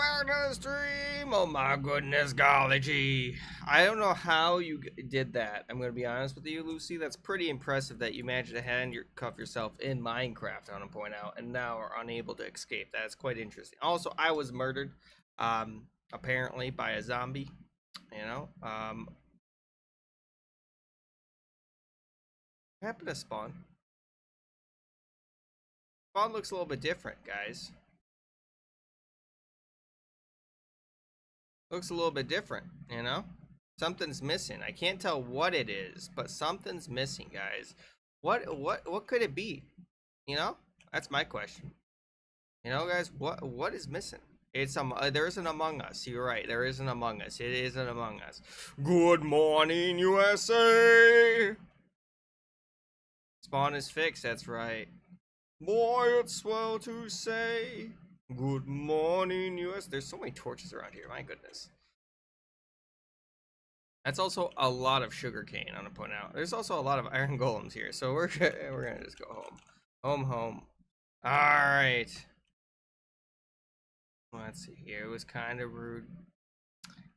back to the stream. Oh my goodness, golly gee. I don't know how you did that. I'm gonna be honest with you, Lucy. That's pretty impressive that you managed to handcuff yourself in Minecraft, I want to point out, and now are unable to escape. That's quite interesting. Also, I was murdered, apparently by a zombie. You know, what happened to Spawn? Spawn looks a little bit different, guys. Looks a little bit different, you know? Something's missing. I can't tell what it is, but something's missing, guys. What could it be? You know? That's my question. You know, guys, what is missing? It's there is an Among Us. You're right. There is an Among Us. It is an Among Us. Good morning, USA. Spawn is fixed. That's right. Boy, it's swell to say. Good morning, US. There's so many torches around here. My goodness. That's also a lot of sugar cane, I'm gonna point out. There's also a lot of iron golems here, so we're gonna just go home. Home. Alright. Let's see here. It was kind of rude.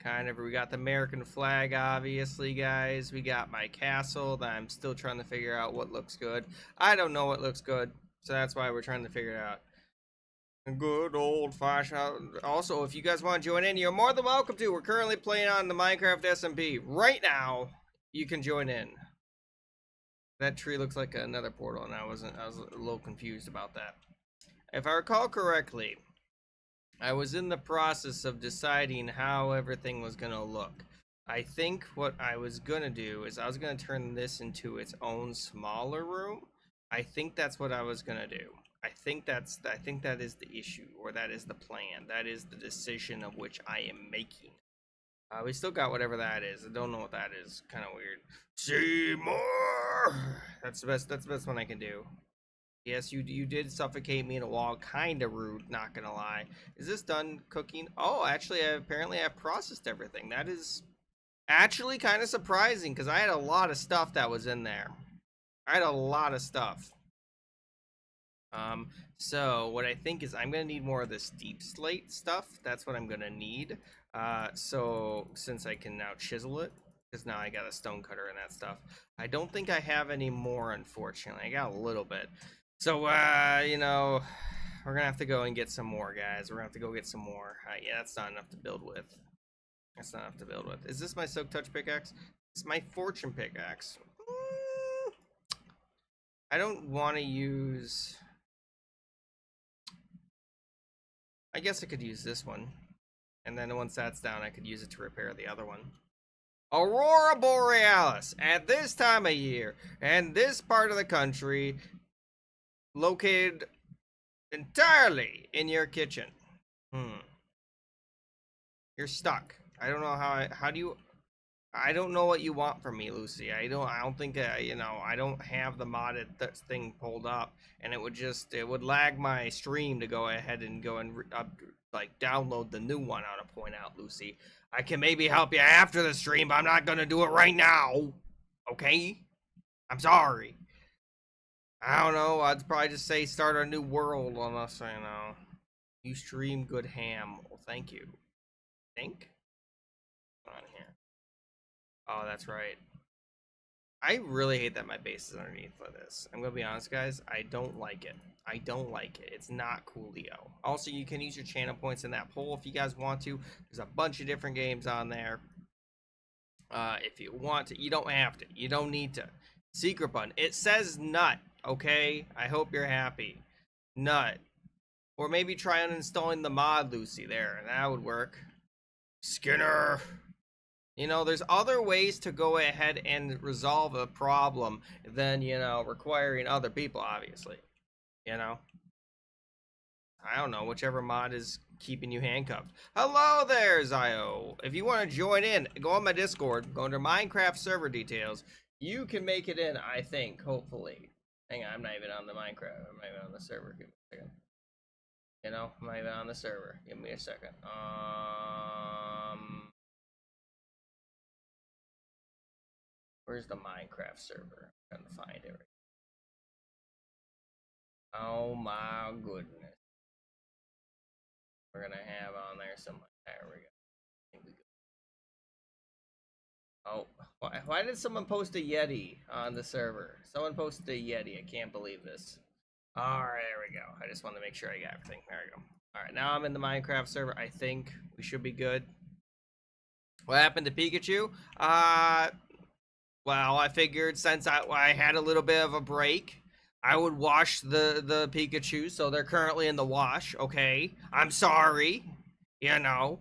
We got the American flag, obviously, guys. We got my castle that I'm still trying to figure out what looks good. I don't know what looks good, so that's why we're trying to figure it out. Good old fashioned. Also, if you guys want to join in, you're more than welcome to. We're currently playing on the Minecraft SMP right now. You can join in. That tree looks like another portal, and I was a little confused about that. If I recall correctly, I was in the process of deciding how everything was gonna look. I think what I was gonna do is I was gonna turn this into its own smaller room. I think that's what I was gonna do. I think that is the issue, or that is the plan. That is the decision of which I am making. We still got whatever that is. I don't know what that is. Kind of weird. See more. That's the best one I can do. Yes, you did suffocate me in a wall. Kind of rude. Not gonna lie. Is this done cooking? Oh, actually, apparently I've processed everything. That is actually kind of surprising because I had a lot of stuff that was in there. I had a lot of stuff. So what I think is I'm gonna need more of this deep slate stuff. That's what I'm gonna need. So since I can now chisel it, because now I got a stone cutter and that stuff. I don't think I have any more, unfortunately. I got a little bit. So you know, we're gonna have to go and get some more, guys. We're gonna have to go get some more. Yeah, that's not enough to build with. That's not enough to build with. Is this my Silk Touch pickaxe? It's my Fortune pickaxe. I don't want to use. I guess I could use this one. And then once that's down, I could use it to repair the other one. Aurora Borealis. At this time of year, and this part of the country, located entirely in your kitchen. You're stuck. I don't know how do you... I don't know what you want from me, Lucy. I don't think you know, I don't have the modded thing pulled up, and it would lag my stream to go ahead and like download the new one. I want to point out, Lucy. I can maybe help you after the stream, but I'm not gonna do it right now. Okay? I'm sorry. I don't know. I'd probably just say start a new world unless you know you stream good ham. Well, thank you. Think. On here. Oh, that's right. I really hate that my base is underneath for this. I'm gonna be honest, guys. I don't like it. I don't like it. It's not coolio. Also, you can use your channel points in that poll if you guys want to. There's a bunch of different games on there. If you want to, you don't have to. You don't need to. Secret button. It says nut. Okay. I hope you're happy. Nut. Or maybe try uninstalling the mod, Lucy. There, that would work. Skinner. You know, there's other ways to go ahead and resolve a problem than, you know, requiring other people, obviously. You know? I don't know, whichever mod is keeping you handcuffed. Hello there, Zio! If you want to join in, go on my Discord, go under Minecraft server details. You can make it in, I think, hopefully. Hang on, I'm not even on the Minecraft. I'm not even on the server. Give me a second. You know, I'm not even on the server. Give me a second. Where's the Minecraft server? I'm trying to find it. Oh my goodness. we're gonna have on there some. There we go. Oh, why did someone post a Yeti on the server? Someone posted a Yeti. I can't believe this. Alright, there we go. I just wanted to make sure I got everything. There we go. Alright, now I'm in the Minecraft server. I think we should be good. What happened to Pikachu? Well, I figured since I had a little bit of a break, I would wash the Pikachu, so they're currently in the wash, okay? I'm sorry. You know.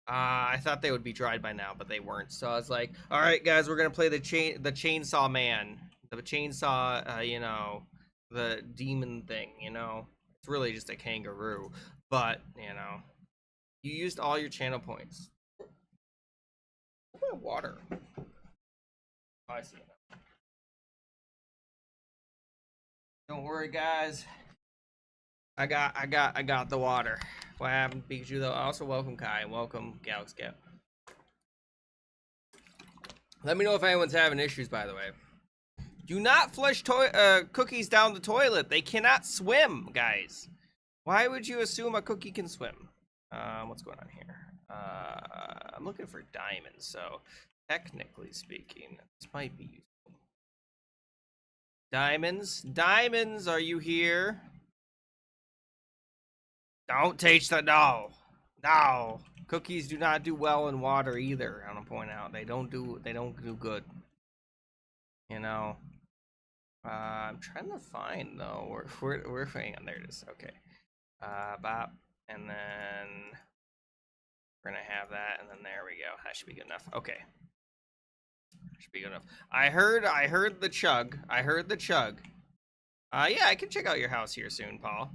I thought they would be dried by now, but they weren't. So I was like, all right, guys, we're gonna play the Chainsaw Man, the chainsaw, you know, the demon thing. You know, it's really just a kangaroo, but you know, you used all your channel points. What water? Oh, I see it. Don't worry, guys. I got the water. What happened, Pikachu? Though. Also, welcome Kai. Welcome Galaxy Cat. Let me know if anyone's having issues. By the way, do not flush cookies down the toilet. They cannot swim, guys. Why would you assume a cookie can swim? What's going on here? I'm looking for diamonds. So, technically speaking, this might be useful. Diamonds, are you here? Don't taste the no. Cookies do not do well in water either. I want to point out they don't do good. You know. I'm trying to find though. We're hang on. There it is. Okay. Bop, and then we're gonna have that, and then there we go. That should be good enough. Okay. Should be good enough. I heard the chug. Yeah, I can check out your house here soon, Paul.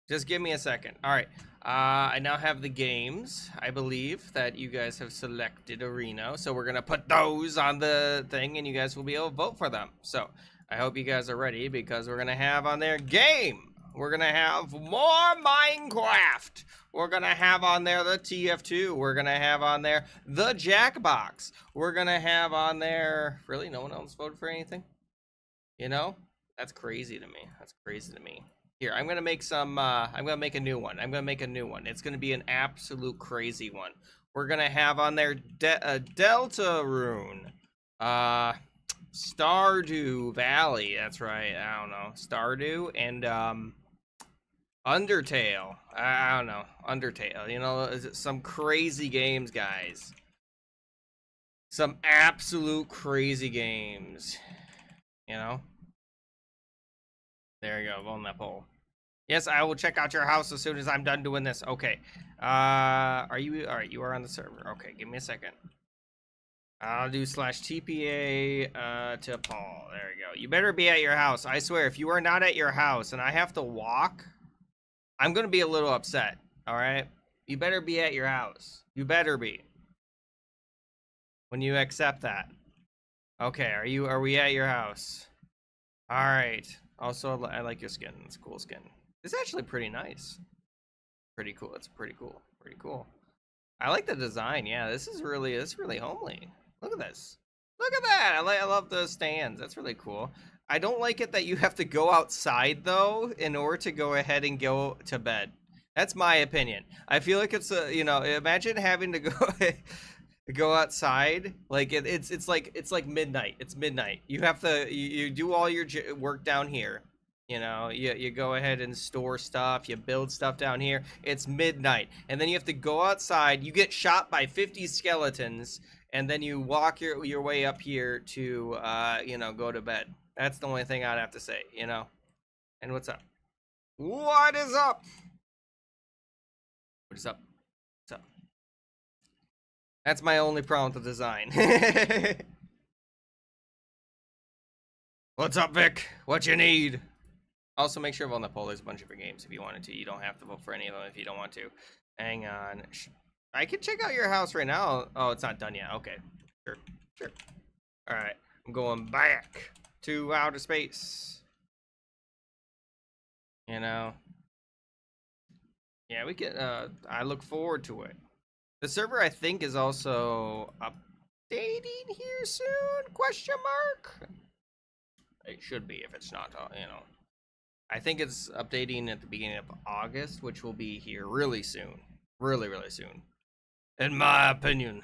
Just give me a second. All right. I now have the games. I believe that you guys have selected Areno. So we're going to put those on the thing and you guys will be able to vote for them. So I hope you guys are ready because we're going to have on there game. We're going to have more Minecraft. We're going to have on there the TF2. We're going to have on there the Jackbox. We're going to have on there... Really? No one else voted for anything? You know? That's crazy to me. Here, I'm gonna make some. I'm gonna make a new one. It's gonna be an absolute crazy one. We're gonna have on there Deltarune, Stardew Valley. That's right. I don't know, Stardew and Undertale. I don't know, Undertale. You know, some crazy games, guys. Some absolute crazy games. You know. There you go, on that poll. Yes, I will check out your house as soon as I'm done doing this. Okay. Are you... Alright, you are on the server. Okay, give me a second. I'll do /TPA to Paul. There we go. You better be at your house. I swear, if you are not at your house and I have to walk, I'm going to be a little upset. Alright? You better be at your house. You better be. When you accept that. Okay, are we at your house? Alright. Also, I like your skin. It's a cool skin. It's actually pretty nice. Pretty cool. It's pretty cool. I like the design. Yeah, this is really homely. Look at this. Look at that. I love the stands. That's really cool. I don't like it that you have to go outside though in order to go ahead and go to bed. That's my opinion. I feel like it's a, you know, imagine having to go outside. Like it's like midnight. It's midnight. You have to you do all your work down here. You know, you go ahead and store stuff, you build stuff down here. It's midnight, and then you have to go outside. You get shot by 50 skeletons, and then you walk your way up here to you know, go to bed. That's the only thing I'd have to say, you know. And what's up? What is up? What is up? What's up? That's my only problem with the design. What's up, Vic? What you need? Also, make sure of on the poll there's a bunch of your games if you wanted to. You don't have to vote for any of them if you don't want to. Hang on. I can check out your house right now. Oh, it's not done yet. Okay. Sure. Alright. I'm going back to outer space. You know. Yeah, we can, I look forward to it. The server, I think, is also updating here soon? Question mark? It should be if it's not, you know. I think it's updating at the beginning of August, which will be here really soon. Really, really soon. In my opinion.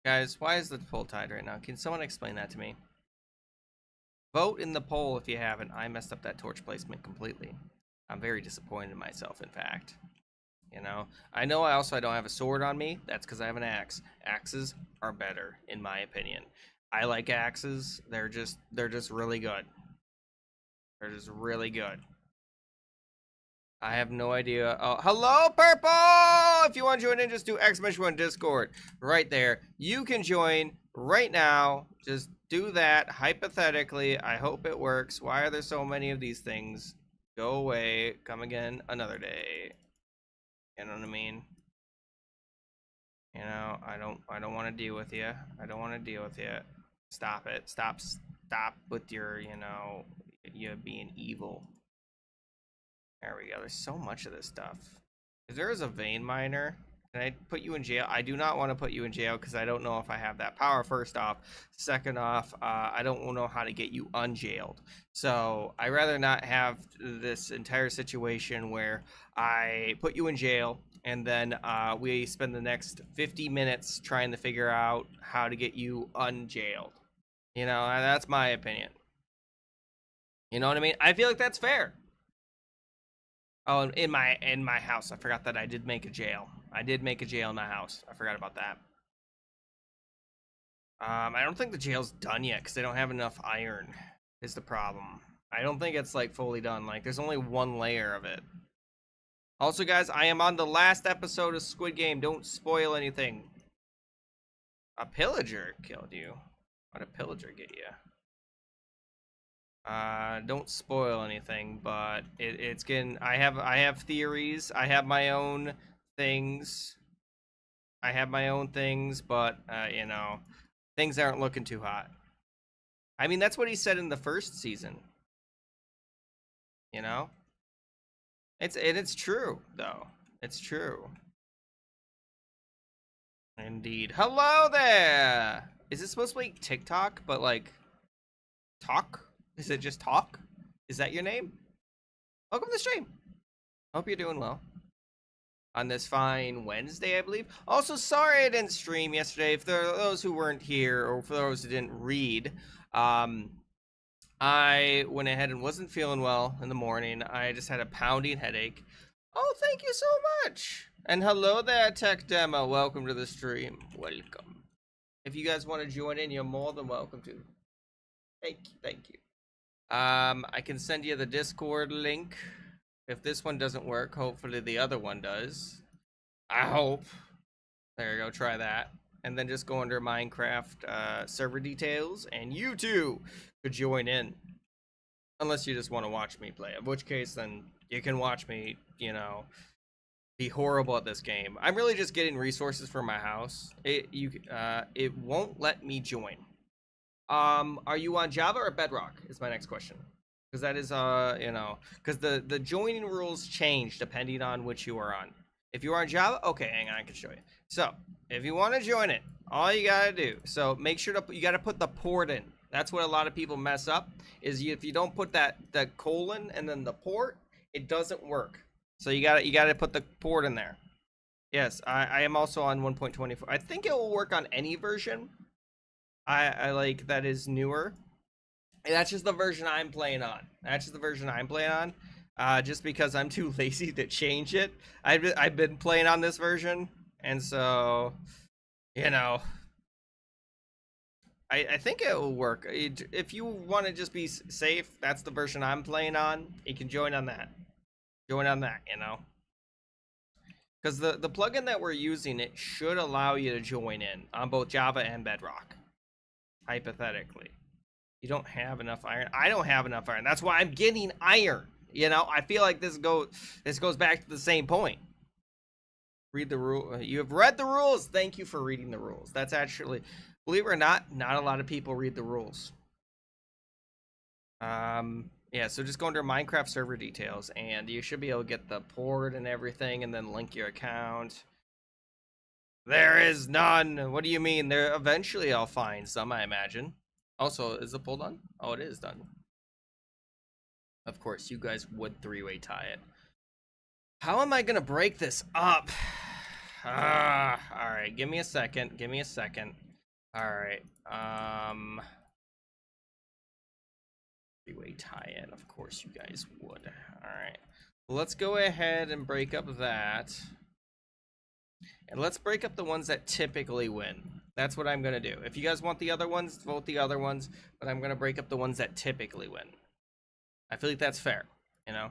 Guys, why is the poll tied right now? Can someone explain that to me? Vote in the poll if you haven't. I messed up that torch placement completely. I'm very disappointed in myself, in fact. You know I also I don't have a sword on me. That's because I have an axe. Axes are better, in my opinion. I like axes. They're just really good. They're just really good. I have no idea. Oh, hello, Purple! If you want to join in, just do !1 Discord right there. You can join right now. Just do that hypothetically. I hope it works. Why are there so many of these things? Go away. Come again another day. You know what I mean? You know, I don't want to deal with you. I don't want to deal with you. Stop it. Stop with your, you being evil. There we go. There's so much of this stuff. If there is a vein miner, can I put you in jail? I do not want to put you in jail because I don't know if I have that power, first off. Second off, I don't know how to get you unjailed. So I'd rather not have this entire situation where I put you in jail and then we spend the next 50 minutes trying to figure out how to get you unjailed. You know, that's my opinion. You know what I mean? I feel like that's fair. Oh, in my house, I forgot that I did make a jail. I did make a jail in my house. I forgot about that. I don't think the jail's done yet because they don't have enough iron. Is the problem? I don't think it's like fully done. Like there's only one layer of it. Also, guys, I am on the last episode of Squid Game. Don't spoil anything. A pillager killed you. What did a pillager get you? Don't spoil anything, but it's getting. I have theories. I have my own things. But you know, things aren't looking too hot. I mean, that's what he said in the first season. You know, it's true though. It's true. Indeed. Hello there. Is it supposed to be TikTok, but like talk? Is it just talk? Is that your name? Welcome to the stream. Hope you're doing well. On this fine Wednesday, I believe. Also, sorry I didn't stream yesterday. For those who weren't here, or for those who didn't read, I went ahead and wasn't feeling well in the morning. I just had a pounding headache. Oh, thank you so much. And hello there, Tech Demo. Welcome to the stream. Welcome. If you guys want to join in, you're more than welcome to. Thank you. I can send you the Discord link. If this one doesn't work, hopefully the other one does. I hope. There you go, try that. And then just go under Minecraft server details, and you too could join in. Unless you just want to watch me play, in which case then you can watch me, you know, be horrible at this game. I'm really just getting resources for my house. It won't let me join. Are you on Java or Bedrock is my next question. Because that is, you know, because the joining rules change depending on which you are on. If you are on Java, okay, hang on, I can show you. So, if you want to join it, all you gotta do, so make sure you gotta put the port in. That's what a lot of people mess up, is if you don't put the colon and then the port, it doesn't work. So you gotta put the port in there. Yes, I am also on 1.24. I think it will work on any version. I like that is newer. And that's just the version I'm playing on. Just because I'm too lazy to change it. I've been playing on this version, and so, you know, I think it will work. If you want to just be safe, that's the version I'm playing on. You can join on that. You know. Because the plugin that we're using, it should allow you to join in on both Java and Bedrock. Hypothetically. You don't have enough iron. I don't have enough iron. That's why I'm getting iron. You know, I feel like this goes back to the same point. Read the rule. You have read the rules. Thank you for reading the rules. That's actually, believe it or not a lot of people read the rules. Yeah, so just go under Minecraft server details and you should be able to get the port and everything and then link your account. There is none. What do you mean? There eventually I'll find some, I imagine. Also, is the poll done? Oh, it is done. Of course, you guys would three-way tie it. How am I gonna break this up? All right. Give me a second. Give me a second. All right. Three-way tie it. Of course, you guys would. All right. Let's go ahead and break up that. And let's break up the ones that typically win. That's what I'm gonna do. If you guys want the other ones, vote the other ones. But I'm gonna break up the ones that typically win. I feel like that's fair, you know?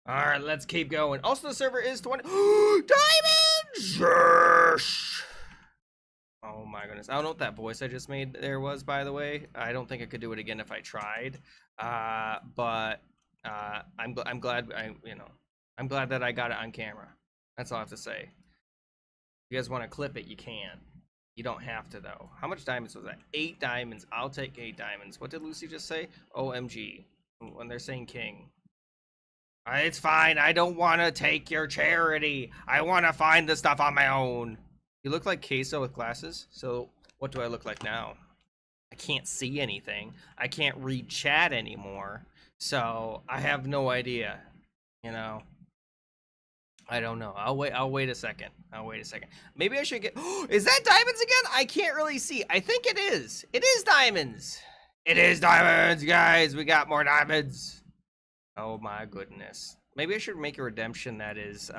Alright, let's keep going. Also, the server is 20 diamonds! Oh my goodness. I don't know what that voice I just made there was, by the way. I don't think I could do it again if I tried. But I'm glad I'm glad that I got it on camera. That's all I have to say. If you guys want to clip it, you can. You don't have to, though. How much diamonds was that? 8 diamonds. I'll take 8 diamonds. What did Lucy just say? OMG. When they're saying king. It's fine. I don't want to take your charity. I want to find the stuff on my own. You look like Queso with glasses. So what do I look like now? I can't see anything. I can't read chat anymore. So I have no idea. You know. I don't know. I'll wait a second. Maybe I should get... Is that diamonds again? I can't really see. I think it is. It is diamonds. It is diamonds, guys. We got more diamonds. Oh my goodness. Maybe I should make a redemption that is,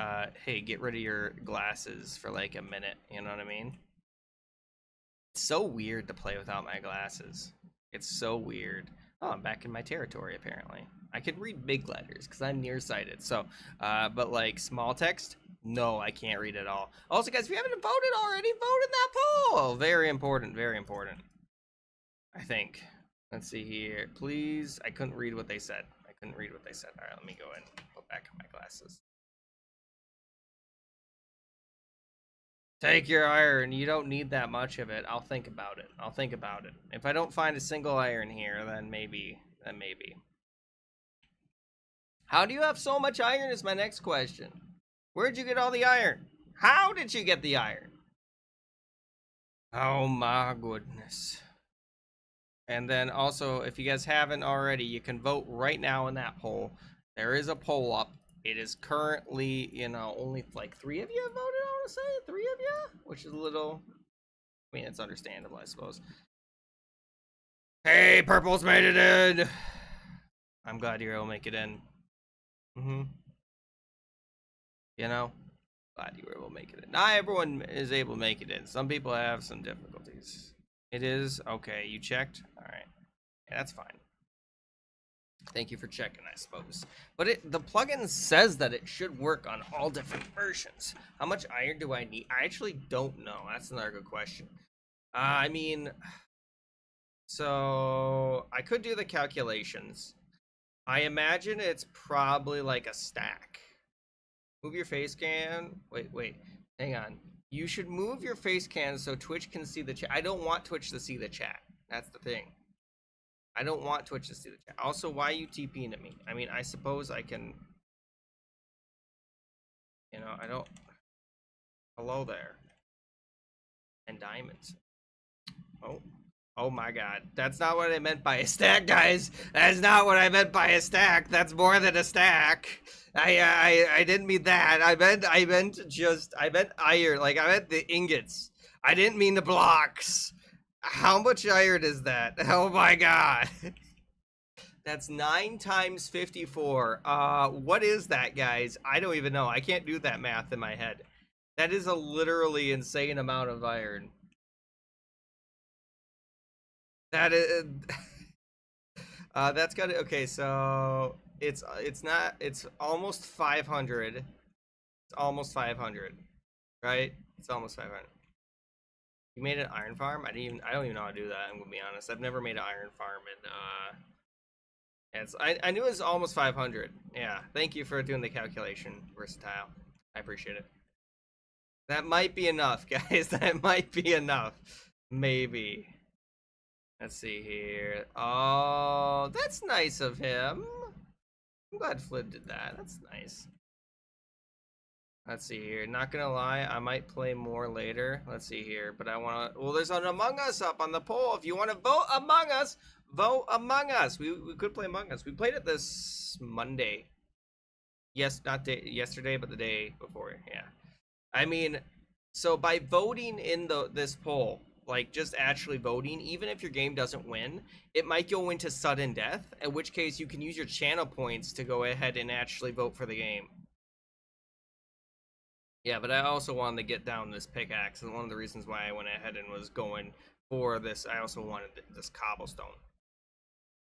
hey, get rid of your glasses for like a minute. You know what I mean? It's so weird to play without my glasses. It's so weird. Oh, I'm back in my territory, apparently. I can read big letters because I'm nearsighted. So, but like small text, no, I can't read at all. Also, guys, if you haven't voted already, vote in that poll. Very important, very important. I think. Let's see here. Please. I couldn't read what they said. All right, let me go and put back on my glasses. Take your iron. You don't need that much of it. I'll think about it. If I don't find a single iron here, then maybe. How do you have so much iron is my next question. Where'd you get all the iron? How did you get the iron? Oh my goodness. And then also, if you guys haven't already, you can vote right now in that poll. There is a poll up. It is currently, only like 3 of you have voted, I want to say. 3 of you? Which is a little... I mean, it's understandable, I suppose. Hey, Purple's made it in! I'm glad you'll make it in. Glad you were able to make it in. Not everyone is able to make it in. Some people have some difficulties. It is? Okay, you checked? Alright. Yeah, that's fine. Thank you for checking, I suppose. But the plugin says that it should work on all different versions. How much iron do I need? I actually don't know. That's another good question. I mean... So, I could do the calculations. I imagine it's probably like a stack. Move your face cam. Wait. Hang on. You should move your face cam so Twitch can see the chat. I don't want Twitch to see the chat. That's the thing. I don't want Twitch to see the chat. Also, why are you TPing at me? I mean, I suppose I can... I don't... Hello there. And diamonds. Oh my god. That's not what I meant by a stack, guys. That's not what I meant by a stack. That's more than a stack. I didn't mean that. I meant iron. Like, I meant the ingots. I didn't mean the blocks. How much iron is that? Oh my god. That's 9 times 54. What is that, guys? I don't even know. I can't do that math in my head. That is a literally insane amount of iron. That is... that's got it. Okay, so... It's almost 500. It's almost 500. Right? It's almost 500. You made an iron farm? I don't even know how to do that, I'm gonna be honest. I've never made an iron farm, and I knew it was almost 500. Yeah, thank you for doing the calculation, Versatile. I appreciate it. That might be enough, guys. That might be enough. Maybe. Let's see here. Oh, that's nice of him. I'm glad Flip did that. That's nice. Let's see here. Not gonna lie, I might play more later. Let's see here. But I wanna... Well, there's an Among Us up on the poll. If you want to vote Among Us, Vote Among Us. We could play Among Us. We played it this Monday. Yes, not yesterday, but the day before. Yeah. I mean, so by voting in this poll, like just actually voting, even if your game doesn't win, it might go into sudden death, in which case you can use your channel points to go ahead and actually vote for the game. Yeah, but I also wanted to get down this pickaxe, and one of the reasons why I went ahead and was going for this, I also wanted this cobblestone.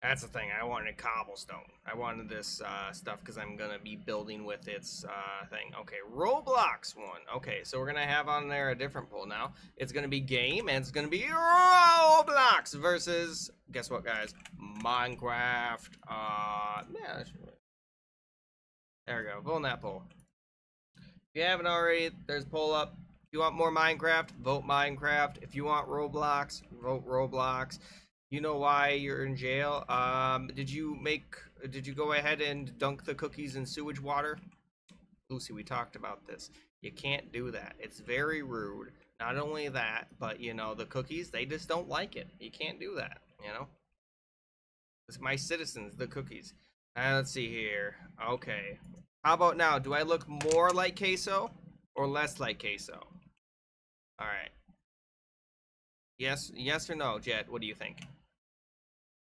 That's the thing. I wanted cobblestone. I wanted this stuff because I'm gonna be building with its thing. Okay, Roblox one. Okay, so we're gonna have on there a different poll now. It's gonna be game, and it's gonna be Roblox versus, guess what, guys? Minecraft. Yeah. There we go. Vote on that poll. If you haven't already, there's a poll up. If you want more Minecraft, vote Minecraft. If you want Roblox, vote Roblox. You know why you're in jail? Did you go ahead and dunk the cookies in sewage water? Lucy, we talked about this. You can't do that. It's very rude. Not only that, but you know, the cookies, they just don't like it. You can't do that, you know? It's my citizens, the cookies. Let's see here. Okay. How about now? Do I look more like Queso or less like Queso? All right. Yes or no, Jet? What do you think?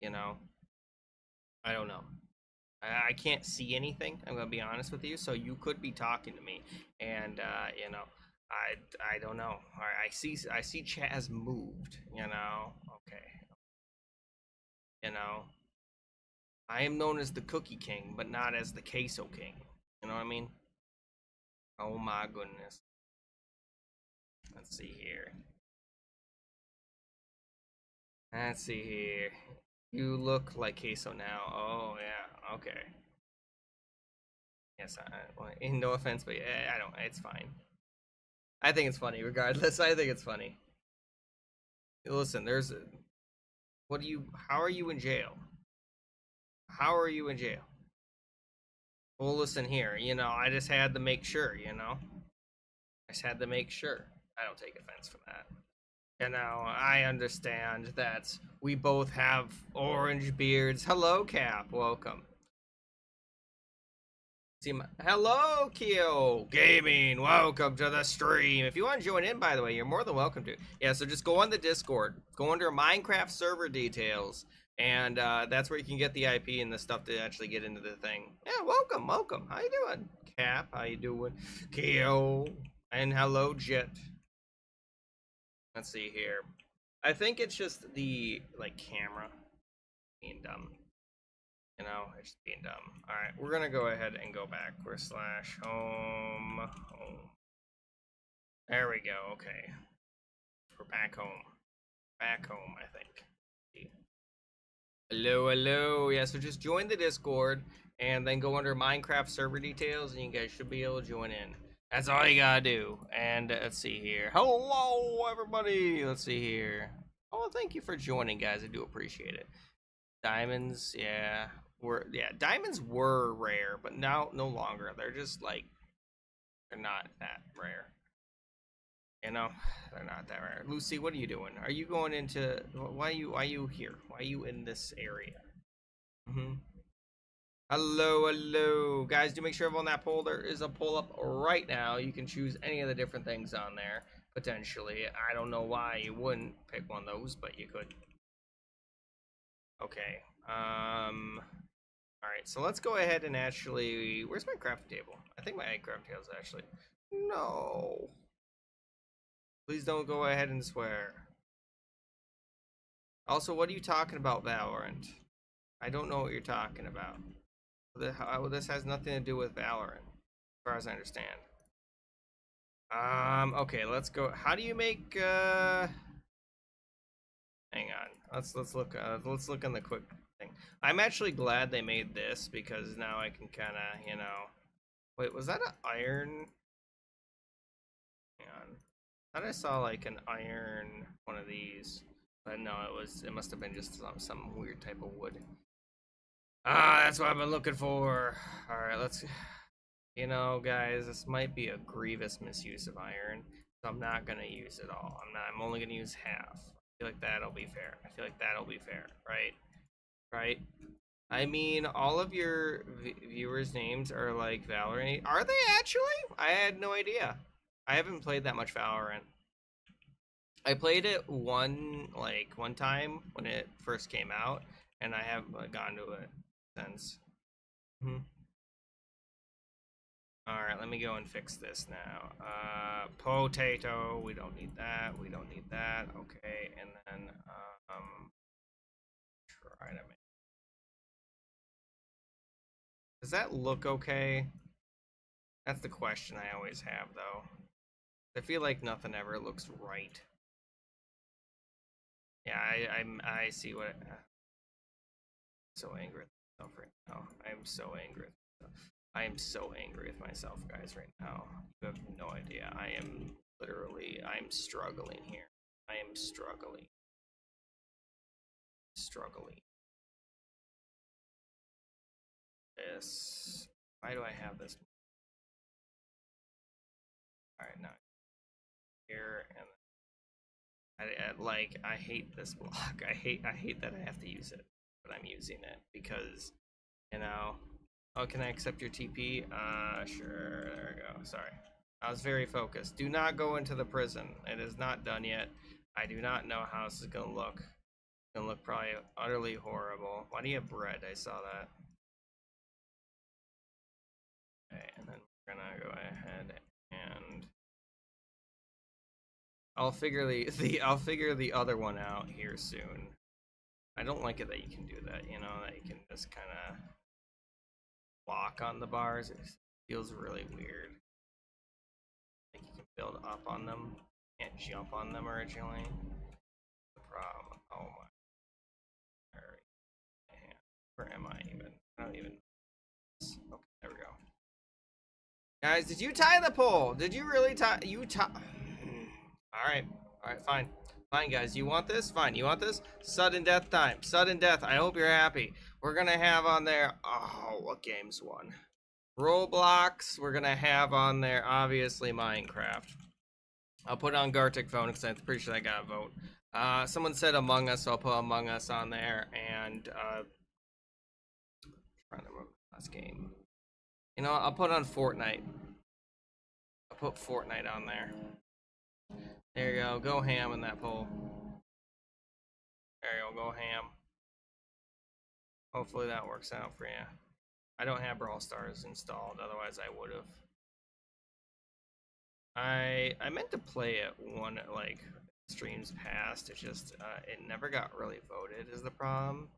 You know, I don't know. I can't see anything. I'm gonna be honest with you. So you could be talking to me, and you know, I don't know. All right, I see Chaz moved. You know, okay. You know, I am known as the Cookie King, but not as the Queso King. You know what I mean? Oh my goodness. Let's see here. Let's see here. You look like Queso now. Oh yeah. Okay. Yes. Well, no offense, but yeah, I don't. It's fine. I think it's funny, regardless. I think it's funny. Listen, there's a. What do you? How are you in jail? How are you in jail? Well, listen here. You know, I just had to make sure. You know, I just had to make sure. I don't take offense from that. You know, I understand that we both have orange beards. Hello, Cap. Welcome. Hello, Kyo Gaming. Welcome to the stream. If you want to join in, by the way, you're more than welcome to. Yeah, so just go on the Discord, go under Minecraft server details, and that's where you can get the IP and the stuff to actually get into the thing. Yeah, welcome. How you doing, Cap? How you doing, Kyo? And hello, Jet. Let's see here. I think it's just the camera being dumb. You know, it's just being dumb. All right, we're gonna go ahead and go back. We're slash home. There we go. Okay, we're back home. Back home, I think. Hello. Yeah, so just join the Discord and then go under Minecraft server details, and you guys should be able to join in. That's all you gotta do. And let's see here. Hello, everybody. Let's see here. Oh, thank you for joining, guys. I do appreciate it. Diamonds, yeah, diamonds were rare, but now no longer. They're just like they're not that rare. You know, they're not that rare. Lucy, what are you doing? Are you going into? Why are you here? Why are you in this area? Hello, guys. Do make sure on that poll. There is a poll up right now. You can choose any of the different things on there potentially. I don't know why you wouldn't pick one of those, but you could. Okay. All right. So let's go ahead and actually. Where's my crafting table? I think my crafting table is actually. No. Please don't go ahead and swear. Also, what are you talking about, Valorant? I don't know what you're talking about. This has nothing to do with Valorant, as far as I understand. Okay, let's go. How do you make? Hang on. Let's look. Let's look on the quick thing. I'm actually glad they made this because now I can kind of, you know. Wait, was that an iron? Hang on. I thought I saw like an iron one of these, but no, it was. It must have been just some weird type of wood. Ah, that's what I've been looking for. All right, let's. You know, guys, this might be a grievous misuse of iron, so I'm not gonna use it all. I'm only gonna use half. I feel like that'll be fair. Right? right? I mean, all of your viewers' names are like Valorant. Are they actually? I had no idea. I haven't played that much Valorant. I played it one time when it first came out, and I haven't gone to it since. Mhm. All right, let me go and fix this now. Potato. We don't need that. We don't need that. Okay, and then try to make. Does that look okay? That's the question I always have, though. I feel like nothing ever looks right. Yeah, I see what. I'm so angry with myself right now. I am so angry. I am so angry with myself, guys, right now. You have no idea. I am literally. I'm struggling here. I am struggling. Struggling. This. Why do I have this? All right, now here and I hate this block. I hate that I have to use it, but I'm using it because you know. Oh, can I accept your TP? Sure. There we go. Sorry. I was very focused. Do not go into the prison. It is not done yet. I do not know how this is gonna look. It's gonna look probably utterly horrible. Why do you have bread? I saw that. Okay, and then we're gonna go ahead and I'll figure I'll figure the other one out here soon. I don't like it that you can do that, you know, that you can just kind of walk on the bars. It feels really weird. Like you can build up on them, can't jump on them originally. The problem. Oh my. Where am I even? I don't even. Okay, there we go. Guys, did you tie the pole? Did you really tie? You tie. All right, fine. Fine, guys. You want this? Fine. You want this? Sudden death time. Sudden death. I hope you're happy. We're gonna have on there. Oh, what game's won? Roblox. We're gonna have on there, obviously, Minecraft. I'll put on Gartic phone because I'm pretty sure I got a vote. Someone said Among Us, so I'll put Among Us on there. And trying to remember the last game. You know, I'll put on Fortnite. I'll put Fortnite on there. There you go. Go ham in that poll. There you go. Go ham. Hopefully that works out for you. I don't have Brawl Stars installed, otherwise I would have. I meant to play it one like streams past. It just it never got really voted is the problem.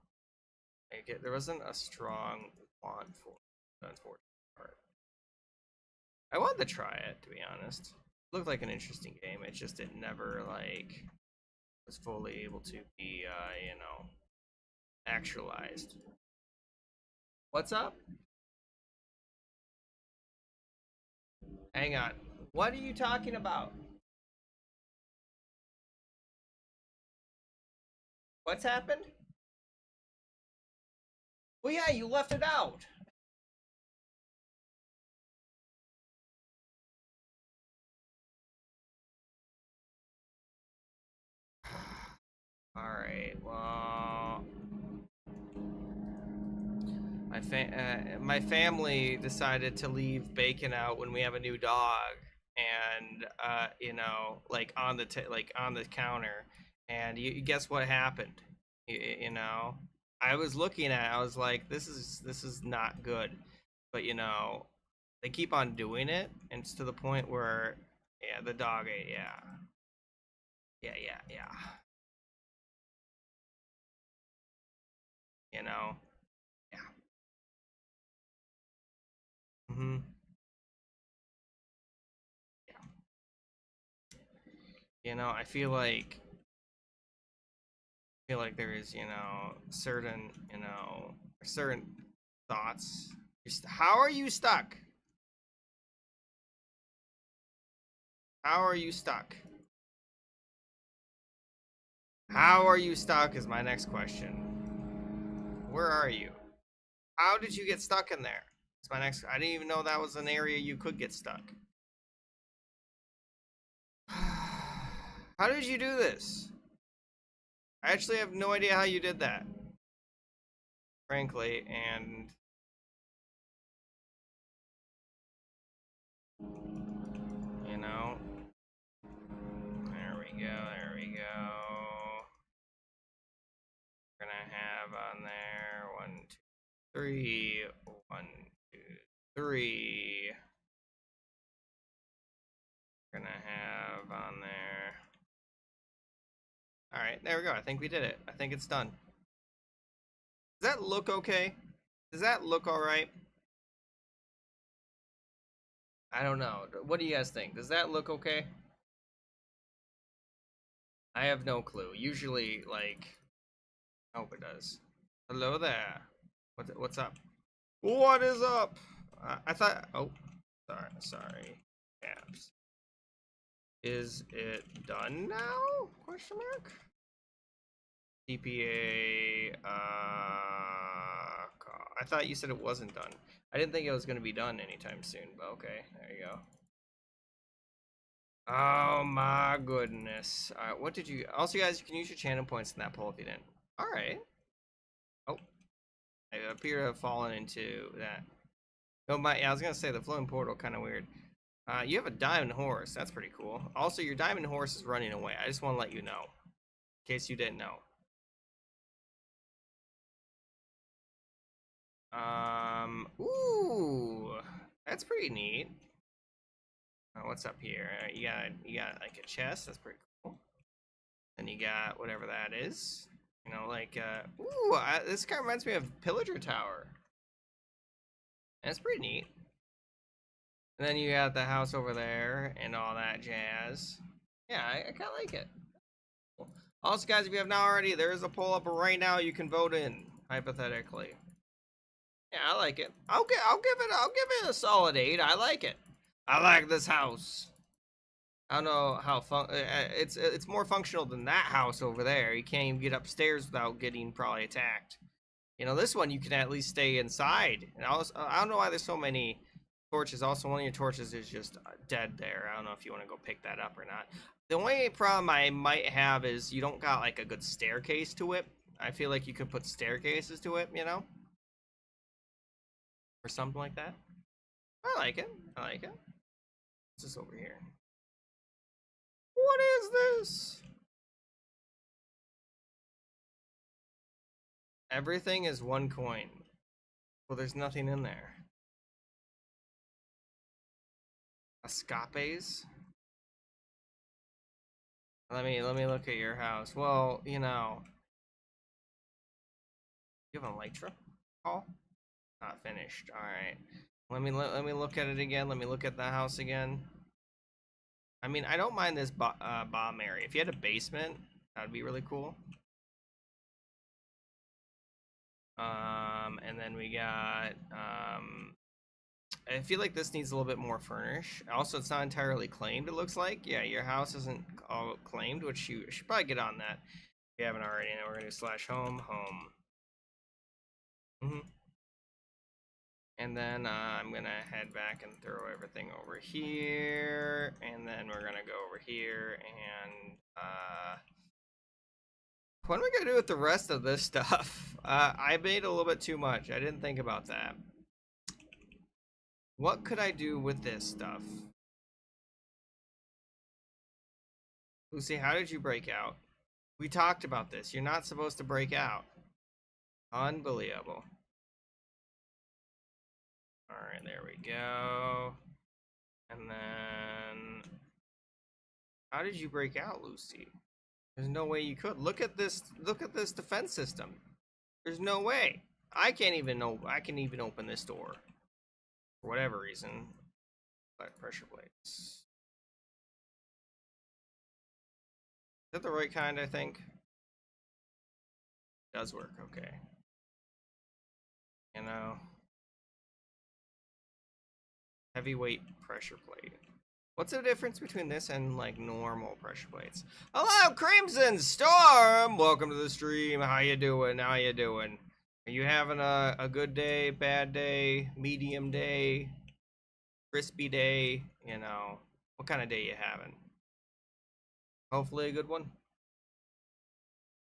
Like there wasn't a strong want for the unfortunate part. I wanted to try it, to be honest. It looked like an interesting game. It just it never like was fully able to be you know, actualized. What's up? Hang on. What are you talking about? What's happened? Well, yeah, you left it out. All right. Well, my family decided to leave bacon out when we have a new dog, and you know, like on the like on the counter, and you guess what happened? You know, I was looking at it, I was like, this is not good, but you know, they keep on doing it, and it's to the point where yeah, the dog ate, yeah, you know, yeah. Mm-hmm. Yeah. You know, I feel like there is, you know, certain, you know, certain thoughts. How are you stuck? How are you stuck? How are you stuck is my next question. Where are you? How did you get stuck in there? It's my next. I didn't even know that was an area you could get stuck. How did you do this? I actually have no idea how you did that. frankly, and you know, there we go, there we go. We're gonna have on there 1, 2, 3, 1, 2, 3. We're gonna have on there. All right, there we go. I think we did it. I think it's done. Does that look okay? Does that look all right? I don't know. What do you guys think? Does that look okay? I have no clue. Usually, like, I hope it does. Hello there. What's up? What is up? I thought. Oh, sorry. Caps. Is it done now? Question mark. TPA. I thought you said it wasn't done. I didn't think it was gonna be done anytime soon. But okay, there you go. Oh my goodness. Alright, what did you... Also, guys, you can use your channel points in that poll if you didn't. Alright. Oh. I appear to have fallen into that. Oh, yeah, I was going to say, the flowing portal, kind of weird. You have a diamond horse. That's pretty cool. Also, your diamond horse is running away. I just want to let you know. In case you didn't know. Ooh. That's pretty neat. What's up here? You got like a chest. That's pretty cool. Then you got whatever that is. You know, like, ooh, this kind of reminds me of Pillager Tower. That's pretty neat. And then you got the house over there and all that jazz. Yeah, I kind of like it. Also, guys, if you have not already, there is a poll up right now you can vote in, hypothetically. Yeah, I like it. I'll give it a solid 8. I like it. I like this house. I don't know how it's more functional than that house over there. You can't even get upstairs without getting probably attacked. You know, this one you can at least stay inside. And also, I don't know why there's so many torches. Also, one of your torches is just dead there. I don't know if you want to go pick that up or not. The only problem I might have is you don't got like a good staircase to it. I feel like you could put staircases to it, you know? Or something like that. I like it. I like it. What's this over here? What is this? Everything is 1 coin. Well, there's nothing in there. Escapes? Let me look at your house. Well, you know. You have an elytra call? Not finished. Alright. Let me look at it again. Let me look at the house again. I mean, I don't mind this bomb area. If you had a basement, that would be really cool. And then we got, I feel like this needs a little bit more furnish. Also, it's not entirely claimed, it looks like. Yeah, your house isn't all claimed, which you should probably get on that if you haven't already. Now we're gonna do /home, home. And then I'm gonna head back and throw everything over here, and then we're gonna go over here and what am I gonna do with the rest of this stuff? I made a little bit too much. I didn't think about that. What could I do with this stuff? Lucy, how did you break out? We talked about this. You're not supposed to break out. Unbelievable. Alright, there we go. And then... How did you break out, Lucy? There's no way you could. Look at this defense system. There's no way. I can even open this door. For whatever reason. Black pressure plates. Is that the right kind, I think? It does work, okay. You know. Heavyweight pressure plate. What's the difference between this and like normal pressure plates? Hello, Crimson Storm! Welcome to the stream. How you doing? How you doing? Are you having a good day, bad day, medium day, crispy day? You know, what kind of day you having? Hopefully a good one.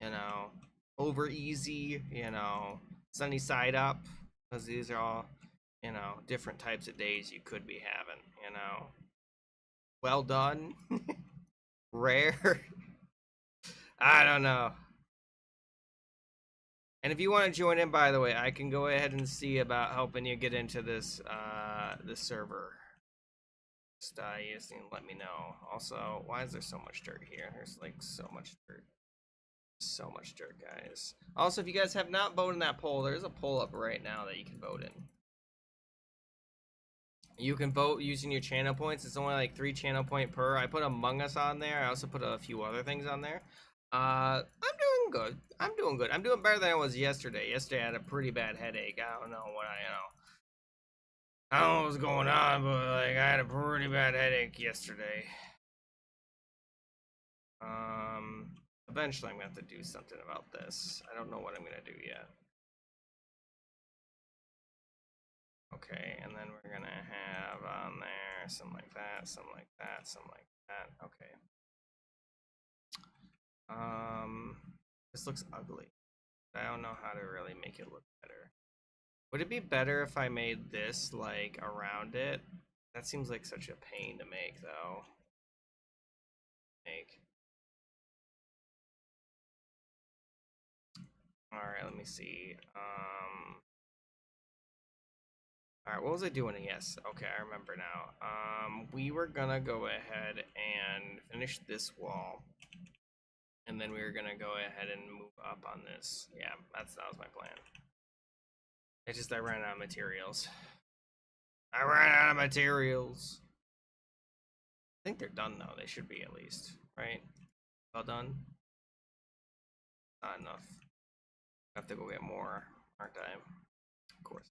You know, over easy, you know, sunny side up, because these are all, you know, different types of days you could be having, you know. Well done. Rare. I don't know. And if you want to join in, by the way, I can go ahead and see about helping you get into this server. Just, you just need to let me know. Also, why is there so much dirt here? There's like so much dirt. So much dirt, guys. Also, if you guys have not voted in that poll, there's a poll up right now that you can vote in. You can vote using your channel points. It's only like 3 channel point per. I put Among Us on there. I also put a few other things on there. I'm doing good. I'm doing good. I'm doing better than I was yesterday. Yesterday I had a pretty bad headache. I don't know what I don't know what's going on, but like I had a pretty bad headache yesterday. Eventually I'm gonna have to do something about this. I don't know what I'm gonna do yet. Okay, and then we're gonna have on there something like that, something like that, something like that. Okay. This looks ugly. I don't know how to really make it look better. Would it be better if I made this like around it? That seems like such a pain to make though. Alright, let me see. Alright, what was I doing? Yes, okay, I remember now. We were gonna go ahead and finish this wall. And then we were gonna go ahead and move up on this. Yeah, that was my plan. It's just I ran out of materials. I ran out of materials. I think they're done though. They should be at least, right? Well done. Not enough. I have to go get more, aren't I? Of course.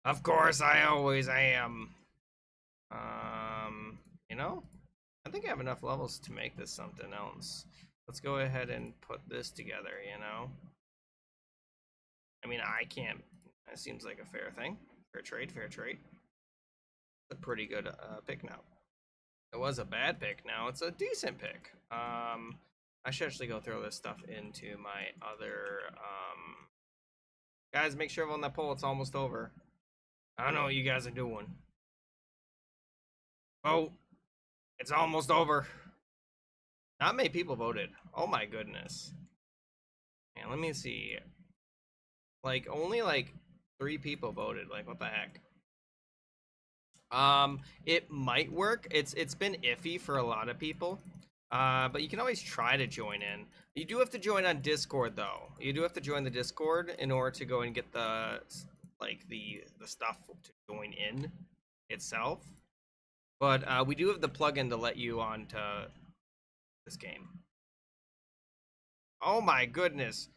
Of course, I always am. You know, I think I have enough levels to make this something else. Let's go ahead and put this together, you know? I mean, I can't. That seems like a fair thing. Fair trade, fair trade. It's a pretty good pick now. It was a bad pick, now it's a decent pick. I should actually go throw this stuff into my other, Guys, make sure on that poll, it's almost over. I don't know what you guys are doing. Oh, it's almost over. Not many people voted. Oh my goodness. Man, let me see. Like, only like 3 people voted. Like, what the heck? It might work. It's been iffy for a lot of people. But you can always try to join in. You do have to join on Discord though. You do have to join the Discord in order to go and get the stuff to join in itself. But we do have the plugin to let you on to this game. Oh my goodness.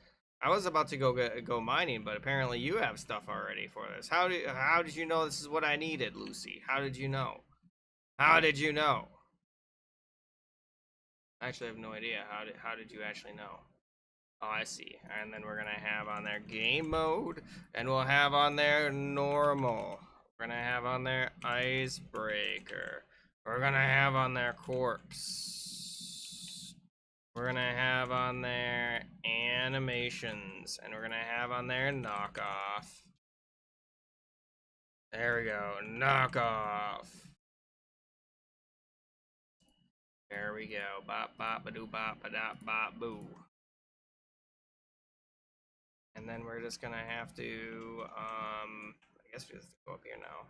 I was about to go mining, but apparently you have stuff already for this. How did you know this is what I needed, Lucy? How did you know? How did you know? I actually have no idea. How did you actually know? Oh, I see. And then we're gonna have on there game mode, and we'll have on there normal. We're gonna have on there icebreaker. We're gonna have on there corpse. We're gonna have on there animations, and we're gonna have on there knockoff. There we go, knockoff. There we go, bop bop ba doo bop ba dop bop boo. And then we're just gonna have to, I guess we just go up here now.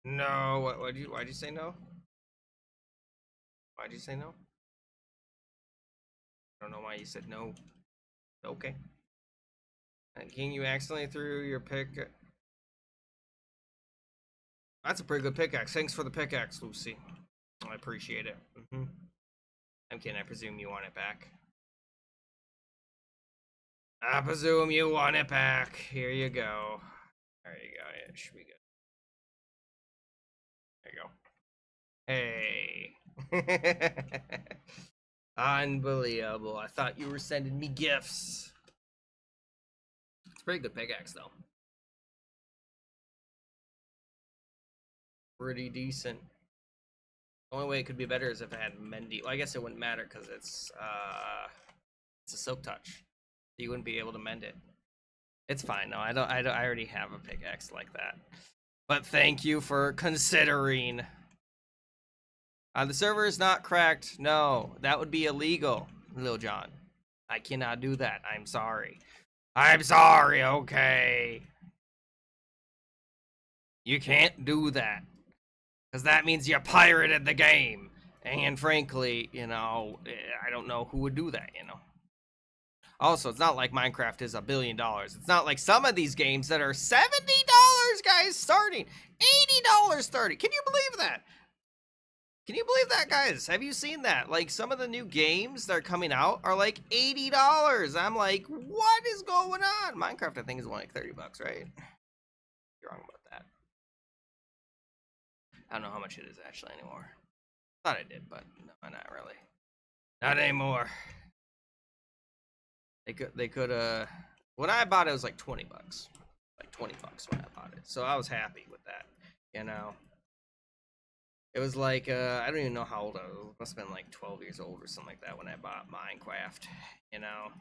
No, why'd you say no? Why'd you say no? I don't know why you said no. Okay. And King, you accidentally threw your pick. That's a pretty good pickaxe. Thanks for the pickaxe, Lucy. I appreciate it. I'm kidding. I presume you want it back. I presume you want it back. Here you go. There you go. Yeah, should be good. There you go. Hey. Unbelievable. I thought you were sending me gifts. It's a pretty good pickaxe, though. Pretty decent. The only way it could be better is if it had Mendy. Well, I guess it wouldn't matter because it's It's a silk touch. You wouldn't be able to mend it. It's fine. No, I don't. I already have a pickaxe like that. But thank you for considering. The server is not cracked. No, that would be illegal, Lil Jon. I cannot do that. I'm sorry. I'm sorry, okay? You can't do that. Because that means you pirated the game. And frankly, you know, I don't know who would do that, you know? Also, it's not like Minecraft is $1 billion. It's not like some of these games that are $70, guys, starting. $80 starting. Can you believe that? Can you believe that, guys? Have you seen that? Like, some of the new games that are coming out are like $80. I'm like, what is going on? Minecraft, I think, is only like 30 bucks, right? You're wrong about that. I don't know how much it is actually anymore. Thought I did, but no, not really. Not anymore. They could, when I bought it, it was like 20 bucks. Like 20 bucks when I bought it. So I was happy with that, you know? It was like, I don't even know how old I was. I must have been like 12 years old or something like that when I bought Minecraft, you know?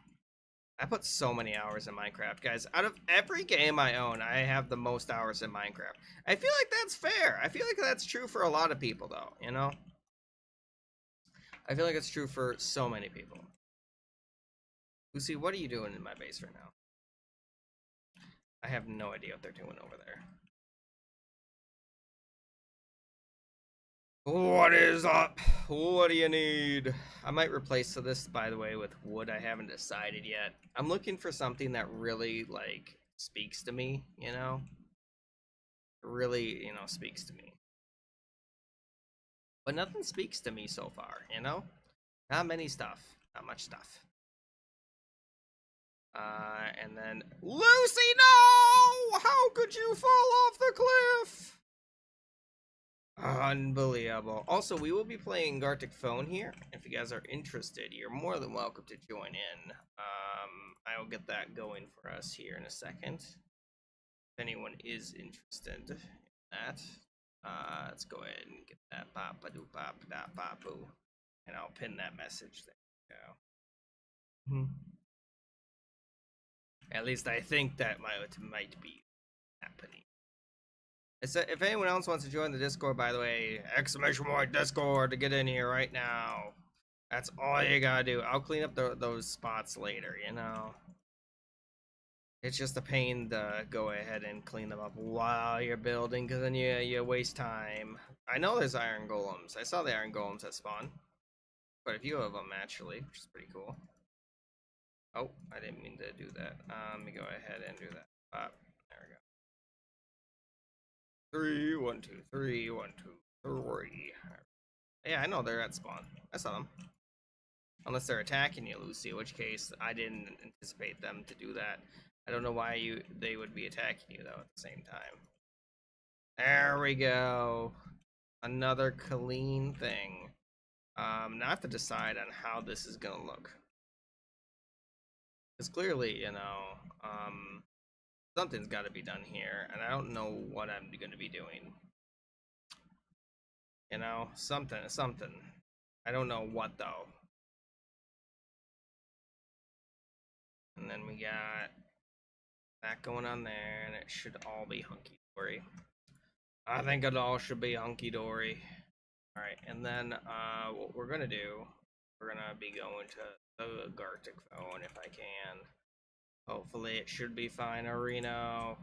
I put so many hours in Minecraft, guys. Out of every game I own, I have the most hours in Minecraft. I feel like that's fair. I feel like that's true for a lot of people, though, you know? I feel like it's true for so many people. Lucy, what are you doing in my base right now? I have no idea what they're doing over there. What is up? What do you need? I might replace this, by the way, with wood. I haven't decided yet. I'm looking for something that really, like, speaks to me, you know? Really, you know, speaks to me. But nothing speaks to me so far, you know? Not many stuff. Not much stuff. And then... Lucy, no! How could you fall off the cliff? Unbelievable. Also, we will be playing Gartic Phone here. If you guys are interested, you're more than welcome to join in. I will get that going for us here in a second. If anyone is interested in that, let's go ahead and get that bop-a-doo-bop-da-bop-boo. And I'll pin that message there. Go. At least I think that might be happening. If anyone else wants to join the Discord, by the way, ! Discord to get in here right now. That's all you gotta do. I'll clean up those spots later, you know. It's just a pain to go ahead and clean them up while you're building, because then you waste time. I know there's iron golems. I saw the iron golems at spawn. Quite a few of them, actually, which is pretty cool. Oh, I didn't mean to do that. Let me go ahead and do that. There we go. 3, 1, 2, 3, 1, 2, 3. Yeah, I know they're at spawn. I saw them. Unless they're attacking you, Lucy, in which case I didn't anticipate them to do that. I don't know why they would be attacking you, though, at the same time. There we go. Another clean thing. Now I have to decide on how this is gonna look. Because clearly, you know, something's got to be done here, and I don't know what I'm going to be doing. You know, something. I don't know what, though. And then we got that going on there, and it should all be hunky-dory. I think it all should be hunky-dory. Alright, and then what we're going to do, we're going to be going to the Gartic Phone if I can. Hopefully it should be fine, Areno.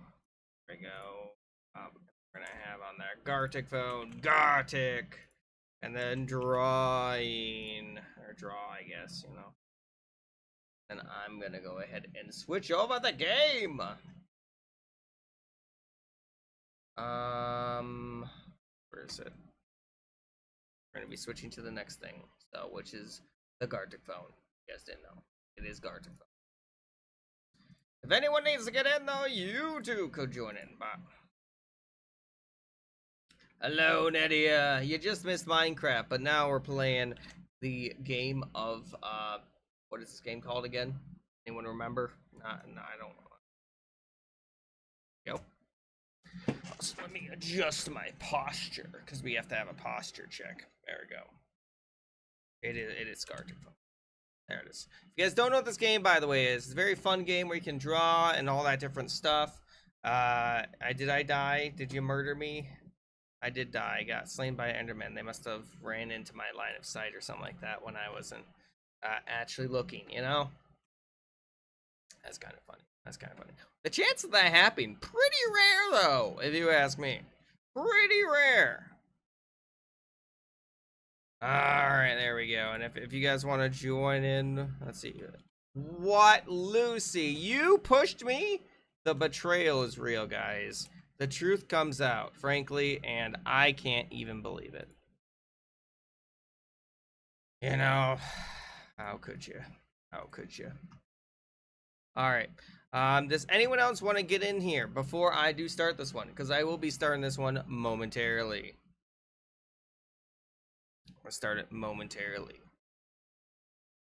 There we go. We're gonna have on there Gartic Phone, Gartic, and then drawing, or draw, I guess, you know. And I'm gonna go ahead and switch over the game. Where is it? We're gonna be switching to the next thing, so which is the Gartic Phone. You guys didn't know. It is Gartic Phone. If anyone needs to get in, though, you too could join in. Bye. Hello, Nadia. You just missed Minecraft, but now we're playing the game of, what is this game called again? Anyone remember? No, I don't know. Go. So let me adjust my posture, because we have to have a posture check. There we go. It is Gartic Phone. There it is. If you guys don't know what this game, by the way, is, it's a very fun game where you can draw and all that different stuff. Did I die? Did you murder me? I did die. I got slain by Enderman. They must have ran into my line of sight or something like that when I wasn't actually looking, you know? That's kind of funny. That's kind of funny. The chance of that happening, pretty rare though, if you ask me. Pretty rare. Alright, there we go. And if you guys want to join in, let's see. What, Lucy? You pushed me? The betrayal is real, guys. The truth comes out, frankly, and I can't even believe it. You know, how could you? How could you? Alright. Does anyone else want to get in here before I do start this one? Because I will be starting this one momentarily. I'll start it momentarily.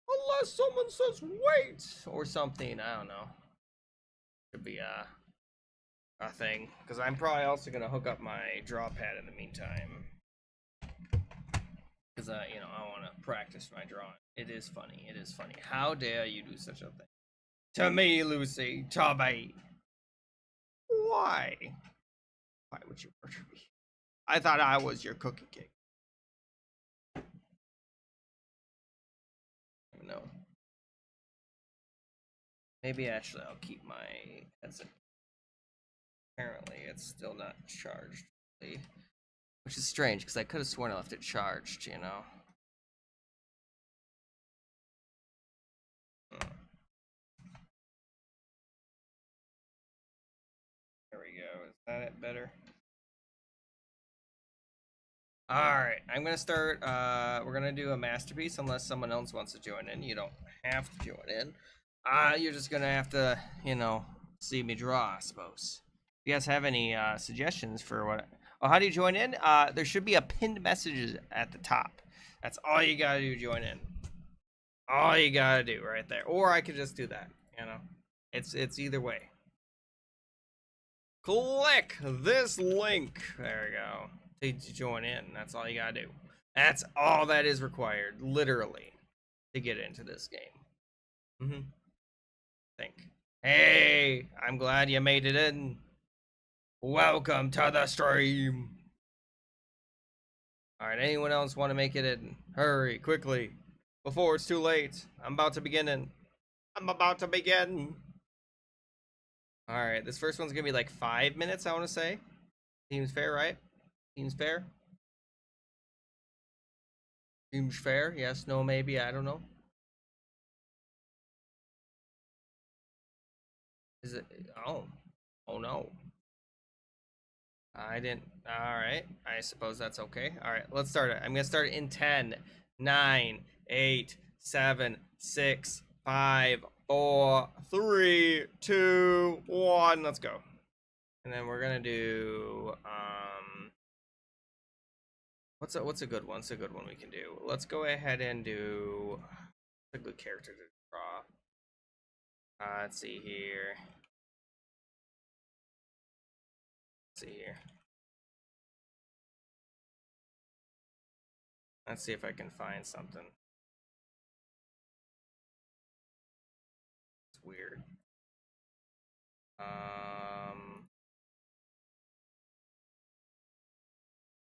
Unless someone says wait or something. I don't know. Could be a thing. Because I'm probably also going to hook up my draw pad in the meantime. Because, you know, I want to practice my drawing. It is funny. It is funny. How dare you do such a thing? To me, Lucy. To me. Why? Why would you murder me? I thought I was your cookie cake. No. Maybe actually I'll keep my headset. Apparently it's still not charged. Which is strange because I could have sworn I left it charged, you know. There we go. Is that it better? Alright, I'm gonna start, we're gonna do a masterpiece unless someone else wants to join in. You don't have to join in. You're just gonna have to, you know, see me draw, I suppose. If you guys have any suggestions for what... Oh, how do you join in? There should be a pinned message at the top. That's all you gotta do to join in. All you gotta do right there. Or I could just do that, you know. It's either way. Click this link. There we go. To join in. That's all you gotta do. That's all that is required, literally, to get into this game. Think. Hey, I'm glad you made it in. Welcome to the stream. Alright, anyone else want to make it in? Hurry, quickly. Before it's too late. I'm about to begin. I'm about to begin. Alright, this first one's gonna be like 5 minutes, I want to say. Seems fair, right? Seems fair? Seems fair? Yes, no, maybe, I don't know. Is it? Oh. Oh no. I didn't. Alright, I suppose that's okay. Alright, let's start it. I'm gonna start it in 10, 9, 8, 7, 6, 5, 4, 3, 2, 1. Let's go. And then we're gonna do what's a good one? What's a good one we can do? Let's go ahead and do a good character to draw. Let's see here. Let's see here. Let's see if I can find something. It's weird.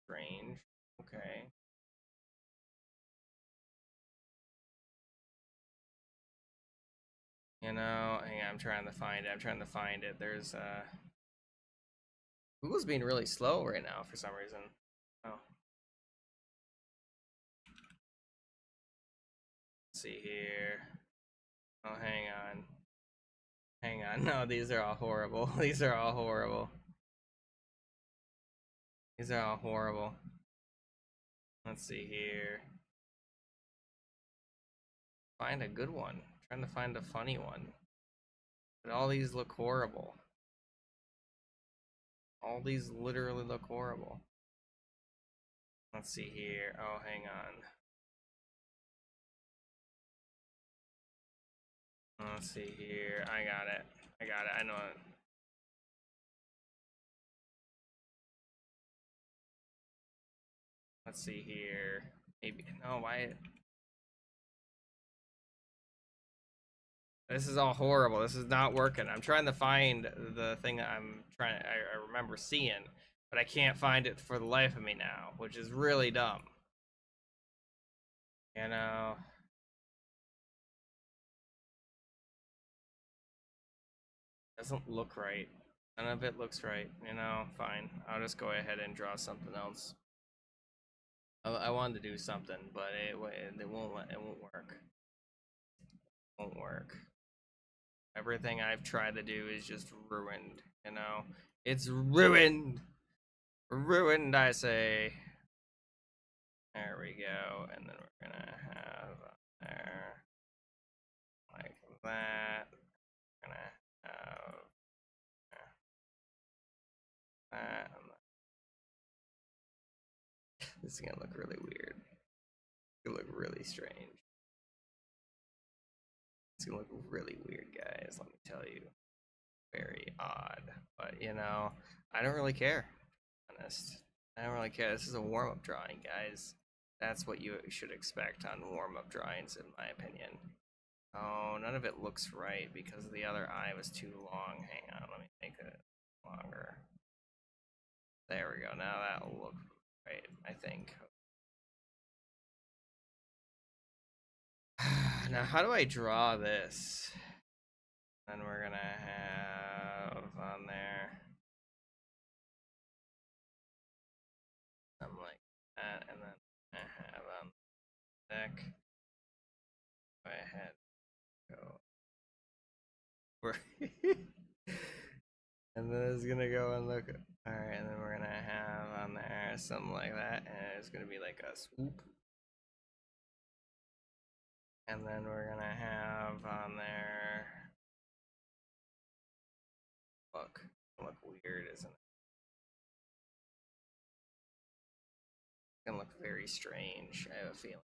Strange. Okay. You know, hang on, I'm trying to find it. I'm trying to find it. There's Google's being really slow right now for some reason. Oh. Let's see here. Oh, hang on. Hang on. No, these are all horrible. These are all horrible. These are all horrible. Let's see here. Find a good one. I'm trying to find a funny one. But all these look horrible. All these literally look horrible. Let's see here. Oh, hang on. Let's see here. I got it. I got it. I know it. Let's see here. Maybe. No, why? This is all horrible. This is not working. I'm trying to find the thing I remember seeing, but I can't find it for the life of me now, which is really dumb. You know. Doesn't look right. None of it looks right. You know, fine. I'll just go ahead and draw something else. I wanted to do something, but it won't work. It won't work. Everything I've tried to do is just ruined. You know, it's ruined. Ruined, I say. There we go, and then we're gonna have there like that. We're gonna have that. This is gonna look really weird. It's gonna look really strange. It's gonna look really weird, guys. Let me tell you, very odd. But you know, I don't really care. Honest, I don't really care. This is a warm-up drawing, guys. That's what you should expect on warm-up drawings, in my opinion. Oh, none of it looks right because the other eye was too long. Hang on, let me make it longer. There we go. Now that'll look right, I think. Now, how do I draw this? Then we're gonna have on there something like that, and then I have on the deck. Go ahead, go. And then it's gonna go and look. All right, and then we're gonna have on there something like that, and it's gonna be like a swoop. And then we're gonna have on there. Look weird, isn't it? It's gonna look very strange. I have a feeling.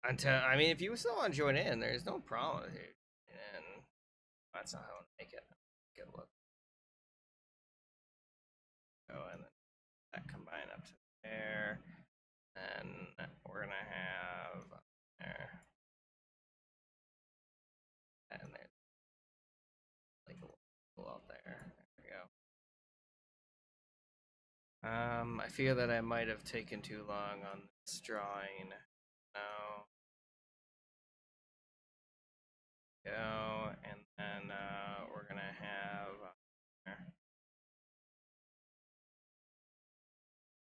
I mean, if you still want to join in, there's no problem with it. And that's not how I make it. Good look. Oh, and then that combine up to there. And we're gonna have there. And then like a little out there. There we go. I feel that I might have taken too long on this drawing. Now go, and then we're gonna have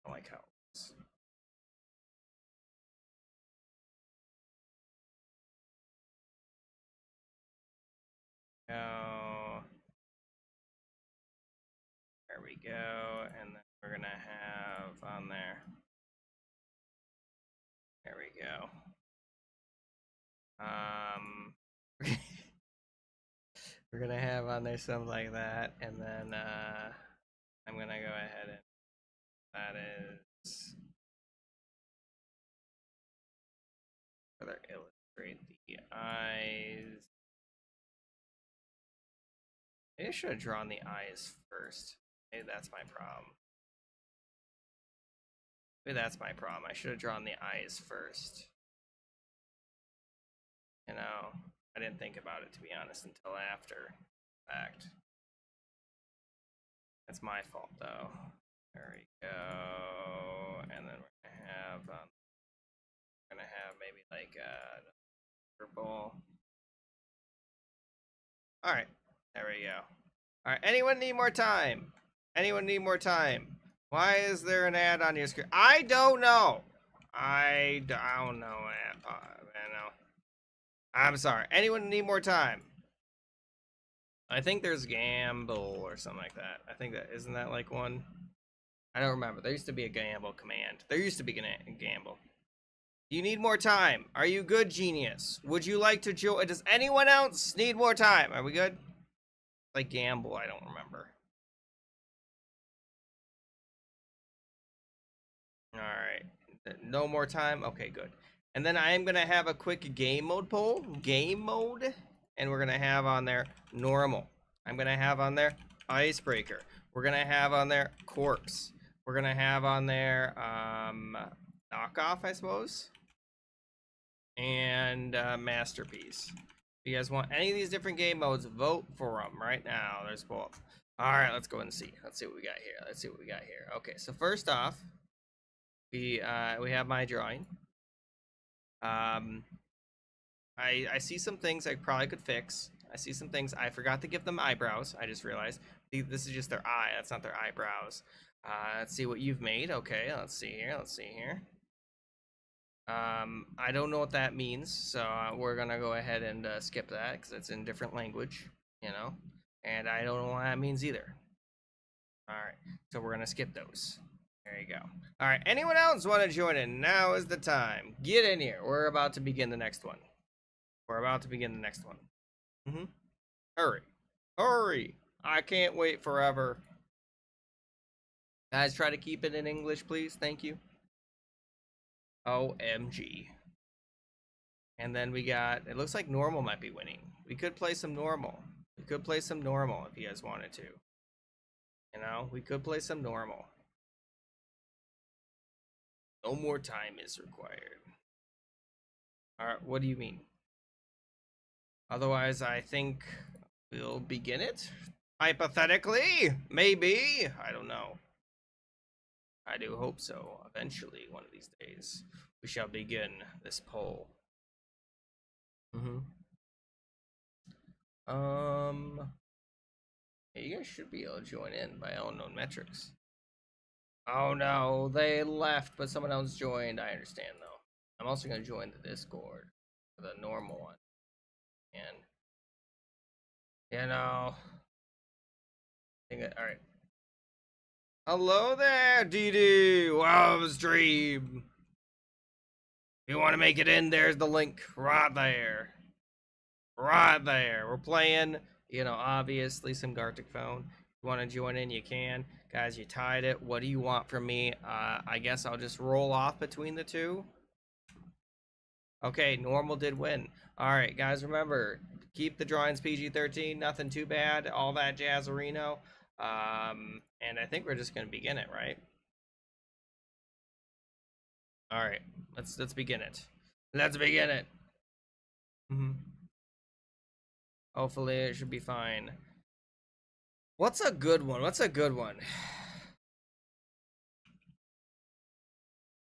I like how it's go. There we go, and then we're gonna have on there. There we go. We're gonna have on there something like that, and then I'm gonna go ahead and that is further illustrate the eyes. Maybe I should have drawn the eyes first. Maybe that's my problem. Maybe that's my problem. I should have drawn the eyes first. You know, I didn't think about it, to be honest, until after the fact. That's my fault, though. There we go. And then we're gonna have maybe like a purple. All right, there we go. All right, anyone need more time? Anyone need more time? Why is there an ad on your screen? I don't know. I don't know. I'm sorry. Anyone need more time? I think there's gamble or something like that. I think that isn't that like one. I don't remember. There used to be a gamble command. There used to be a gamble. You need more time. Are you good, genius? Would you like to join? Does anyone else need more time? Are we good? Like gamble, I don't remember. All right. No more time. Okay, good. And then I am gonna have a quick game mode poll. Game mode, and we're gonna have on there normal. I'm gonna have on there icebreaker. We're gonna have on there corpse. We're gonna have on there knockoff, I suppose. And and Masterpiece. If you guys want any of these different game modes, vote for them right now. There's both. All right, let's go and see. Let's see what we got here. Let's see what we got here. Okay, so first off, we have my drawing. I see some things I probably could fix. I see some things I forgot to give them eyebrows. I just realized this is just their eye. That's not their eyebrows. Let's see what you've made. Okay, let's see here. Let's see here. I don't know what that means, so we're gonna go ahead and skip that because it's in different language, you know, and I don't know what that means either. All right, so we're gonna skip those. There you go. All right, anyone else want to join in? Now is the time. Get in here. We're about to begin the next one. We're about to begin the next one. Hurry. Hurry. I can't wait forever. Guys, try to keep it in English, please. Thank you. OMG. And then we got, it looks like normal might be winning. We could play some normal. We could play some normal if you guys wanted to. You know, we could play some normal. No more time is required. Alright, what do you mean? Otherwise, I think we'll begin it. Hypothetically, maybe. I don't know. I do hope so. Eventually, one of these days, we shall begin this poll. Yeah, you guys should be able to join in by unknown metrics. Oh no, they left, but someone else joined. I understand though. I'm also gonna join the Discord, the normal one, and you know, all right. Hello there, DD. Wow's Dream. If you want to make it in, there's the link right there. Right there. We're playing, you know, obviously some Gartic Phone. If you want to join in, you can. Guys, you tied it. What do you want from me? I guess I'll just roll off between the two. Okay, normal did win. All right, guys, remember, keep the drawings PG-13. Nothing too bad. All that jazzerino. And I think we're just gonna begin it, right? All right, let's begin it. Let's begin it. Hopefully it should be fine. What's a good one? What's a good one?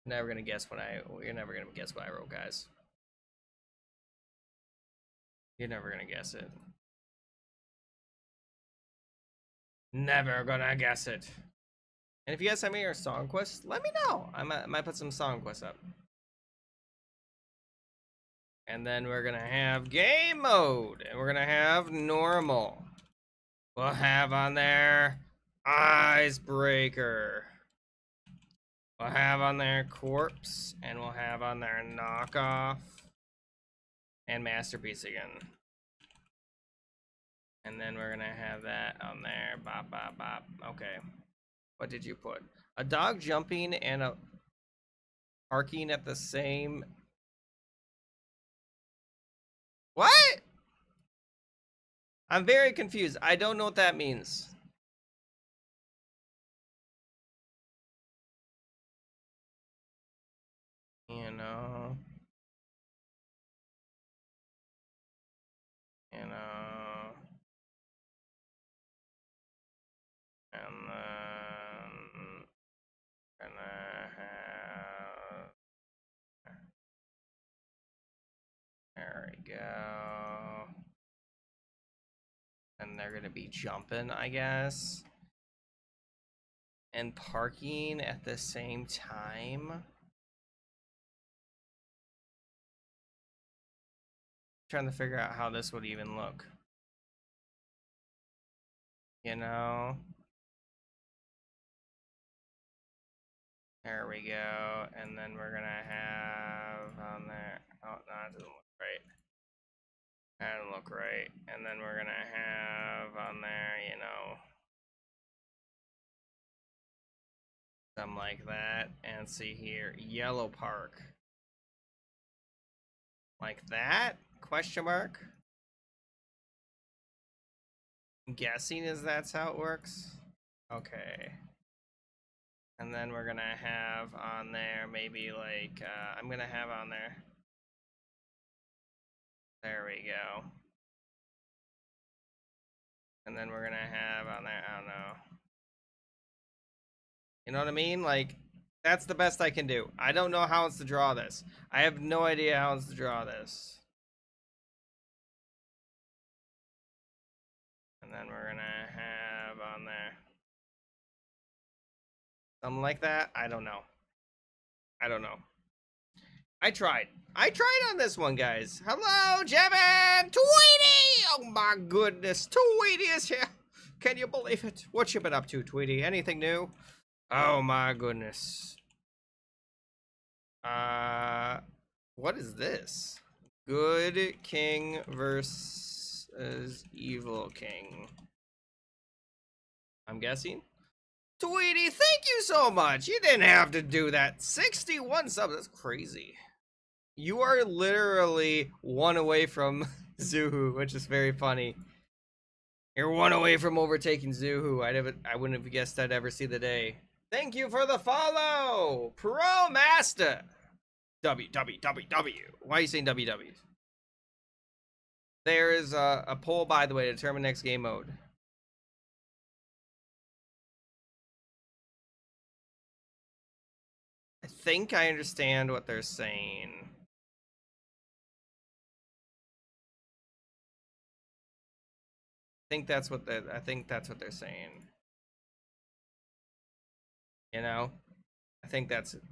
Never gonna guess what you're never gonna guess what I wrote, guys. You're never gonna guess it. Never gonna guess it. And if you guys have any song quests, let me know. I might put some song quests up. And then we're gonna have game mode, and we're gonna have normal. We'll have on there Icebreaker. We'll have on there Corpse, and we'll have on there Knockoff, and Masterpiece again. And then we're gonna have that on there. Bop, bop, bop. Okay. What did you put? A dog jumping and a parking at the same. What? I'm very confused. I don't know what that means. You know. You know. And then gonna have. There we go. And they're gonna be jumping, I guess. And parking at the same time. Trying to figure out how this would even look. You know? There we go. And then we're gonna have on there. Oh, no, it doesn't look right. That doesn't look right. And then we're gonna have on there, you know, something like that. And see here, Yellow Park. Like that? Question mark? I'm guessing is that's how it works. Okay. And then we're gonna have on there maybe like I'm gonna have on there we go. And then we're gonna have on there, I don't know. You know what I mean? Like, that's the best I can do. I don't know how else to draw this. I have no idea how else to draw this. And then we're gonna have on there something like that. I don't know. I don't know. I tried on this one, guys. Hello, Jevin! Tweety! Oh my goodness, Tweety is here. Can you believe it? What you been up to, Tweety? Anything new? Oh my goodness. What is this? Good King versus Evil King. I'm guessing. Tweety, thank you so much. You didn't have to do that. 61 subs. That's crazy. You are literally one away from Zuhu, which is very funny. You're one away from overtaking Zuhu. I wouldn't have guessed I'd ever see the day. Thank you for the follow, Pro Master. WWWW. Why are you saying WW? There is a poll, by the way, to determine next game mode. I think I understand what they're saying. I think that's what they're saying. You know? I think that's it.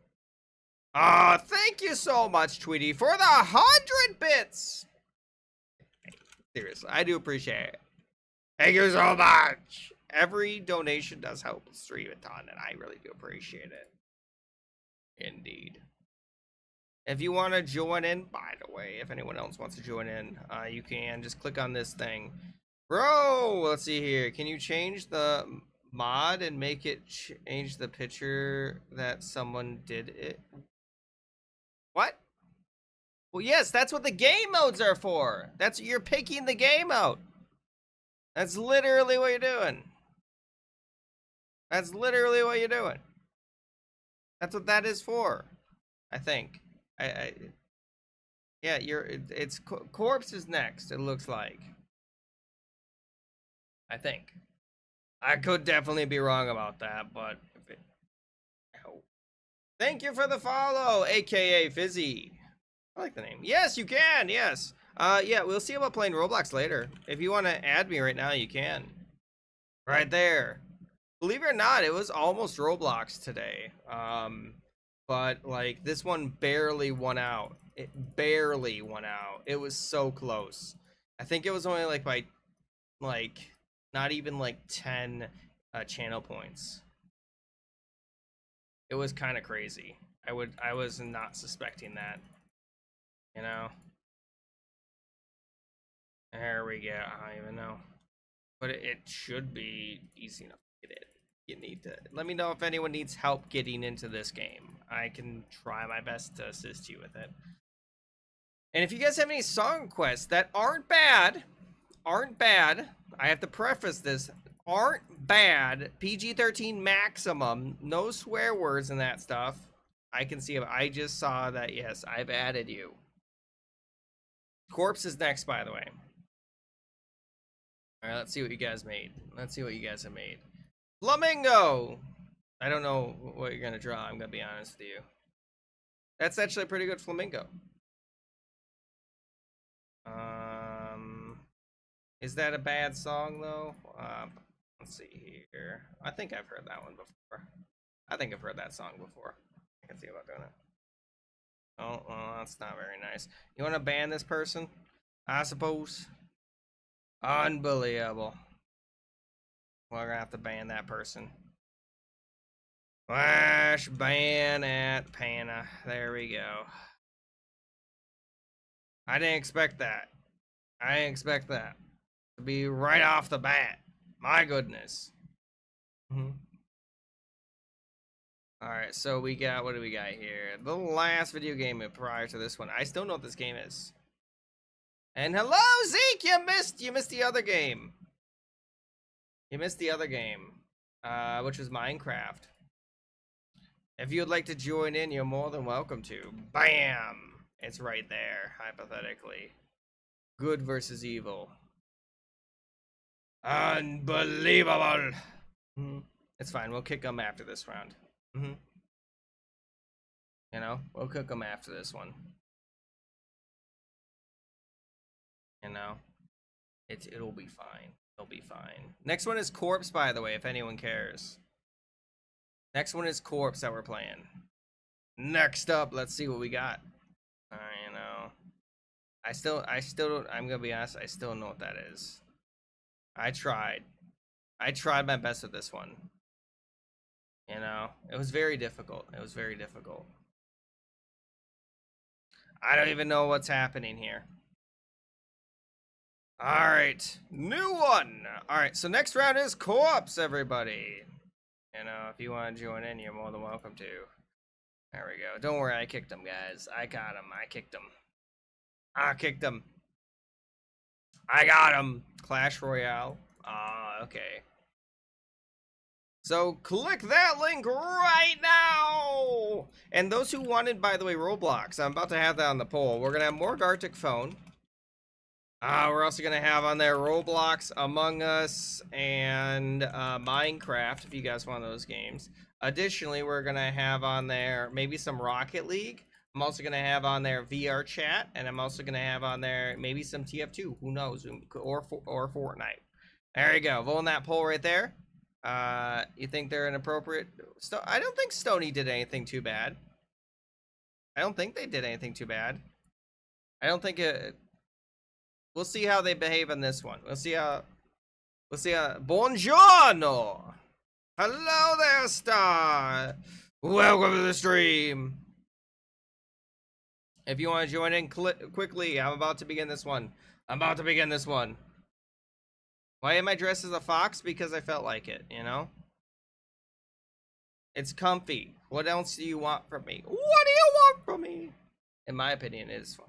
Ah, thank you so much, Tweety, for the 100 bits. Seriously, I do appreciate it. Thank you so much. Every donation does help stream a ton, and I really do appreciate it. Indeed. If you want to join in, by the way, if anyone else wants to join in, you can just click on this thing. Bro, let's see here. Can you change the mod and make it change the picture that someone did it? What? Well, yes, that's what the game modes are for. That's you're picking the game out. That's literally what you're doing. That's literally what you're doing. That's what that is for. I think. Yeah, it's Corpse is next, it looks like. I think. I could definitely be wrong about that, but thank you for the follow, aka Fizzy. I like the name. Yes, you can. Yes. Yeah, we'll see about playing Roblox later. If you want to add me right now, you can. Right there. Believe it or not, it was almost Roblox today. But like this one barely won out. It barely won out. It was so close. I think it was only like by not even like 10 channel points. It was kind of crazy. I was not suspecting that. You know? There we go. I don't even know. But it should be easy enough to get it. You need to let me know if anyone needs help getting into this game. I can try my best to assist you with it. And if you guys have any song requests that aren't bad, I have to preface this, aren't bad, PG-13 maximum, no swear words and that stuff, I can see it. I just saw that, yes, I've added you. Corpse is next, by the way. All right, let's see what you guys made. Let's see what you guys have made. Flamingo! I don't know what you're gonna draw, I'm gonna be honest with you. That's actually a pretty good flamingo. Is that a bad song though? Let's see here. I think I've heard that one before. I think I've heard that song before. I can see about doing it. Oh, well, that's not very nice. You want to ban this person? I suppose. Unbelievable. We're gonna have to ban that person. Flash ban at Pana. There we go. I didn't expect that. I didn't expect that to be right off the bat. My goodness. Alright, so we got, what do we got here? The last video game prior to this one. I still know what this game is. And hello, Zeke! You missed the other game. You missed the other game, which was Minecraft. If you'd like to join in, you're more than welcome to. Bam! It's right there, hypothetically. Good versus evil. Unbelievable. Mm-hmm. It's fine. We'll kick them after this round. Mm-hmm. You know, we'll cook them after this one. You know, it'll be fine. It'll be fine. Next one is Corpse, by the way, if anyone cares. Next one is Corpse that we're playing. Next up, let's see what we got. You know, I still don't. I'm gonna be honest. I still don't know what that is. I tried my best with this one. You know, it was very difficult. It was very difficult. I don't even know what's happening here. All right, new one. All right, so next round is co-ops, everybody. You know, if you want to join in, you're more than welcome to. There we go. Don't worry, I kicked him, guys. I got him. I kicked him. I kicked him. I got him. Clash Royale. Okay. So click that link right now. And those who wanted, by the way, Roblox, I'm about to have that on the poll. We're gonna have more Gartic Phone. We're also gonna have on there Roblox, Among Us, and Minecraft, if you guys want those games. Additionally, we're gonna have on there maybe some Rocket League. I'm also gonna have on there VR chat, and I'm also gonna have on there maybe some TF2. Who knows? Or Fortnite. There you go. Vote on that poll right there. You think they're inappropriate? I don't think Stony did anything too bad. I don't think they did anything too bad. I don't think it. We'll see how they behave on this one. We'll see how. Buongiorno. Hello there, Star. Welcome to the stream. If you want to join in quickly, I'm about to begin this one. Why am I dressed as a fox? Because I felt like it, you know? It's comfy. What else do you want from me? What do you want from me? In my opinion, it is fun.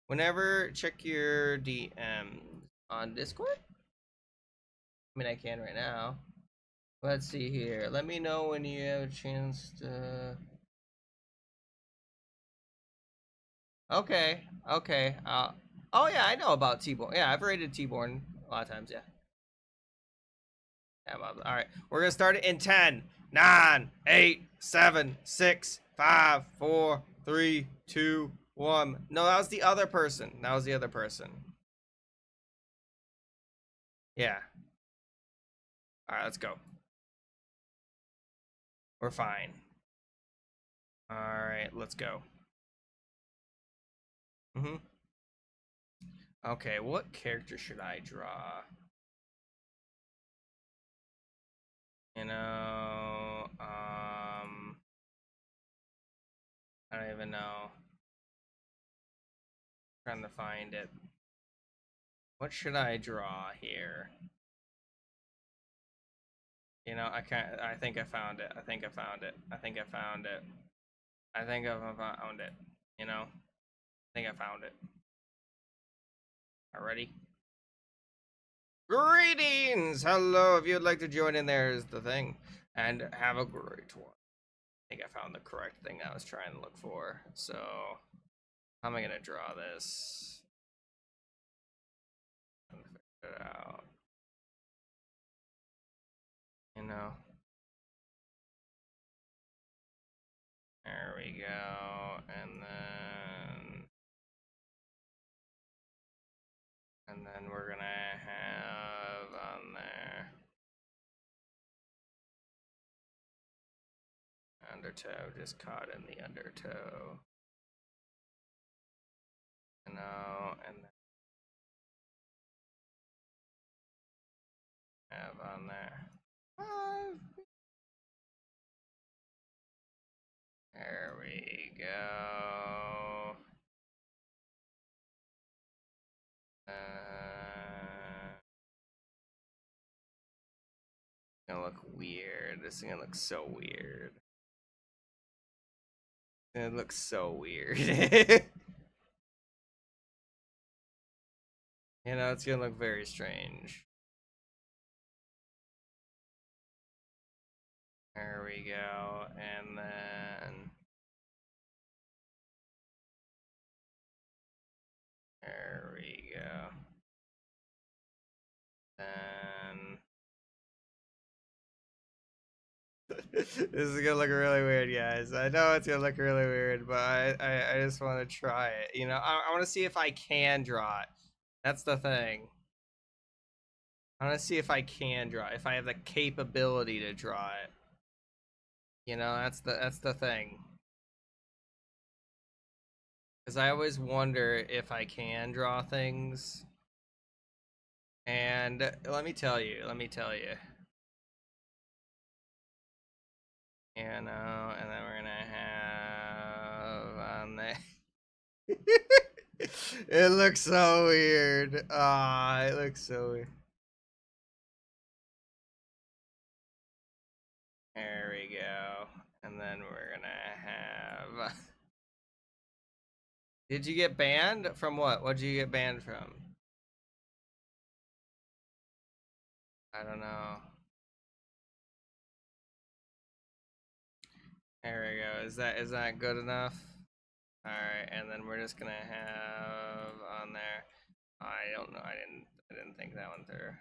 Whenever, check your DMs on Discord. I mean, I can right now. Let's see here. Let me know when you have a chance to... Okay. Oh yeah, I know about T-Born. Yeah, I've rated T-Born a lot of times, yeah. Alright, we're gonna start it in 10, 9, 8, 7, 6, 5, 4, 3, 2, 1. No, that was the other person. Yeah. Alright, let's go. We're fine. Alright, let's go. Okay, what character should I draw? You know, I don't even know. I'm trying to find it. What should I draw here? You know, I think I found it. You know, I think I found it. Alrighty. Greetings! Hello, if you'd like to join in, there's the thing. And have a great one. I think I found the correct thing I was trying to look for. So, how am I gonna draw this? Figure it out. You know. There we go. And then we're gonna have on there undertow, just caught in the undertow. You know, and then have on there. There we go. It's gonna look weird. This is gonna look so weird. It looks so weird. You know, it's gonna look very strange. There we go. And then This is gonna look really weird, guys. I know it's gonna look really weird, but I just want to try it. You know, I want to see if I can draw it. That's the thing. I want to see if I can draw it, if I have the capability to draw it. You know, that's the thing. Because I always wonder if I can draw things. And let me tell you. You know, and then we're gonna have on there. It looks so weird. Ah, it looks so weird. There we go. And then we're gonna have. Did you get banned from what? What did you get banned from? I don't know. There we go. Is that good enough? All right, and then we're just gonna have on there. I don't know. I didn't think that one through.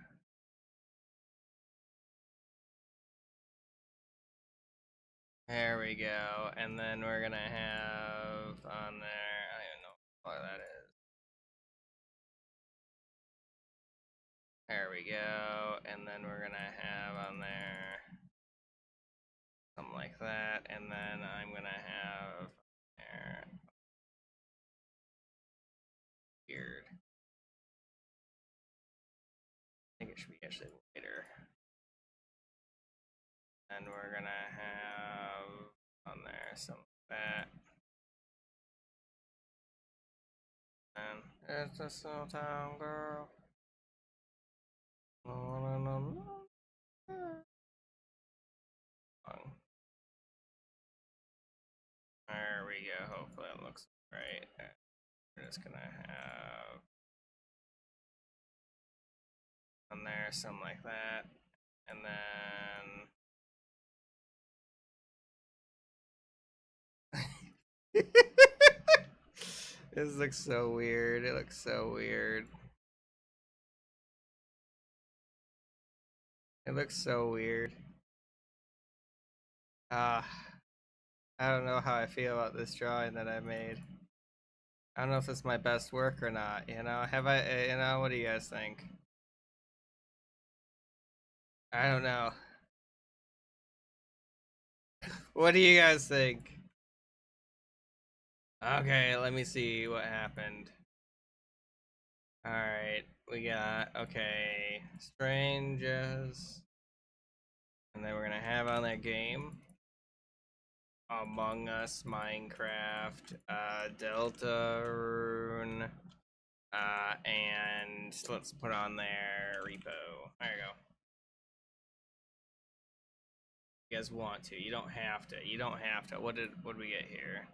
There we go, and then we're gonna have on there. I don't even know what that is. There we go, and then we're gonna have on there something like that, and then I'm gonna have there weird. I think it should be actually later. And we're gonna have on there something like that. And it's a small town girl. No, no, no, no. There we go. Hopefully it looks right. We're just gonna have on there something like that, and then this looks so weird. It looks so weird. It looks so weird. I don't know how I feel about this drawing that I made. I don't know if it's my best work or not. You know, have I? You know, what do you guys think? I don't know. What do you guys think? Okay, let me see what happened. Alright, we got, okay, Strangers. And then we're gonna have on that game Among Us, Minecraft, Deltarune, and let's put on there Repo. There you go. You guys want to. You don't have to. You don't have to. What did we get here?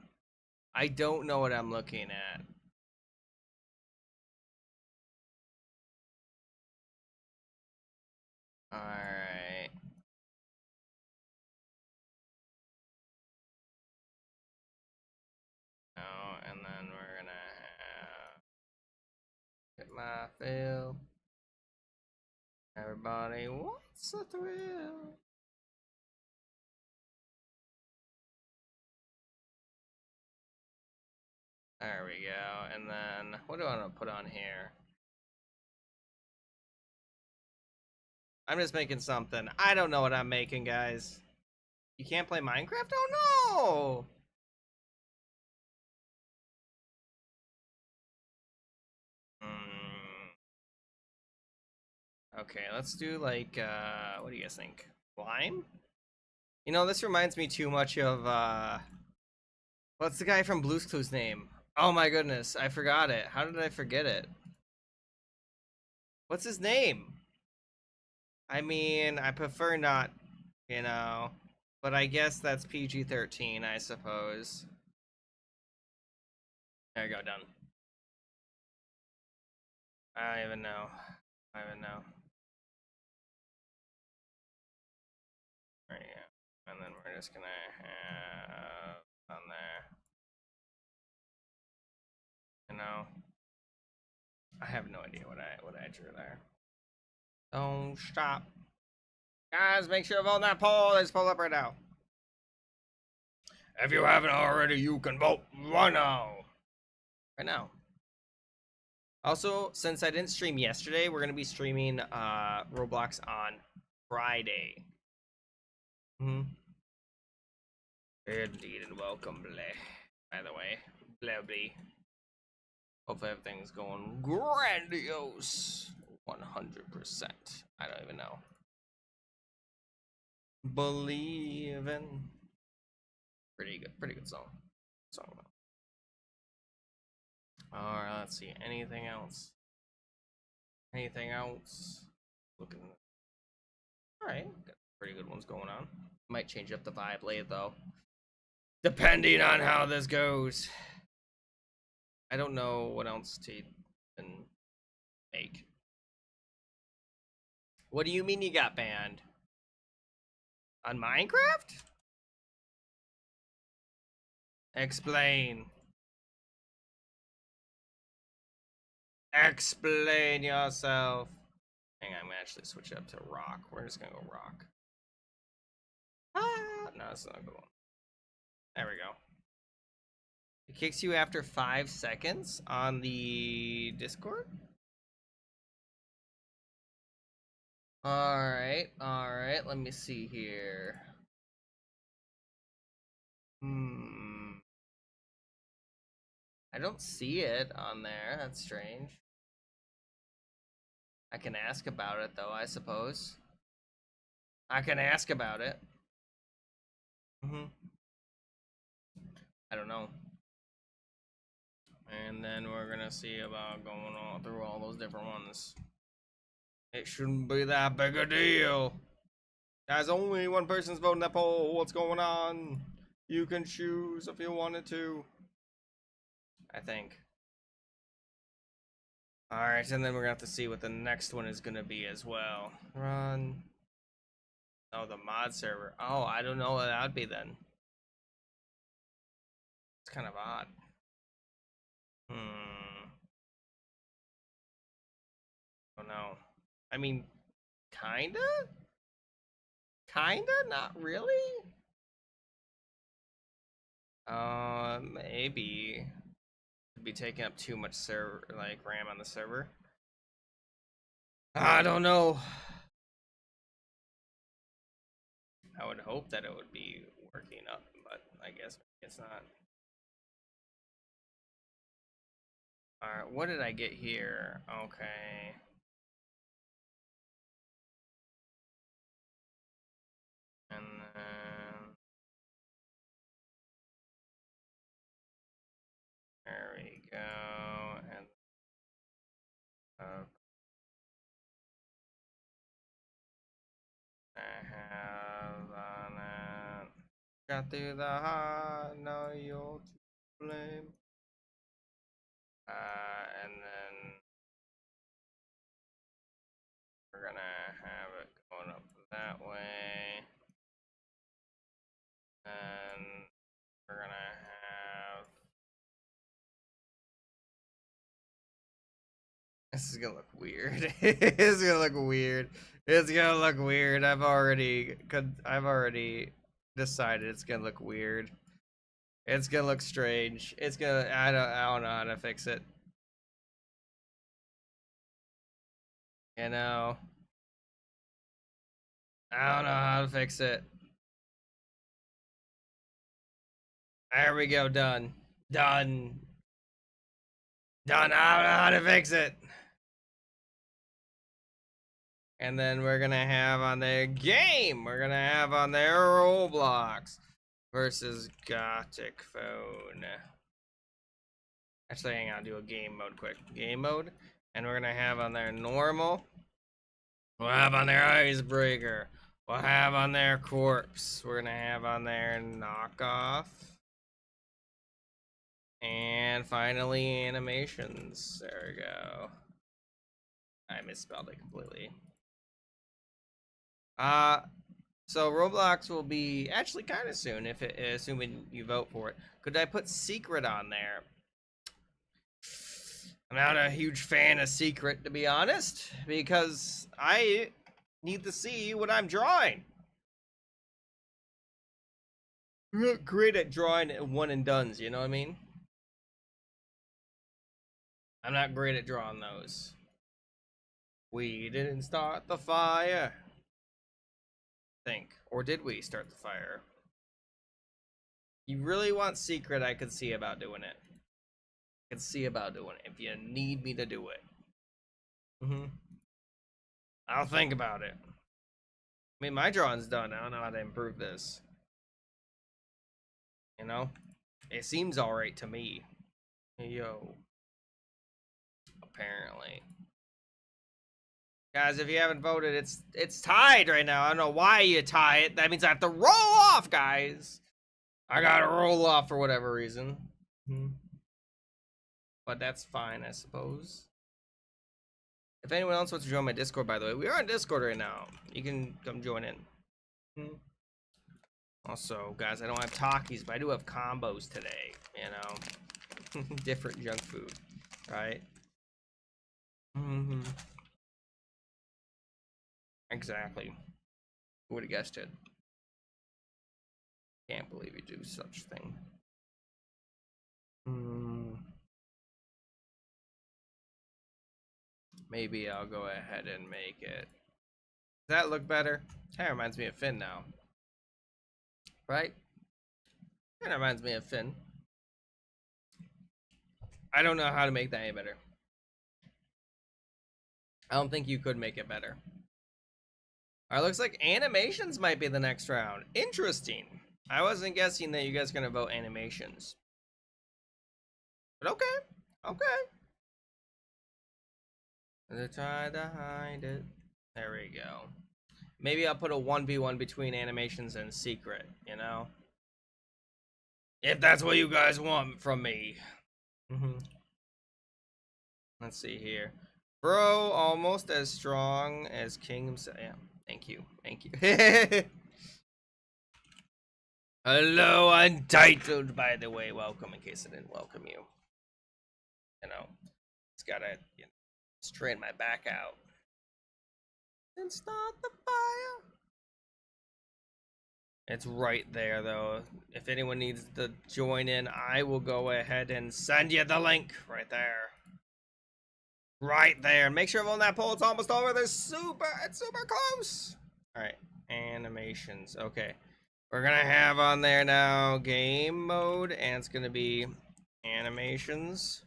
I don't know what I'm looking at. Alright. No, and then we're gonna get my fill. Everybody wants a thrill. There we go. And then what do I want to put on here? I'm just making something. I don't know what I'm making, guys. You can't play Minecraft? Oh no! Okay, let's do like, what do you guys think? Lime? You know, this reminds me too much of, what's the guy from Blue's Clues name? Oh my goodness, I forgot it. How did I forget it? What's his name? I mean, I prefer not, you know, but I guess that's PG-13, I suppose. There you go, done. I don't even know. I don't even know. Right, yeah. And then we're just gonna have on there. You know, I have no idea what I drew there. Don't stop, guys! Make sure you vote on that poll. Let's pull up right now. If you haven't already, you can vote right now. Right now. Also, since I didn't stream yesterday, we're gonna be streaming Roblox on Friday. Indeed, and welcome, Bleh. By the way, Blebby. Hopefully everything's going grandiose. 100%. I don't even know. Believing. Pretty good song. Alright, let's see. Anything else? Anything else? Looking. Alright, got pretty good ones going on. Might change up the vibe later though. Depending on how this goes. I don't know what else to even make. What do you mean you got banned? On Minecraft? Explain. Explain yourself. Hang on, I'm gonna actually switch it up to rock. We're just gonna go rock. Ah, no, it's not a good one. There we go. It kicks you after 5 seconds on the Discord. Alright, let me see here. I don't see it on there. That's strange. I can ask about it though, I suppose. I can ask about it. I don't know. And then we're gonna see about going all through all those different ones. It shouldn't be that big a deal. As only one person's voting that poll. What's going on? You can choose if you wanted to. I think. Alright, and then we're gonna have to see what the next one is gonna be as well. Run. Oh, the mod server. Oh, I don't know what that would be then. It's kind of odd. Don't know. I mean, kinda? Kinda? Not really? Maybe. Could be taking up too much server, like RAM on the server. I don't know. I would hope that it would be working up, but I guess it's not. Alright, what did I get here? Okay. And then there we go. And I have on it. Got through the heart, now you're to blame. And then we're gonna have it going up that way. And we're gonna have. This is gonna look weird. It's gonna look weird. It's gonna look weird. I've already decided it's gonna look weird. It's gonna look strange. It's gonna. I don't know how to fix it. You know. I don't know how to fix it. There we go. Done. Done. Done. I don't know how to fix it. And then we're gonna have on their game. We're gonna have on their Roblox versus Gothic Phone. Actually, hang on. Do a game mode quick. Game mode, and we're gonna have on their normal. We'll have on their icebreaker. We'll have on their corpse. We're gonna have on their knockoff. And finally, animations. There we go. I misspelled it completely. So Roblox will be actually kind of soon, if it, assuming you vote for it. Could I put Secret on there? I'm not a huge fan of Secret, to be honest, because I need to see what I'm drawing. I'm not great at drawing one and dones, you know what I mean? I'm not great at drawing those. We didn't start the fire. Think. Or did we start the fire? You really want secret, I could see about doing it. I could see about doing it if you need me to do it. I'll think about it. I mean, my drawing's done. I don't know how to improve this. You know? It seems alright to me. Yo. Apparently. Guys, if you haven't voted, it's tied right now. I don't know why you tie it. That means I have to roll off, guys. I gotta roll off for whatever reason. But that's fine, I suppose. If anyone else wants to join my Discord, by the way, we are on Discord right now. You can come join in. Also, guys, I don't have Takis, but I do have combos today, you know? Different junk food, right? Exactly. Who would have guessed it? Can't believe you do such thing. Maybe I'll go ahead and make it. Does that look better? That reminds me of Finn now. Right? That reminds me of Finn. I don't know how to make that any better. I don't think you could make it better. Alright, looks like animations might be the next round. Interesting. I wasn't guessing that you guys are gonna vote animations. But okay. Okay. They try to hide it. There we go. Maybe I'll put a 1v1 between animations and secret, you know? If that's what you guys want from me. Let's see here. Bro, almost as strong as King himself. Yeah, thank you. Thank you. Hello, Untitled, by the way. Welcome, in case I didn't welcome you. You know, it's gotta, you know, straighten my back out. And start the fire. It's right there, though. If anyone needs to join in, I will go ahead and send you the link right there. Right there. Make sure on that poll. It's almost over. It's super close. All right, animations. Okay, we're gonna have on there now game mode, and it's gonna be animations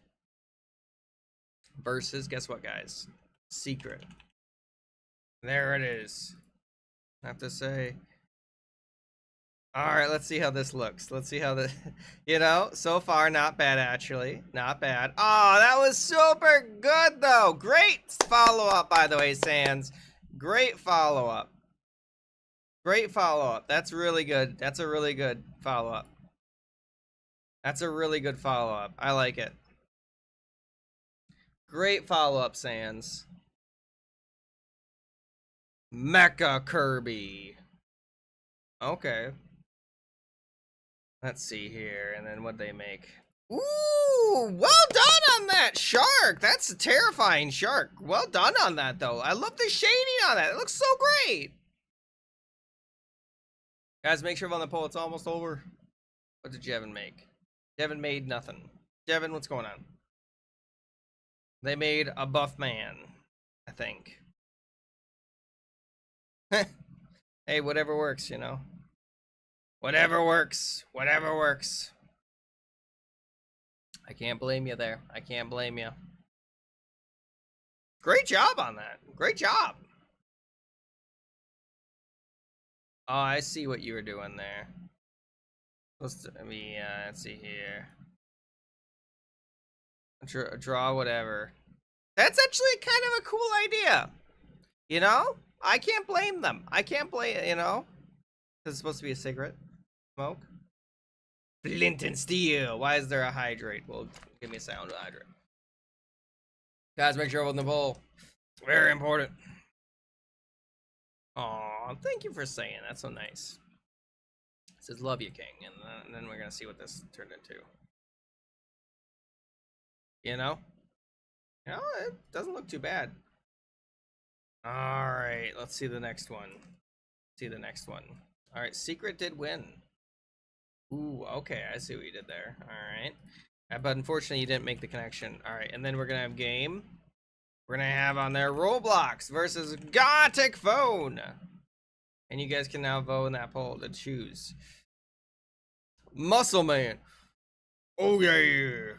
versus, guess what, guys? Secret. There it is. I have to say. All right, let's see how this looks. Let's see how the, you know, so far not bad actually, not bad. Oh, that was super good though. Great follow up, by the way, Sans. Great follow up. Great follow up. That's really good. That's a really good follow up. That's a really good follow up. I like it. Great follow up, Sans. Mecha Kirby. Okay. Let's see here, and then what they make. Ooh, well done on that shark. That's a terrifying shark. Well done on that, though. I love the shading on that. It looks so great. Guys, make sure on the poll. It's almost over. What did Jevin make? Jevin made nothing. Jevin, what's going on? They made a buff man, I think. Hey, whatever works, you know. Whatever works. Whatever works. I can't blame you there. I can't blame you. Great job on that. Great job. Oh, I see what you were doing there. Let's see here. Draw whatever. That's actually kind of a cool idea. You know? I can't blame them. I can't blame, you know? This is supposed to be a cigarette. Smoke. Flint and steel. Why is there a hydrate? Well, give me a sound to hydrate. Guys, make sure you're holding the bowl. Very important. Aw, thank you for saying. That's so nice. It says, love you, King. And then we're going to see what this turned into. You know? You know, it doesn't look too bad. Alright, let's see the next one. See the next one. Alright, Secret did win. Ooh, okay, I see what you did there. All right. But unfortunately, you didn't make the connection. All right, and then we're gonna have game. We're gonna have on there Roblox versus Gothic Phone. And you guys can now vote in that poll to choose. Muscle Man. Oh yeah.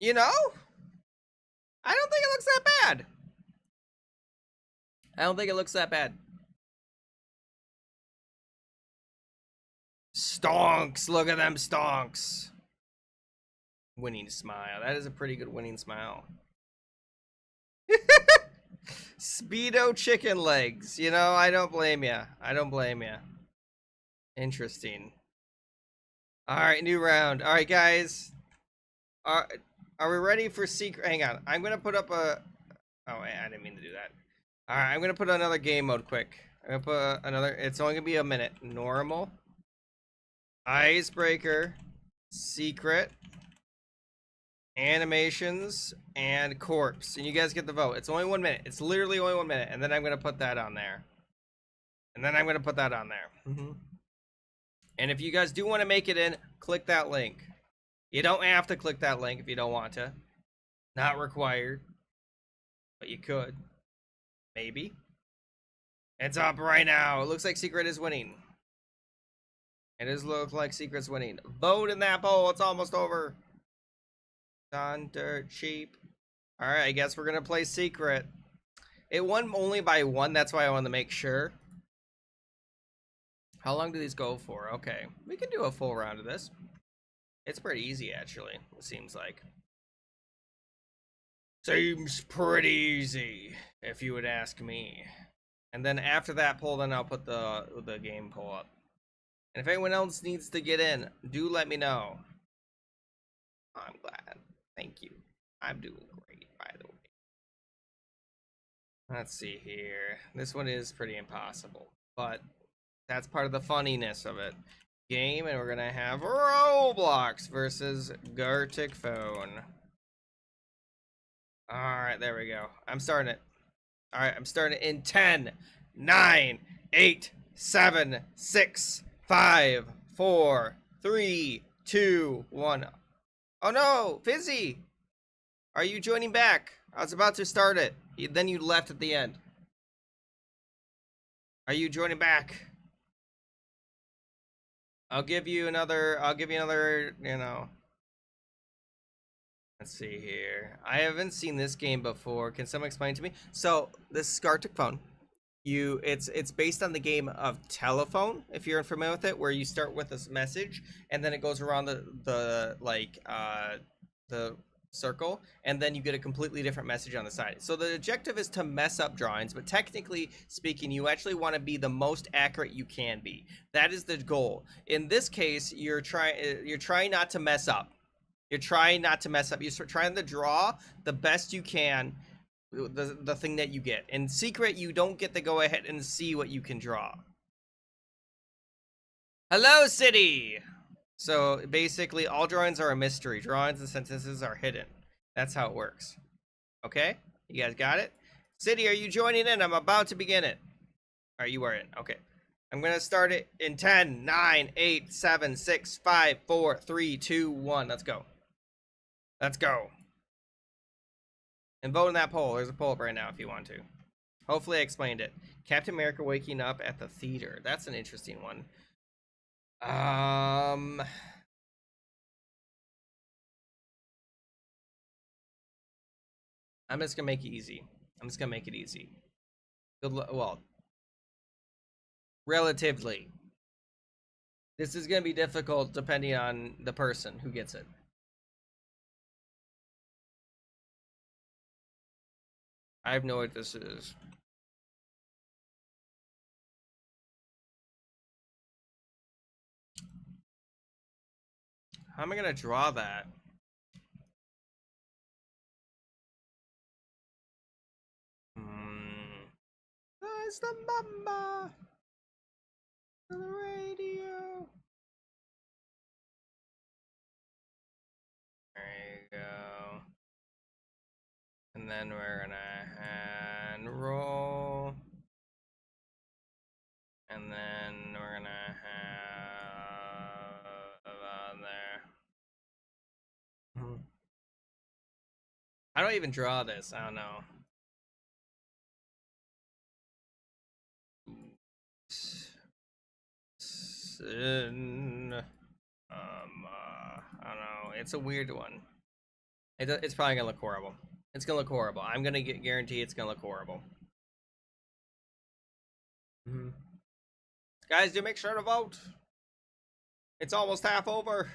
You know, I don't think it looks that bad. I don't think it looks that bad. Stonks. Look at them stonks. Winning smile. That is a pretty good winning smile. Speedo chicken legs. You know, I don't blame you. I don't blame you. Interesting. All right, new round. All right, guys. Are we ready for secret? Hang on. I'm gonna put up a. Oh, I didn't mean to do that. All right, I'm gonna put another game mode quick. I'm gonna put another. It's only gonna be a minute. Normal. Icebreaker. Secret. Animations and corpse, and you guys get the vote. It's only 1 minute. It's literally only 1 minute, and then I'm gonna put that on there, and then I'm gonna put that on there. And if you guys do want to make it in, click that link. You don't have to click that link if you don't want to. Not required, but you could. Maybe. It's up right now. It looks like Secret is winning. It does look like Secret's winning. Vote in that poll. It's almost over. On dirt cheap. All right, I guess we're gonna play Secret. It won only by 1. That's why I wanted to make sure. How long do these go for? Okay, we can do a full round of this. It's pretty easy, actually. It seems like. Seems pretty easy, if you would ask me. And then after that poll, then I'll put the game poll up. And if anyone else needs to get in, do let me know. I'm glad. Thank you. I'm doing great, by the way. Let's see here. This one is pretty impossible, but that's part of the funniness of it. Game, and we're gonna have Roblox versus Gartic Phone. Alright, there we go. I'm starting it. Alright, I'm starting it in 10, 9, 8, 7, 6, 5, 4, 3, 2, 1. Oh no, Fizzy! Are you joining back? I was about to start it. Then you left at the end. Are you joining back? I'll give you another, you know. Let's see here. I haven't seen this game before. Can someone explain to me? So, this is Gartic Phone. It's based on the game of Telephone, if you're familiar with it, where you start with this message and then it goes around the circle, and then you get a completely different message on the side. So the objective is to mess up drawings, but technically speaking, you actually want to be the most accurate you can be. That is the goal. In this case, you're trying not to mess up. You're trying not to mess up. You're trying to draw the best you can, the thing that you get. In Secret, you don't get to go ahead and see what you can draw. Hello, city! So basically, all drawings are a mystery. Drawings and sentences are hidden. That's how it works. Okay? You guys got it? City, are you joining in? I'm about to begin it. All right, you are in. Okay. I'm going to start it in 10, 9, 8, 7, 6, 5, 4, 3, 2, 1. Let's go. Let's go. And vote in that poll. There's a poll up right now if you want to. Hopefully I explained it. Captain America waking up at the theater. That's an interesting one. I'm just gonna make it easy. I'm just gonna make it easy. Well, relatively. This is gonna be difficult depending on the person who gets it. I have no idea what this is. How am I gonna draw that? It's the mamba on the radio. There you go. And then we're gonna hand roll. And then we're gonna How do I even draw this? I don't know. I don't know. It's a weird one. It's probably gonna look horrible. It's gonna look horrible. I'm gonna guarantee it's gonna look horrible. Mm-hmm. Guys, do make sure to vote. It's almost half over.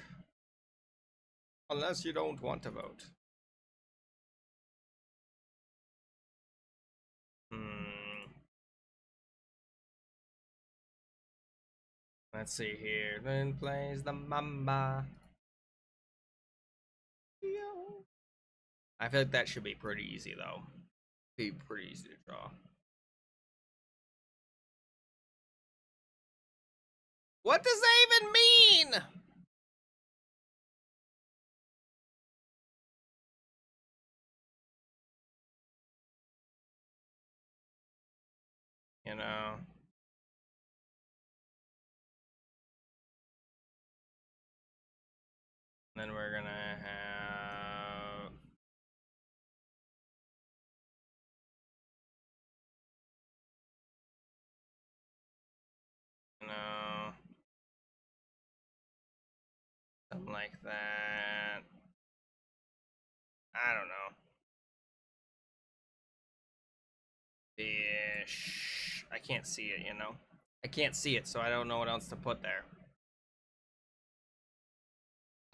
Unless you don't want to vote. Let's see here. Then plays the mamba. I feel like that should be pretty easy though. Be pretty easy to draw. What does that even mean? You know. Then we're gonna have something like that. I don't know. Fish. I can't see it, you know. I can't see it, so I don't know what else to put there.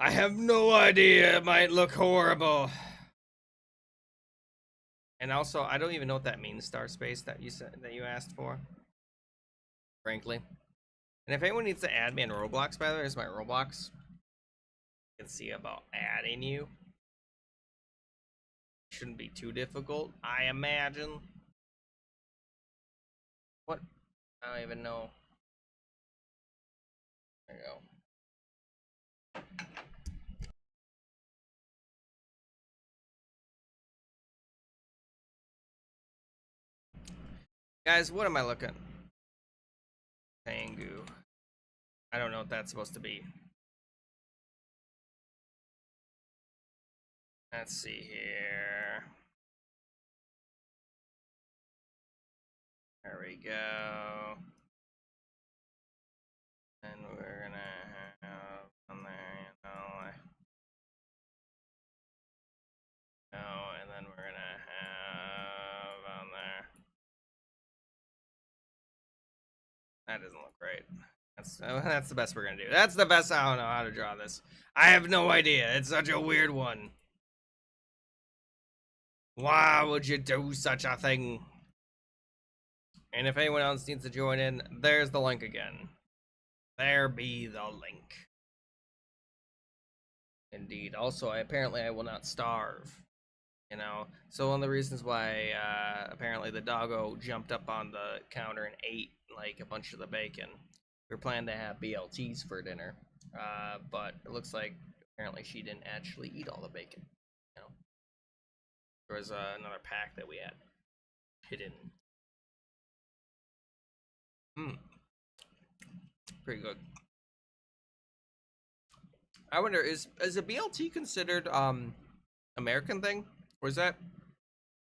I have no idea. It might look horrible. And also, I don't even know what that means, Star Space, that you said that you asked for. Frankly. And if anyone needs to add me on Roblox, by the way, here's my Roblox. You can see about adding you. Shouldn't be too difficult, I imagine. What? I don't even know. There you go. Guys, what am I looking? Tengu. I don't know what that's supposed to be. Let's see here. There we go. And we're gonna have on there, you know. Oh, and then we're gonna have on there. That doesn't look great. That's the best we're gonna do. That's the best. I don't know how to draw this. I have no idea. It's such a weird one. Why would you do such a thing? And if anyone else needs to join in, there's the link again. There be the link. Indeed. Also, apparently I will not starve. You know, so one of the reasons why apparently the doggo jumped up on the counter and ate like a bunch of the bacon. We were planning to have BLTs for dinner, but it looks like apparently she didn't actually eat all the bacon. You know, there was another pack that we had hidden. Pretty good. I wonder, is a BLT considered American thing, or is that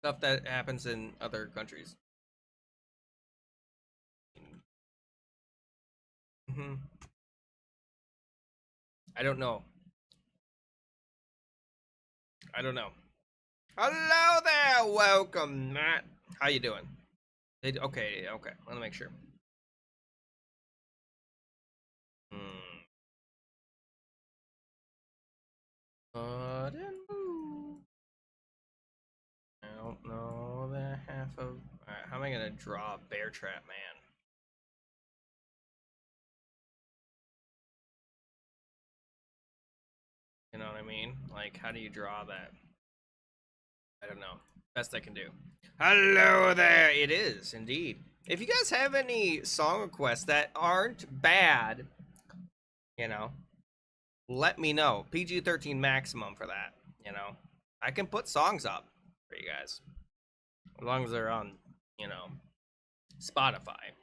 stuff that happens in other countries? Hmm. I don't know. I don't know. Hello there, welcome, Matt. How you doing? Okay, okay. Let me make sure. I don't know the half of. Alright, how am I gonna draw a bear trap man? You know what I mean? Like, how do you draw that? I don't know. Best I can do. Hello there! It is, indeed. If you guys have any song requests that aren't bad, you know, let me know. PG-13 maximum for that, you know. I can put songs up for you guys. As long as they're on, you know, Spotify.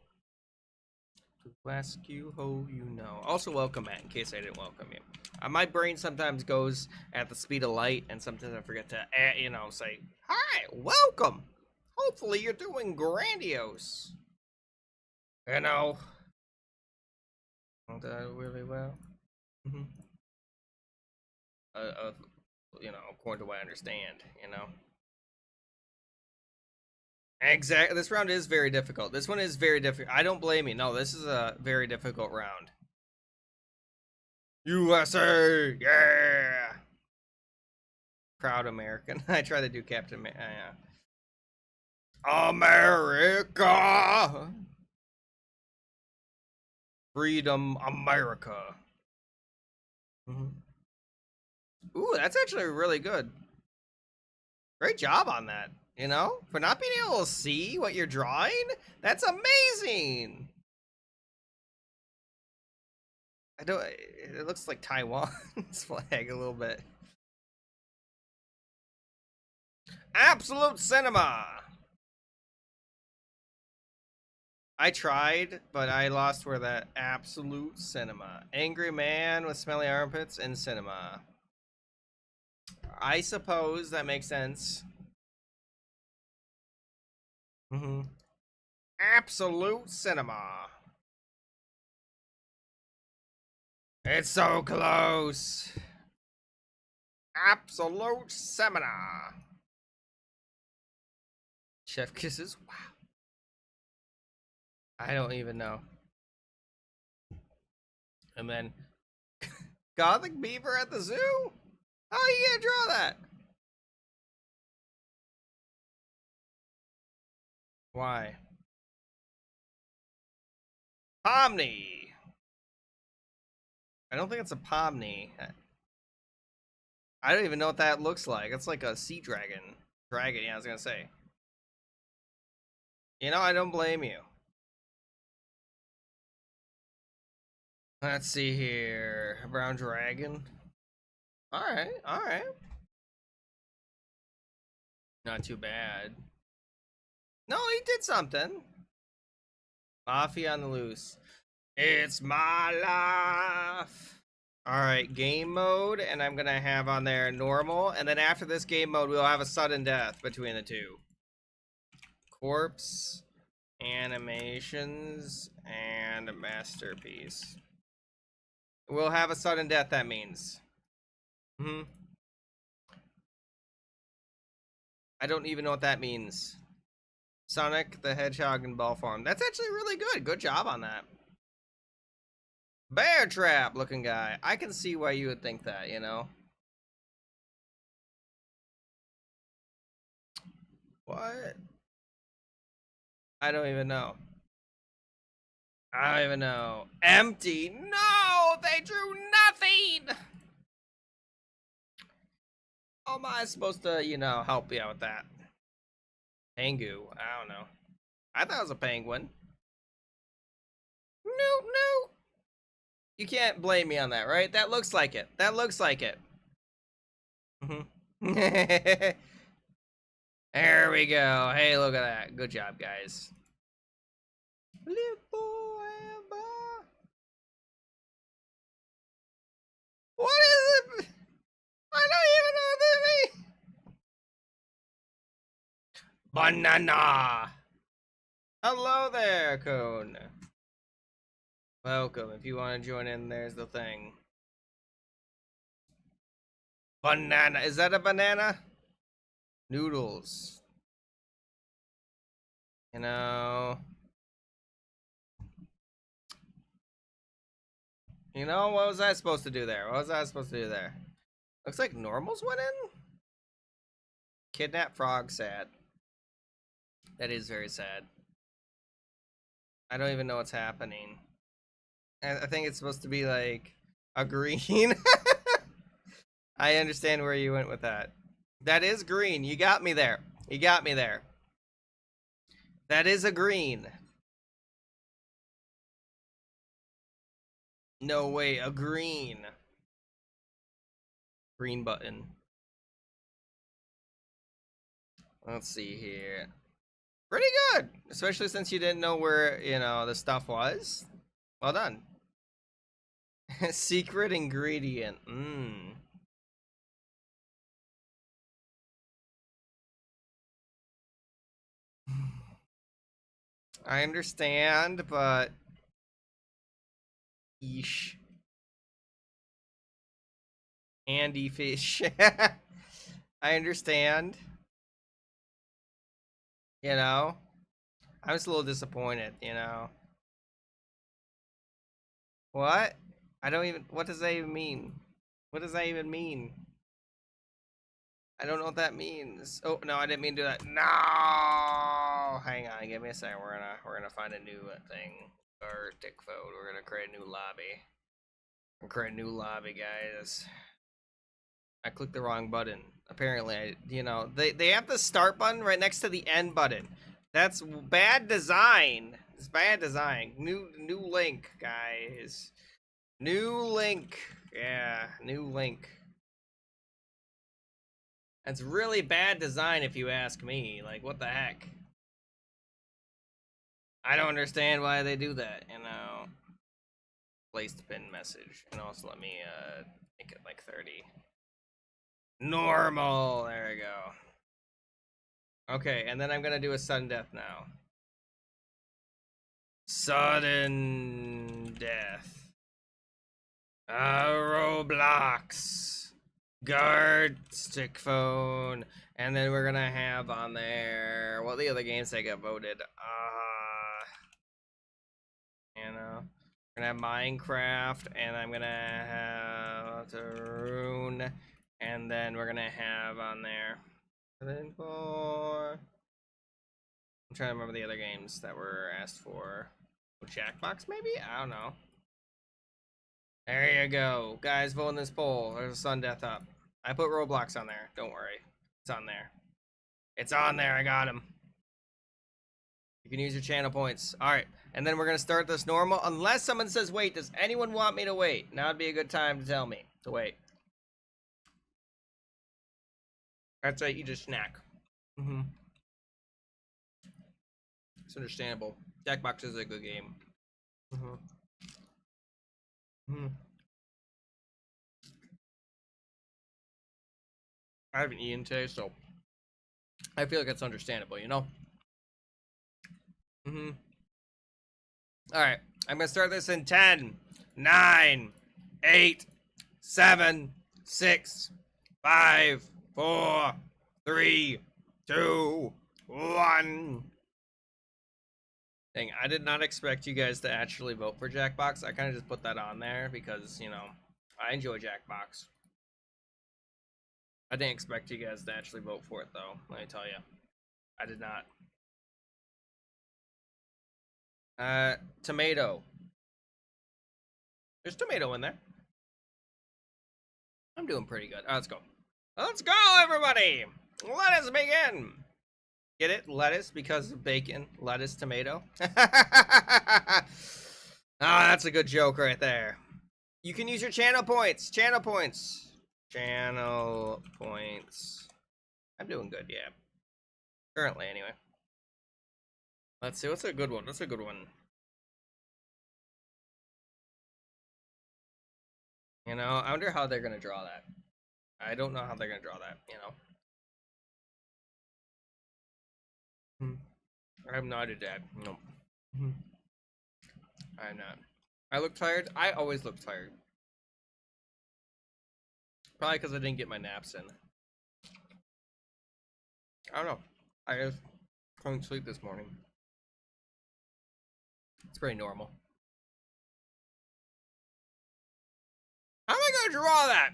To ask you who you know. Also, welcome, Matt, in case I didn't welcome you. My brain sometimes goes at the speed of light, and sometimes I forget to, say, hi, welcome. Hopefully you're doing grandiose. You know, really well. Mm-hmm. According to what I understand, Exactly. This round is very difficult. This one is very difficult. I don't blame you. No, this is a very difficult round. USA, yeah. Proud American. I try to do Captain America. Freedom, America. Mm-hmm. Ooh, that's actually really good. Great job on that. For not being able to see what you're drawing, that's amazing. It looks like Taiwan's flag a little bit. Absolute Cinema. I tried, but I lost where that Absolute Cinema. Angry man with smelly armpits in cinema. I suppose that makes sense. Mm-hmm. Absolute Cinema. It's so close. Absolute Cinema. Chef kisses. Wow. I don't even know. And then Gothic beaver at the zoo? How are you gonna draw that? Why? Pomni. I don't think it's a Pomni. I don't even know what that looks like. It's like a sea dragon. Dragon, yeah, I was gonna say. I don't blame you. Let's see here. Brown dragon. Alright, alright. Not too bad. No, he did something. Mafia on the loose. It's my life. Alright, game mode, and I'm gonna have on there normal, and then after this game mode, we'll have a sudden death between the two. Corpse, animations, and masterpiece. We'll have a sudden death, that means. I don't even know what that means. Sonic the Hedgehog in ball form. That's actually really good. Good job on that. Bear trap looking guy. I can see why you would think that, What? I don't even know. I don't even know. Empty. No, they drew nothing. How am I supposed to, help you out with that? Pengu. I don't know. I thought it was a penguin. No. You can't blame me on that, right? That looks like it. That looks like it. There we go. Hey, look at that. Good job, guys. Live forever. What is it? I don't even know what this means. Banana. Hello there, Cone. Welcome. If you want to join in, there's the thing. Banana. Is that a banana? Noodles. What was I supposed to do there? Looks like normals went in? Kidnap frog, sad. That is very sad. I don't even know what's happening. I think it's supposed to be like a green. I understand where you went with that. That is green. You got me there. That is a green. No way, a green. Green button. Let's see here. Pretty good, especially since you didn't know where, the stuff was. Well done. Secret ingredient. I understand, but yeesh. Andy fish. I understand. You know, I was a little disappointed. What? I don't even. What does that even mean? What does that even mean? I don't know what that means. Oh no, I didn't mean to do that. No. Hang on, give me a second. We're gonna find a new thing. Or tick phone. We're gonna create a new lobby. We're create a new lobby, guys. I clicked the wrong button. Apparently, they have the start button right next to the end button. That's bad design. It's bad design. New link, guys. New link. Yeah, new link. That's really bad design if you ask me. Like, what the heck? I don't understand why they do that, Placed pin message. And also let me make it like 30. Normal. There we go. Okay, and then I'm gonna do a sudden death now. Sudden death. Roblox. Guard stick phone. And then we're gonna have on there what the other games that got voted. We're gonna have Minecraft, and I'm gonna have Rune, and then we're gonna have on there. And then I'm trying to remember the other games that were asked for. Jackbox, maybe? I don't know. There you go. Guys, vote in this poll. There's a sun death up. I put Roblox on there. Don't worry. It's on there. It's on there. I got him. You can use your channel points. Alright. And then we're going to start this normal. Unless someone says wait. Does anyone want me to wait? Now would be a good time to tell me to wait. That's right. You just snack. It's understandable. Jackbox is a good game. I haven't eaten today, so I feel like it's understandable, Alright, I'm gonna start this in 10, 9, 8, 7, 6, 5, 4, 3, 2, 1. Dang, I did not expect you guys to actually vote for Jackbox. I kind of just put that on there because, I enjoy Jackbox. I didn't expect you guys to actually vote for it, though. Let me tell you. I did not. Tomato. There's tomato in there. I'm doing pretty good. Let's go. Let's go, everybody! Let us begin! Get it? Lettuce because of bacon. Lettuce, tomato. That's a good joke right there. You can use your channel points. Channel points. Channel points. I'm doing good, yeah. Currently, anyway. Let's see. What's a good one? What's a good one? I wonder how they're gonna draw that. I don't know how they're gonna draw that, I have no idea, Dad. No. I'm not. I look tired. I always look tired. Probably because I didn't get my naps in. I don't know. I just couldn't sleep this morning. It's pretty normal. How am I gonna draw that?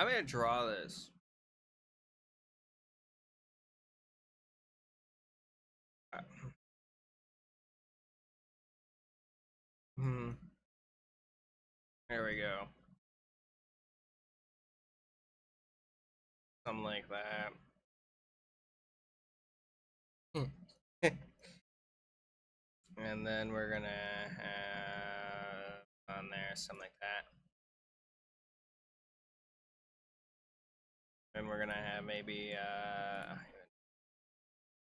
I'm gonna draw this. There we go. Something like that. And then we're gonna have on there. there, something like that. And we're gonna have maybe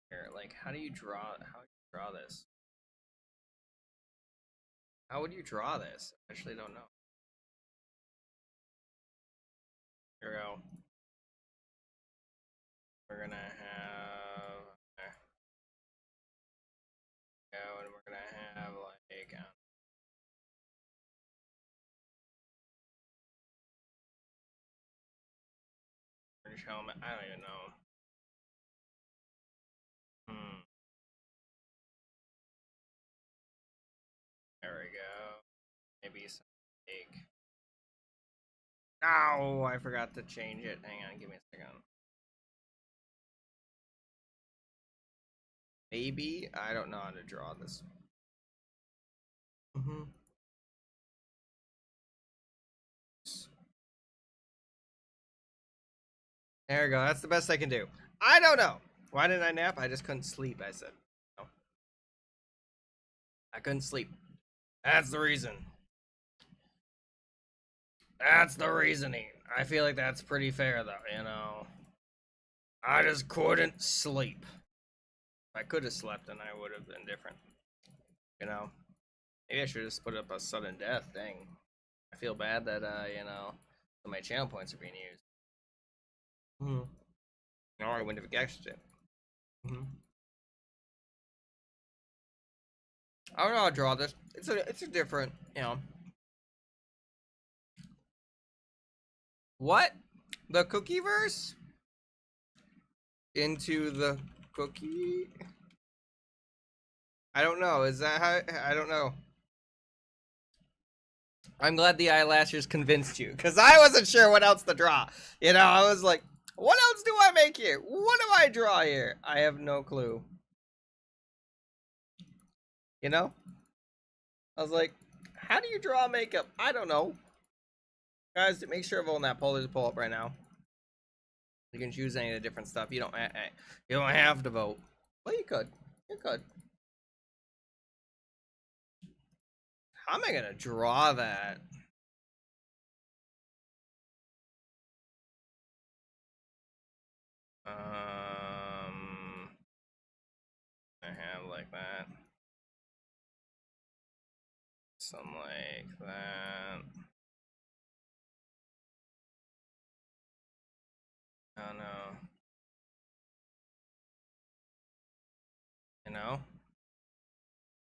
here, like, how do you draw this? How would you draw this? I actually don't know. Here we go. We're gonna have there. Go, and we're gonna have like British helmet. I don't even know. There we go. Maybe some egg. No, I forgot to change it. Hang on, give me a second. Maybe I don't know how to draw this. There we go. That's the best I can do. I don't know. Why didn't I nap? I just couldn't sleep. I said. No. I couldn't sleep. That's the reason. That's the reasoning. I feel like that's pretty fair, though, you know. I just couldn't sleep. If I could have slept, then I would have been different. You know. Maybe I should just put up a sudden death thing. I feel bad that, you know, my channel points are being used. Or I wouldn't have guessed it. I don't know how to draw this. It's a different, you know. What? The cookie verse? Into the cookie? I don't know. Is that how? I don't know. I'm glad the eyelashes convinced you, because I wasn't sure what else to draw. You know, I was like, what else do I make here? What do I draw here? I have no clue. You know? I was like, how do you draw makeup? I don't know. Guys, make sure of on that poll. There's a poll up right now. You can choose any of the different stuff. You don't have to vote. Well, you could. You could. How am I gonna draw that? I have like that. Something like that. Oh no. You know?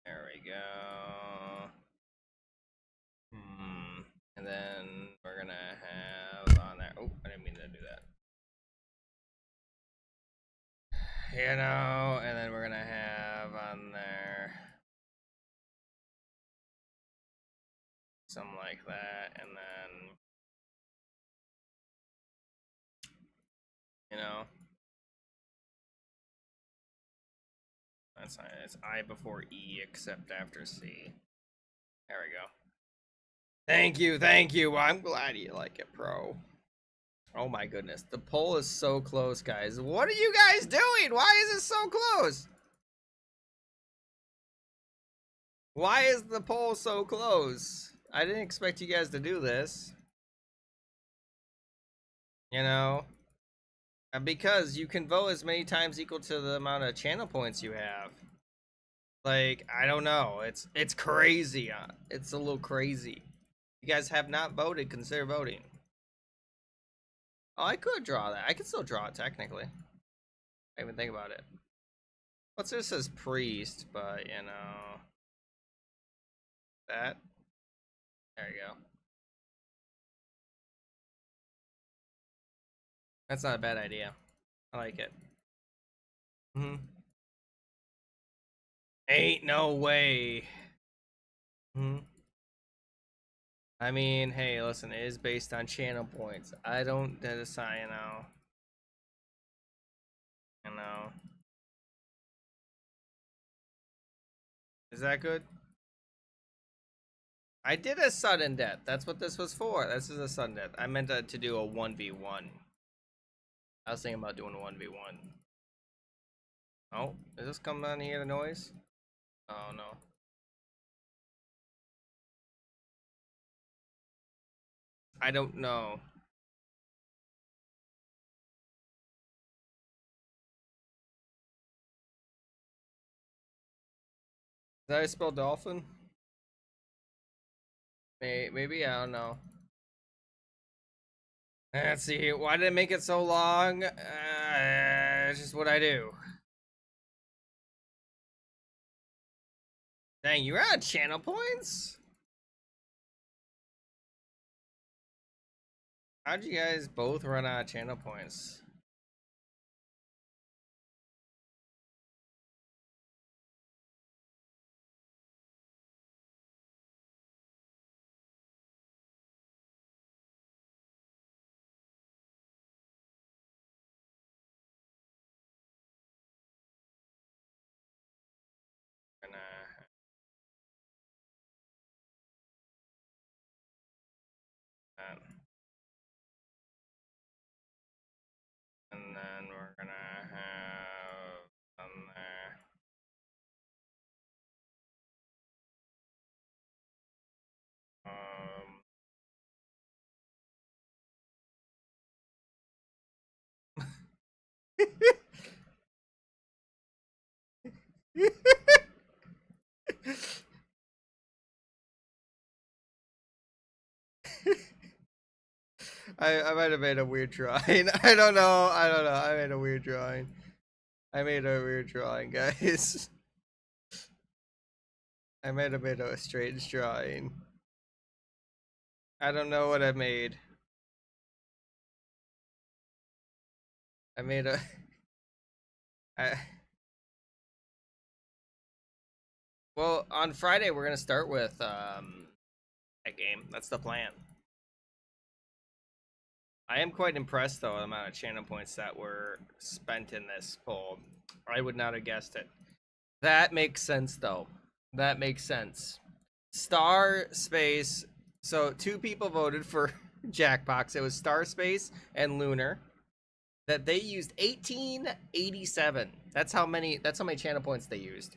There we go. And then we're gonna have on there. Oh, I didn't mean to do that. You know, and then we're gonna have on there something like that, and then, you know, that's not, it's I before E except after C. There we go. Thank you, thank you. I'm glad you like it, pro. Oh my goodness, the poll is so close, guys. What are you guys doing? Why is it so close? Why is the poll so close? I didn't expect you guys to do this. You know? Because you can vote as many times equal to the amount of channel points you have. Like, I don't know. It's crazy. It's a little crazy. You guys have not voted, consider voting. Oh, I could draw that. I could still draw it, technically. I didn't even think about it. What's this says priest, but, you know... That. There you go. That's not a bad idea. I like it. Ain't no way. I mean, hey, listen, it is based on channel points. I don't decide, you know. You know. Is that good? I did a sudden death. That's what this was for. This is a sudden death. I meant to do a 1v1. I was thinking about doing a 1v1. Oh, is this coming on here, the noise? Oh, no. I don't know. Did I spell dolphin? Maybe, I don't know. Let's see. Why did it make it so long? It's just what I do. Dang, you're out of channel points? How'd you guys both run out of channel points? Gonna and then we're gonna have there. I might have made a weird drawing. I don't know. I made a weird drawing. Guys. I might have made a strange drawing. I don't know what I made. I made a. Well, on Friday we're gonna start with that game. That's the plan. I am quite impressed though the amount of channel points that were spent in this poll. I would not have guessed it. That makes sense though. That makes sense. Star Space. So 2 people voted for Jackbox. It was Star Space and Lunar. That they used 1887. That's how many channel points they used.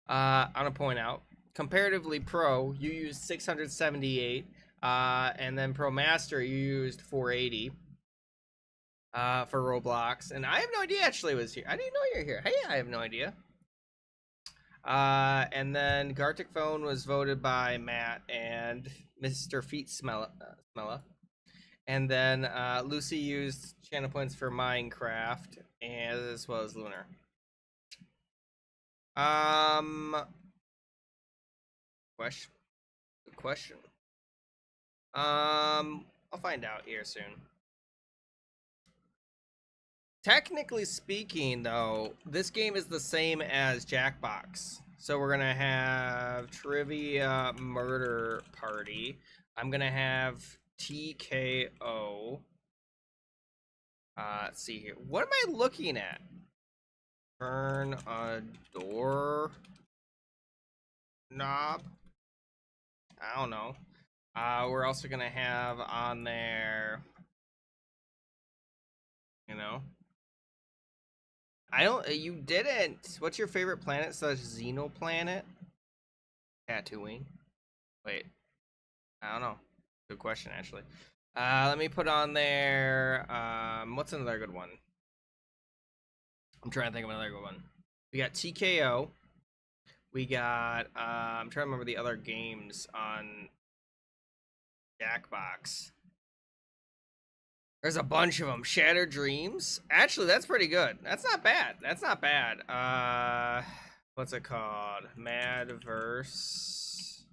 On a point out. Comparatively Pro, you used 678. And then Pro Master, you used 480 for Roblox. And I have no idea actually was here. I didn't know you're here. Hey, I have no idea. And then Gartic Phone was voted by Matt and Mr. Feet Smella. And then Lucy used channel points for Minecraft and as well as Lunar. Question. Good question. I'll find out here soon. Technically speaking, though, this game is the same as Jackbox. So we're gonna have Trivia Murder Party. I'm gonna have TKO. Let's see here. What am I looking at? Turn a door knob. I don't know. We're also gonna have on there, you know. I don't. You didn't. What's your favorite planet? Xenoplanet. Tatooine. Wait. I don't know. Good question, actually. Let me put on there. What's another good one? I'm trying to think of another good one. We got TKO. We got. I'm trying to remember the other games on Jackbox. There's a bunch of them. Shattered Dreams. Actually, that's pretty good. That's not bad. That's not bad. What's it called? Madverse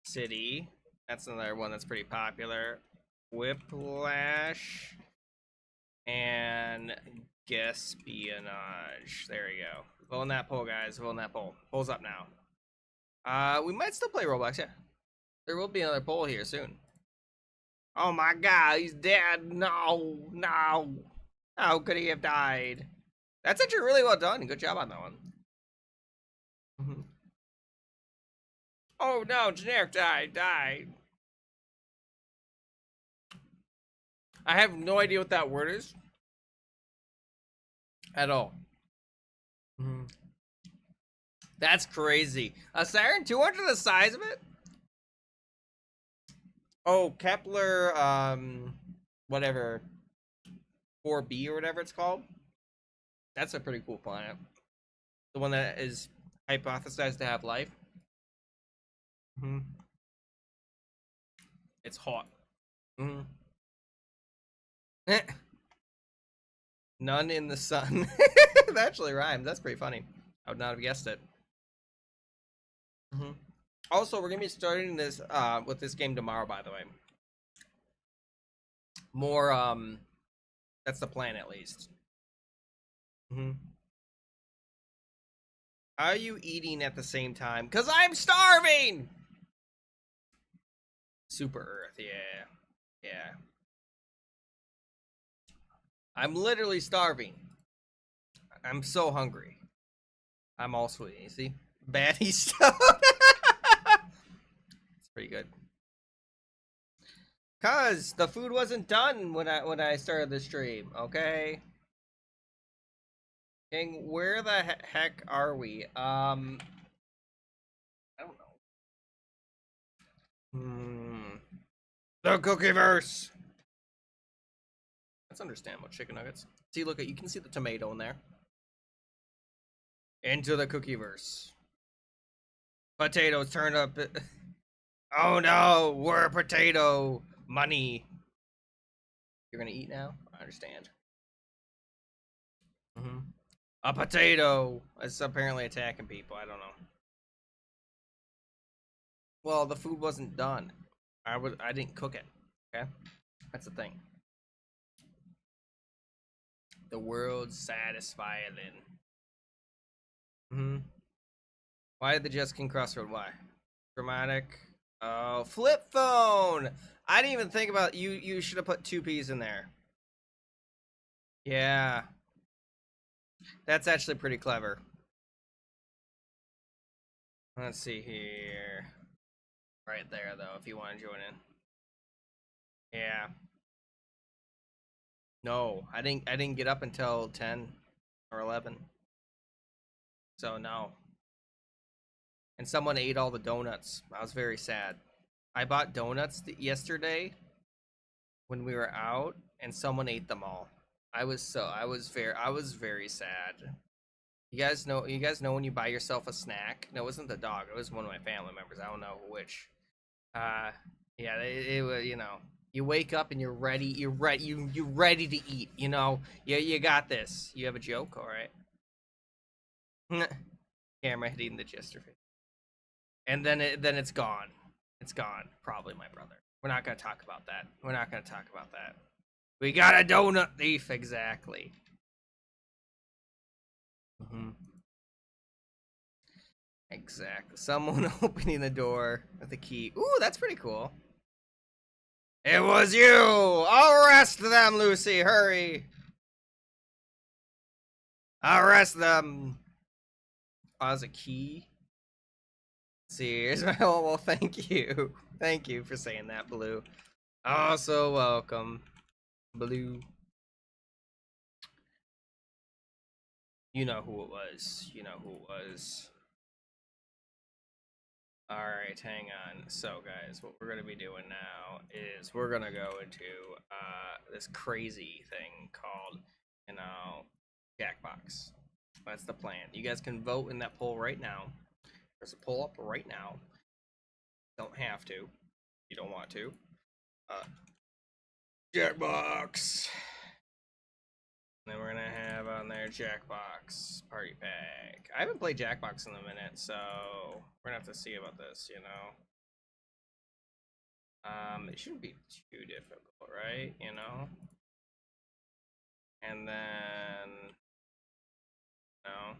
City. That's another one that's pretty popular. Whiplash and Espionage. There we go. Vote on that poll, guys. Vote on that poll. Poll's up now. We might still play Roblox, yeah. There will be another poll here soon. Oh my god, he's dead. No, no. How could he have died? That's actually really well done. Good job on that one. Oh no, Generic died. I have no idea what that word is. At all. That's crazy. A Siren 200 the size of it? Oh, Kepler, whatever, 4b or whatever it's called. That's a pretty cool planet. The one that is hypothesized to have life. Hmm. It's hot. Hmm. None in the sun. That actually rhymes. That's pretty funny. I would not have guessed it. Hmm. Also, we're gonna be starting this with this game tomorrow. By the way, more that's the plan at least. Hmm. Are you eating at the same time? Cause I'm starving. Super Earth, yeah, yeah. I'm literally starving. I'm so hungry. I'm all sweet. You see, baddie stuff. It's pretty good. Cause the food wasn't done when I started the stream. Okay. King, where the heck are we? I don't know. The Cookieverse. That's understandable. Chicken nuggets. See, look at you can see the tomato in there. Into the Cookieverse. Potatoes turn up. Oh no, we're potato money. You're gonna eat now? I understand. Mm-hmm. A potato is apparently attacking people. I don't know. Well, the food wasn't done. I didn't cook it. Okay, that's the thing. The world's saddest violin. Hmm. Why did the Just King Crossroad? Why? Dramatic. Oh, flip phone. I didn't even think about you. You should have put two P's in there. Yeah, that's actually pretty clever. Let's see here. Right there, though, if you want to join in. Yeah. No, I didn't. I didn't get up until 10 or 11. So no. And someone ate all the donuts. I was very sad. I bought donuts yesterday when we were out, and someone ate them all. I was very sad. You guys know when you buy yourself a snack? No, it wasn't the dog. It was one of my family members. I don't know which. Uh, yeah, it was, you wake up and you're ready to eat, you got this. You have a joke, all right? Camera hitting the Jester. And then it's gone. It's gone. Probably my brother. We're not gonna talk about that. We're not gonna talk about that. We got a donut thief, exactly. Hmm. Exactly. Someone opening the door with a key. Ooh, that's pretty cool. It was you! Arrest them, Lucy! Hurry! Arrest them! Oh, there's a key. Let's see, here's my well, thank you. Thank you for saying that, Blue. Oh, so welcome, Blue. You know who it was. You know who it was. Alright, hang on. So, guys, what we're going to be doing now is we're going to go into this crazy thing called, Jackbox. That's the plan. You guys can vote in that poll right now. There's a poll up right now. Don't have to. You don't want to. Jackbox. Then we're gonna have on there Jackbox Party Pack. I haven't played Jackbox in a minute, so we're gonna have to see about this, it shouldn't be too difficult, right? And then, no.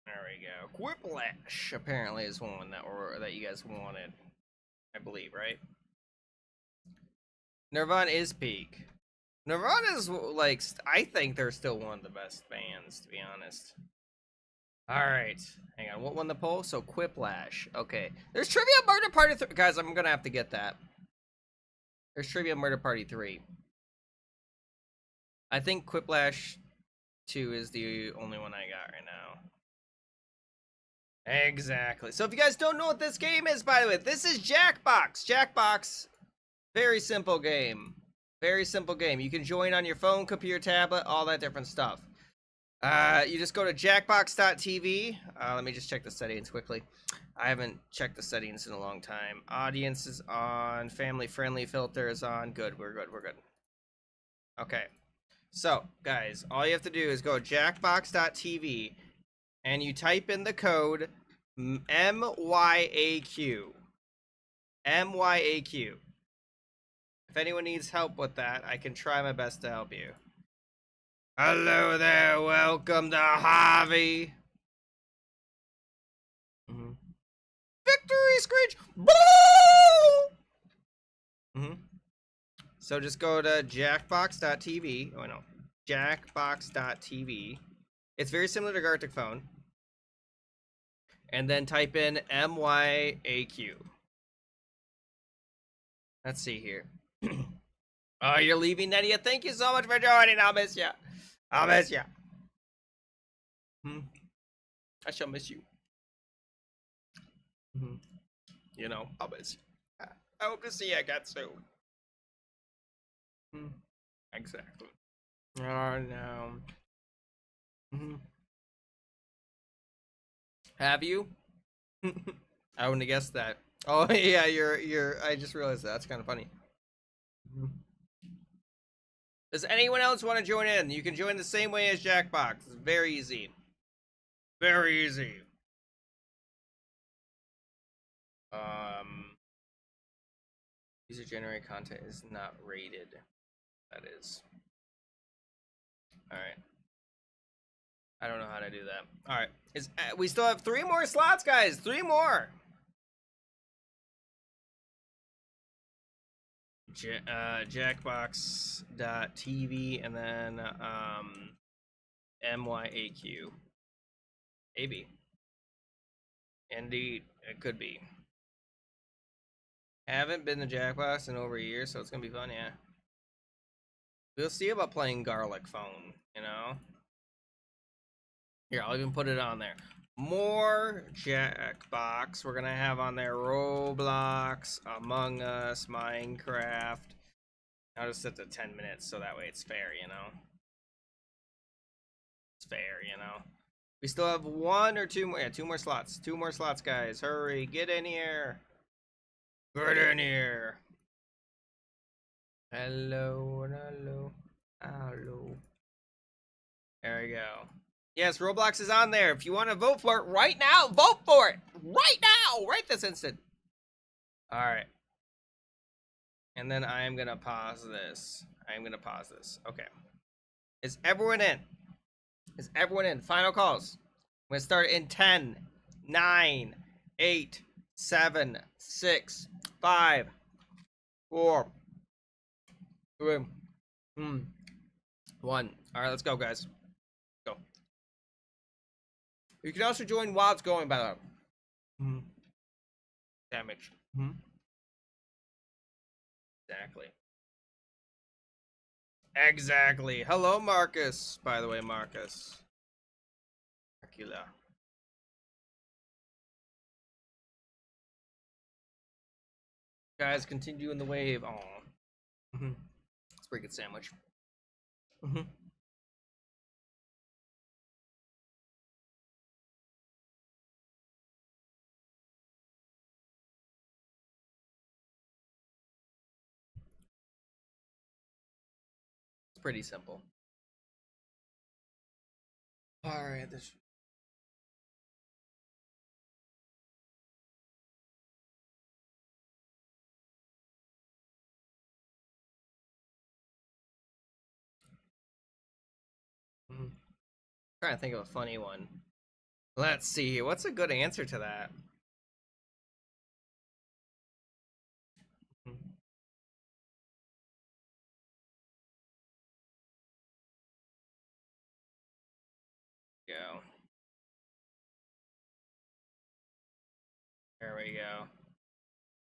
There we go. Quiplash apparently is one that you guys wanted, I believe, right? Nirvana is peak. Nirvana is like I think they're still one of the best bands, to be honest. All right, hang on. What won the poll? So Quiplash. Okay, there's Trivia Murder Party 3. Guys, I'm gonna have to get that. There's Trivia Murder Party 3. I think Quiplash 2 is the only one I got right now. Exactly. So if you guys don't know what this game is, by the way, this is Jackbox. Jackbox, very simple game. Very simple game. You can join on your phone, computer, tablet, all that different stuff. You just go to jackbox.tv. Let me just check the settings quickly. I haven't checked the settings in a long time. Audience is on. Family friendly filter is on. Good. We're good. We're good. Okay. So, guys, all you have to do is go to jackbox.tv and you type in the code MYAQ. MYAQ. If anyone needs help with that, I can try my best to help you. Hello there, welcome to Harvey. Victory screech! Boo! So just go to jackbox.tv. Oh no, jackbox.tv. It's very similar to Gartic Phone. And then type in MYAQ. Let's see here. Oh, you're leaving, Nadia. Thank you so much for joining. I'll miss you. I'll miss you. I shall miss you. You know, I'll miss you. I hope to see you again soon. Exactly. Oh no. Have you? I wouldn't have guessed that. Oh yeah, you're. I just realized that. That's kind of funny. Does anyone else want to join in? You can join the same way as Jackbox. It's very easy. Very easy. User generated content is not rated. That is. All right. I don't know how to do that. All right. We still have 3 more slots, guys. 3 more. Jackbox.tv and then MYAQ. Maybe. Indeed, it could be. Haven't been to Jackbox in over a year, so it's gonna be fun, yeah. We'll see about playing Garlic Phone, you know? Here, I'll even put it on there. More Jackbox. We're gonna have on there Roblox, Among Us, Minecraft. I'll just set to 10 minutes so that way it's fair, you know? It's fair, you know? We still have 1 or 2 more. Yeah, 2 more slots. 2 more slots, guys. Hurry, get in here. Get in here. Hello, hello, hello. There we go. Yes, Roblox is on there. If you want to vote for it right now, vote for it right now, right this instant. All right. And then I am gonna pause this. Okay. Is everyone in? Is everyone in? Final calls. I'm gonna start in 10, 9, 8, 7, 6, 5, 4, 3, 1. All right, let's go, guys. Go. You can also join while it's going, by the way. Damage. Exactly. Exactly. Hello, Marcus. By the way, Marcus. Dracula. Guys, continue in the wave. Oh. It's a pretty good sandwich. It's pretty simple. All right, this. Trying to think of a funny one. Let's see. What's a good answer to that? Go. There we go.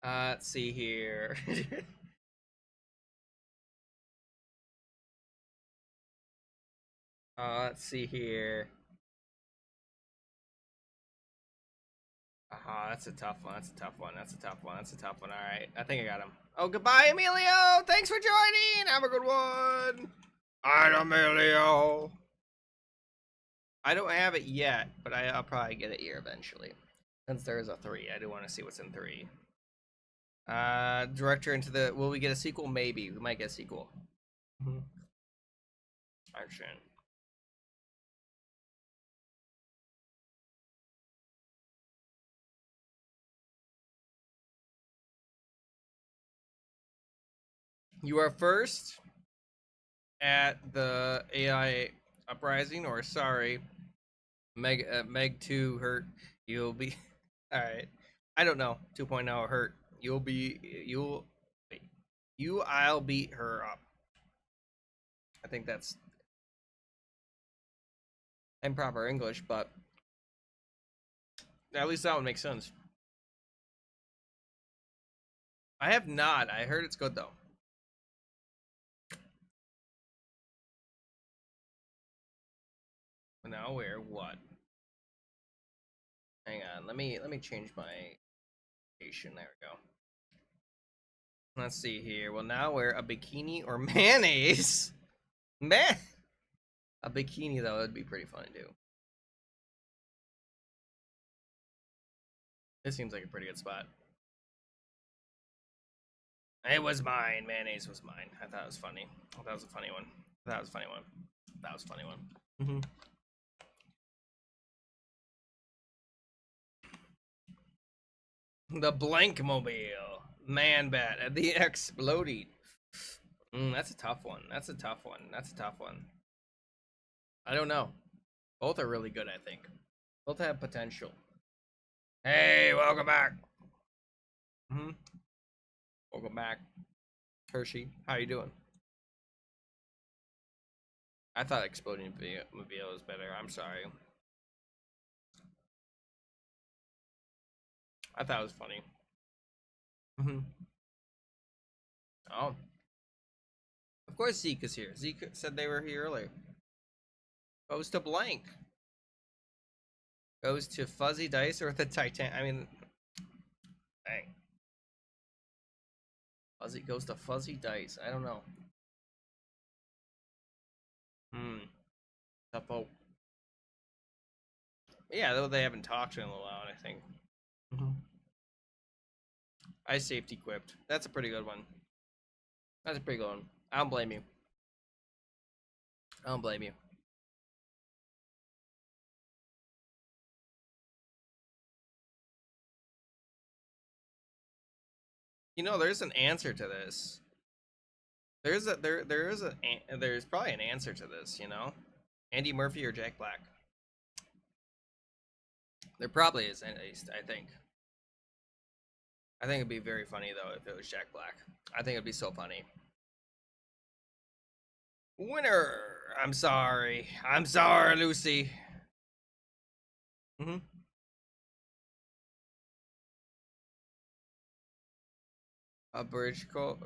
Let's see here. Let's see here. Oh, that's a tough one. That's a tough one. That's a tough one. That's a tough one. All right, I think I got him. Oh, goodbye, Emilio. Thanks for joining. Have a good one. All right, Emilio. I don't have it yet, but I'll probably get it here eventually. Since there's a 3, I do want to see what's in 3. Director into the. Will we get a sequel? Maybe we might get a sequel. Action. You are first at the AI uprising, or sorry, Meg 2 hurt. You'll be all right. I don't know. 2.0 hurt. I'll beat her up. I think that's improper English, but at least that one makes sense. I have not. I heard it's good though. Now where what? Hang on. Let me change my station. There we go. Let's see here. Well, now we're a bikini or mayonnaise. Man, a bikini though would be pretty fun to do. This seems like a pretty good spot. It was mine. Mayonnaise was mine. I thought it was funny. I thought it was a funny one. That was a funny one. That was a funny one. The blank mobile. Man bat at the exploding. That's a tough one. That's a tough one. That's a tough one. I don't know. Both are really good, I think. Both have potential. Hey, welcome back. Welcome back. Hershey, how you doing? I thought exploding mobile was better. I'm sorry. I thought it was funny. Oh. Of course Zeke is here. Zeke said they were here earlier. Goes to blank. Goes to fuzzy dice or the Titan. I mean, dang. Fuzzy goes to fuzzy dice. I don't know. Tough. Yeah, though they haven't talked in a while, I think. Eye safety equipped. That's a pretty good one. That's a pretty good one. I don't blame you. I don't blame you. You know, there's an answer to this. There's probably an answer to this, you know? Andy Murphy or Jack Black. There probably is, at least, I think. I think it'd be very funny though if it was Jack Black. I think it'd be so funny. Winner! I'm sorry. I'm sorry, Lucy. A bridge call.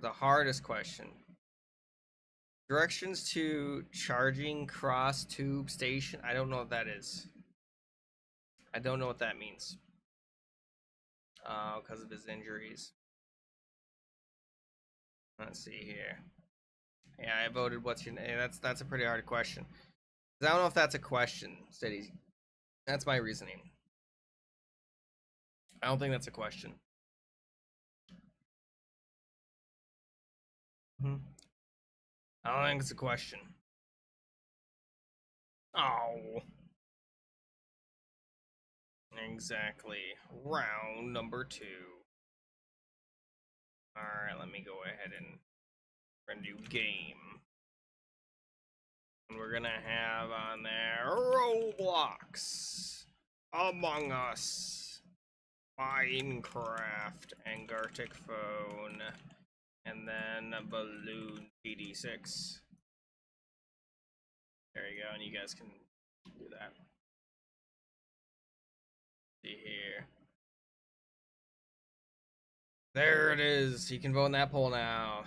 The hardest question. Directions to charging cross tube station. I don't know what that is. I don't know what that means. Because of his injuries. Let's see here. Yeah, I voted. What's your name? That's a pretty hard question. I don't know if that's a question. Steady. That's my reasoning. I don't think that's a question. I don't think it's a question. Oh. Exactly. Round number 2. Alright, let me go ahead and do game. And we're gonna have on there Roblox, Among Us, Minecraft, and Gartic Phone, and then Balloon PD6. There you go, and you guys can do that. See here. There it is. You can vote in that poll now.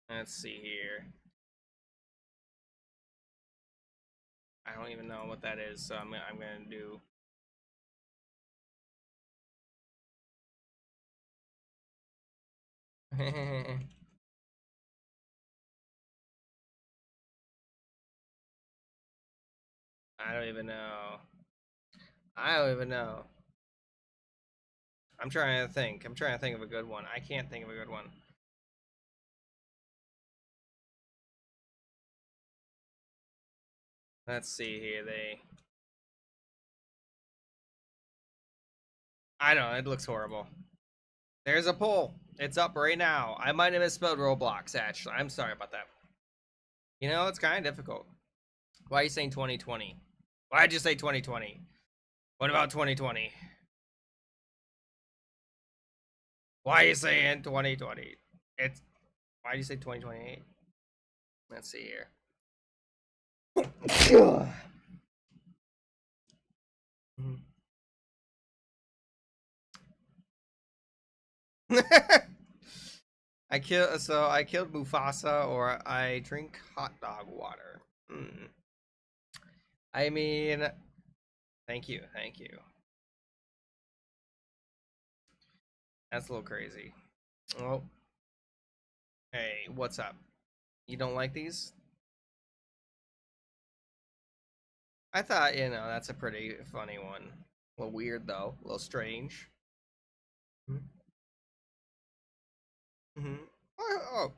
Let's see here. I don't even know what that is, so I'm gonna do. I don't even know. I don't even know. I'm trying to think. I'm trying to think of a good one. I can't think of a good one. Let's see here. I don't know. It looks horrible. There's a poll. It's up right now. I might have misspelled Roblox, actually. I'm sorry about that. You know, it's kind of difficult. Why are you saying 2020? Why'd you say 2020? What about 2020? Why are you saying 2020? It's why do you say 2028? Let's see here. I killed Mufasa, or I drink hot dog water. I mean, thank you. That's a little crazy. Oh, hey, what's up? You don't like these? I thought, that's a pretty funny one. A little weird though, a little strange. Mm-hmm. Oh,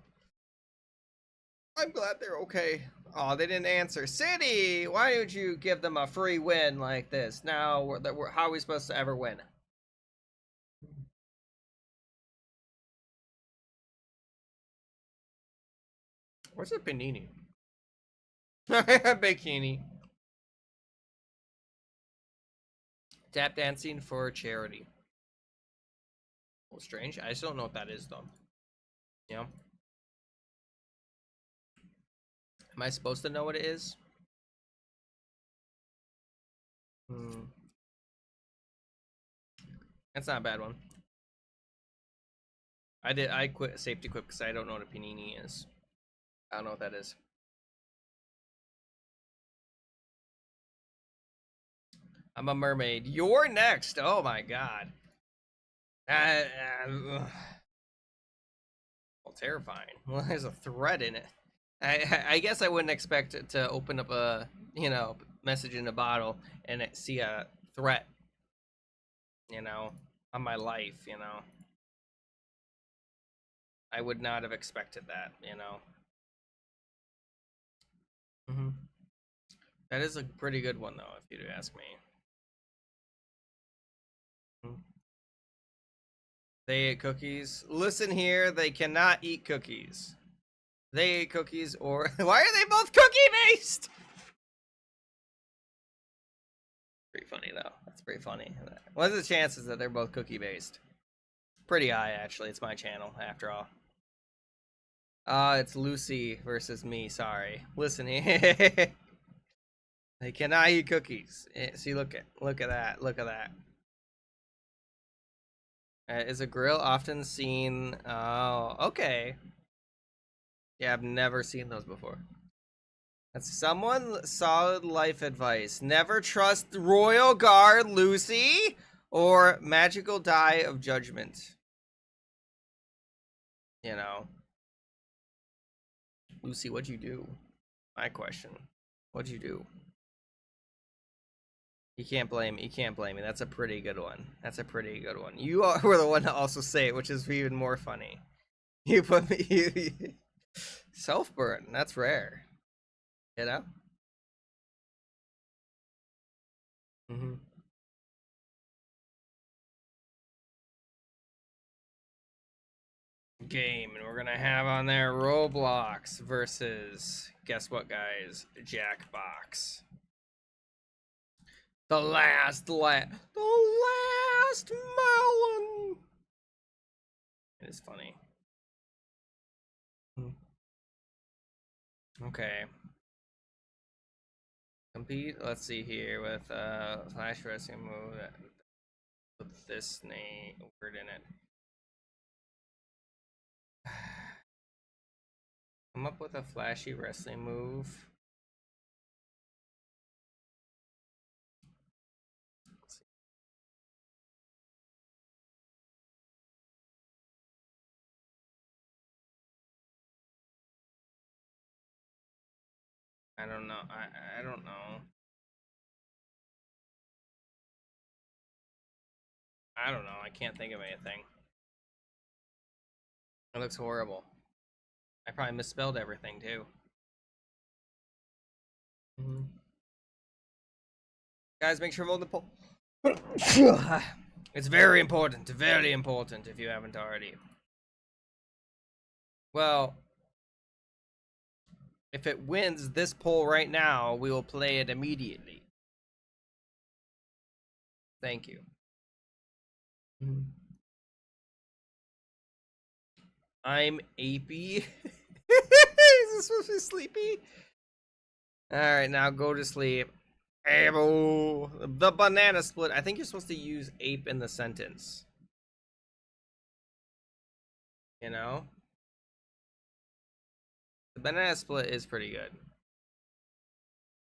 I'm glad they're okay. Oh, they didn't answer. City, why would you give them a free win like this? Now, how are we supposed to ever win? Where's a panini? Bikini. Tap dancing for charity. Well, strange. I just don't know what that is, though. You know? Am I supposed to know what it is? That's not a bad one. I quit safety quit because I don't know what a panini is. I don't know what that is. I'm a mermaid. You're next. Oh my god. Well, terrifying. Well, there's a threat in it. I guess I wouldn't expect it to open up a message in a bottle and see a threat, on my life. I would not have expected that. That is a pretty good one, though, if you do ask me. They ate cookies. Listen here, they cannot eat cookies. They ate cookies, or why are they both cookie based? Pretty funny though. That's pretty funny. What are the chances that they're both cookie based? Pretty high, actually. It's my channel, after all. It's Lucy versus me. Sorry. Listen here. They cannot eat cookies. See, look at that. Look at that. Is a grill often seen? Oh, okay. Yeah, I've never seen those before. That's someone solid life advice. Never trust Royal Guard, Lucy, or Magical Die of Judgment. Lucy, what'd you do? My question. What'd you do? You can't blame me. You can't blame me. That's a pretty good one. That's a pretty good one. You were the one to also say it, which is even more funny. You put me self burn. That's rare. You know. Mm-hmm. Game, and we're gonna have on there Roblox versus, guess what, guys? Jackbox. The last melon. It is funny. Okay. Compete. Let's see here with flash wrestling move with this name word in it. Come up with a flashy wrestling move I don't know. I don't know. I don't know. I can't think of anything. It looks horrible. I probably misspelled everything too. Guys, make sure to vote the poll. It's very important if you haven't already. Well, if it wins this poll right now, we will play it immediately. Thank you. I'm apey. Is this supposed to be sleepy? Alright, now go to sleep. Able. The banana split. I think you're supposed to use ape in the sentence. You know? The banana split is pretty good.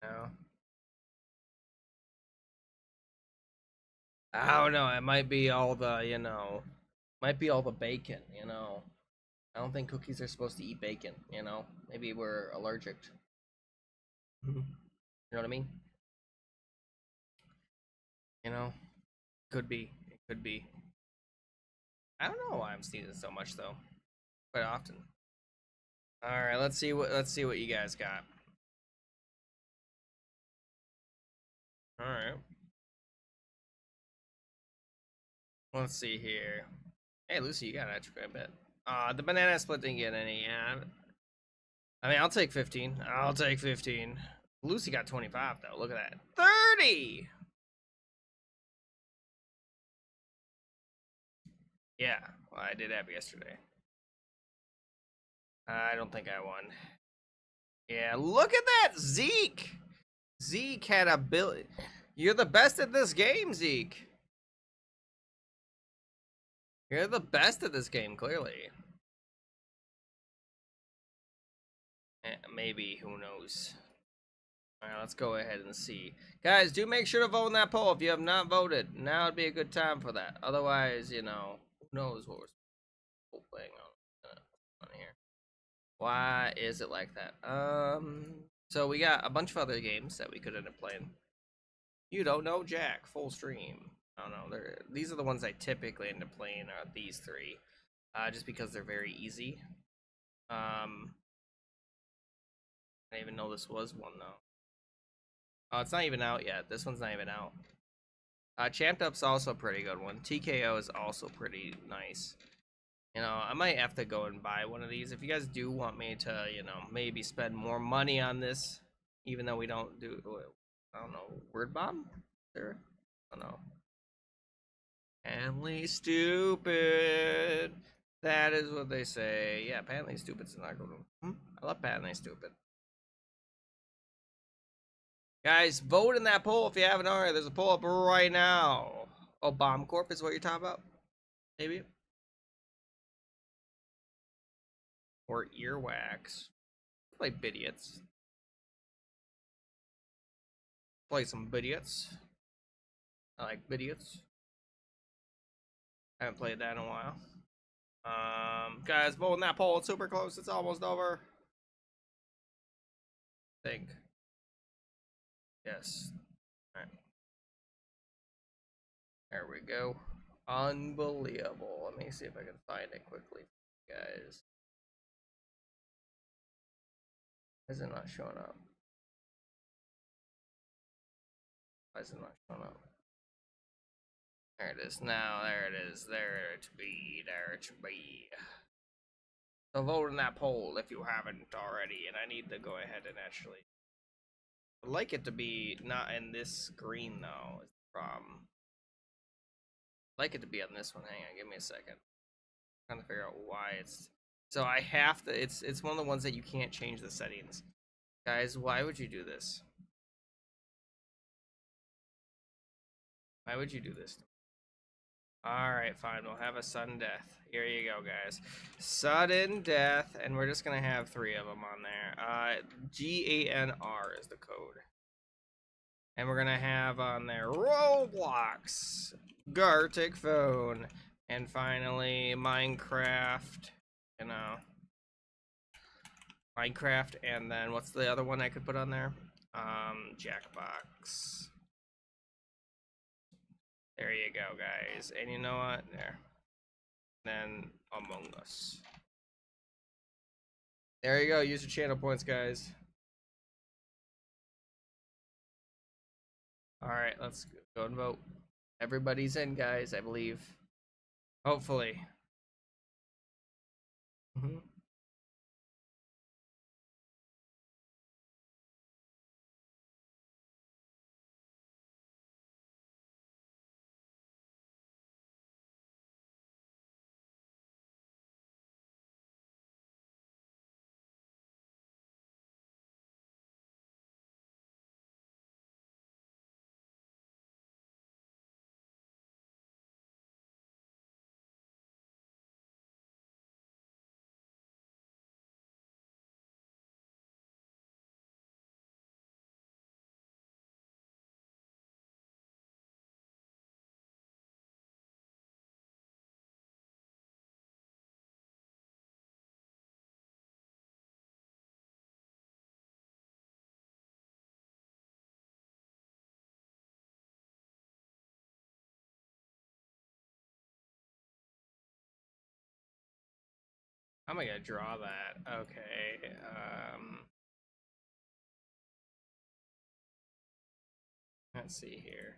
You know? I don't know. It might be all the, might be all the bacon, I don't think cookies are supposed to eat bacon, Maybe we're allergic. You know what I mean? Could be. It could be. I don't know why I'm sneezing so much though. Quite often. All right, let's see what you guys got. All right. Let's see here. Hey, Lucy, you got an extra bit. The banana split didn't get any. Yeah. I mean, I'll take 15. I'll take 15. Lucy got 25 though. Look at that. 30. Yeah. Well, I did have yesterday. I don't think I won. Yeah, look at that, Zeke. Zeke had a bill. You're the best at this game, Zeke. You're the best at this game, clearly. Maybe, who knows? All right, let's go ahead and see. Guys, do make sure to vote in that poll if you have not voted. Now would be a good time for that. Otherwise, who knows what we're playing on here. Why is it like that? So we got a bunch of other games that we could end up playing. You don't know Jack, full stream. I don't know. These are the ones I typically end up playing. Are these three, just because they're very easy. I didn't even know this was one though. Oh, it's not even out yet. This one's not even out. Champed Up's also a pretty good one. TKO is also pretty nice. I might have to go and buy one of these. If you guys do want me to, maybe spend more money on this, even though we don't do, I don't know, word bomb? Sure. I don't know. Apparently stupid. That is what they say. Yeah, apparently stupid's not good. I love apparently stupid. Guys, vote in that poll if you haven't already. There's a poll up right now. Oh, Bomb Corp is what you're talking about? Maybe? Or Earwax. Play Bidiots. Play some Bidiots. I like Bidiots. Haven't played that in a while. Guys, vote in that poll. It's super close. It's almost over. I think. Yes. Alright. There we go. Unbelievable. Let me see if I can find it quickly, guys. Why is it not showing up? Why is it not showing up? There it is. Now, there it is. There it be. There it be. So vote in that poll if you haven't already, and I need to go ahead and actually. I'd like it to be not in this screen though, is the problem. I'd like it to be on this one. Hang on, give me a second. I'm trying to figure out why it's. So I have to. It's one of the ones that you can't change the settings. Guys, why would you do this? Why would you do this? Alright, fine. We'll have a sudden death. Here you go, guys. Sudden death, and we're just going to have 3 of them on there. GANR is the code. And we're going to have on there Roblox, Gartic Phone, and finally Minecraft, Minecraft, and then what's the other one I could put on there? Jackbox. There you go, guys. And you know what? There. Then Among Us. There you go. Use your channel points, guys. All right, let's go and vote. Everybody's in, guys, I believe. Hopefully. Mm-hmm. I'm gonna draw that. Okay. Let's see here.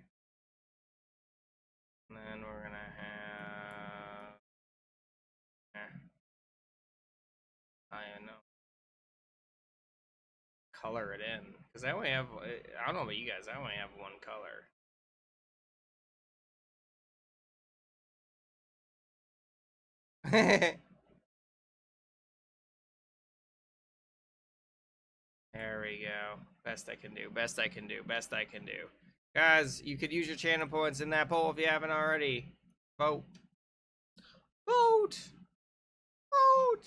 And then we're gonna have. I don't even know. Color it in, because I only have. I don't know about you guys. I only have one color. There we go. Best I can do. Best I can do. Best I can do. Guys, you could use your channel points in that poll if you haven't already. Vote. Vote. Vote.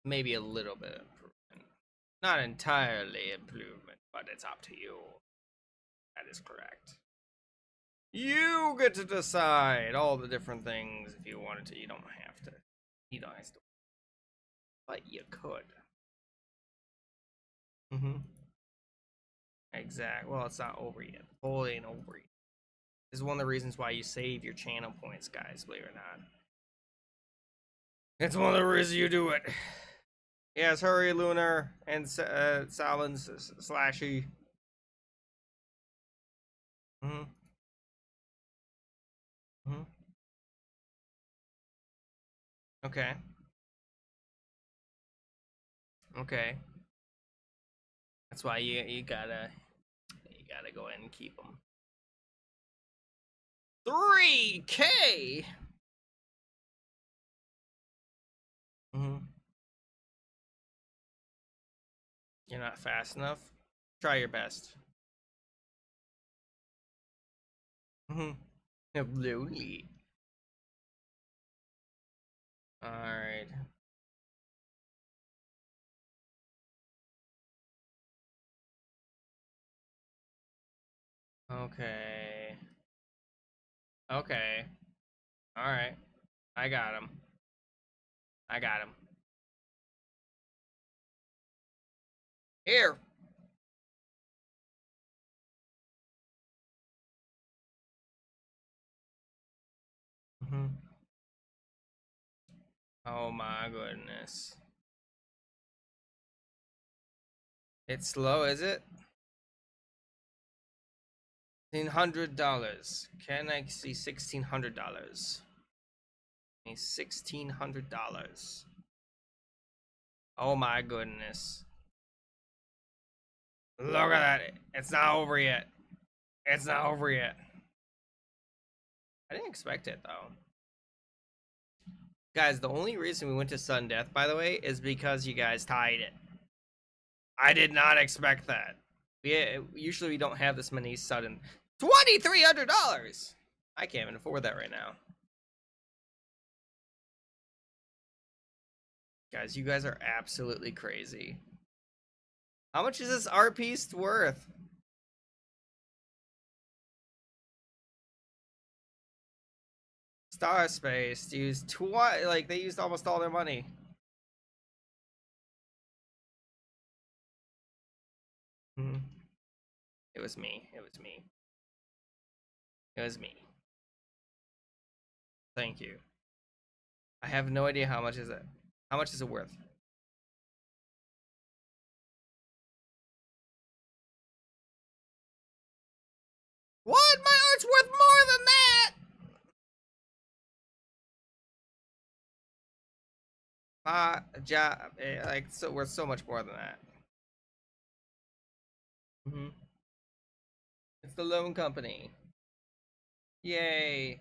Maybe a little bit of improvement. Not entirely improvement, but it's up to you. That is correct. You get to decide all the different things if you wanted to. You don't have to. You don't have to. But you could. Mm-hmm. Exactly. Well, it's not over yet. The poll ain't over yet. This is one of the reasons why you save your channel points, guys, believe it or not. It's one of the reasons you do it. Yes, hurry, Lunar, and Salins, Slashy. Mm-hmm. Mm-hmm. Okay. Okay. That's why you gotta go ahead and keep them. 3K. Mm-hmm. You're not fast enough. Try your best. Mm-hmm. Slowly. All right. Okay. Okay. All right. I got him. I got him. Here. Mm-hmm. Oh my goodness. It's slow, is it? $1,600. Can I see $1,600? $1,600. Oh my goodness. Look at that. It's not over yet. It's not over yet. I didn't expect it though. Guys, the only reason we went to sudden death, by the way, is because you guys tied it. I did not expect that. Usually we don't have this many sudden. $2,300. I can't even afford that right now. Guys, you guys are absolutely crazy. How much is this art piece worth? Star Space used like they used almost all their money. Hmm. It was me. It was me. It was me. Thank you. I have no idea how much is it. How much is it worth? What? My art's worth more than that. Like so worth so much more than that. Hmm. It's the loan company. Yay!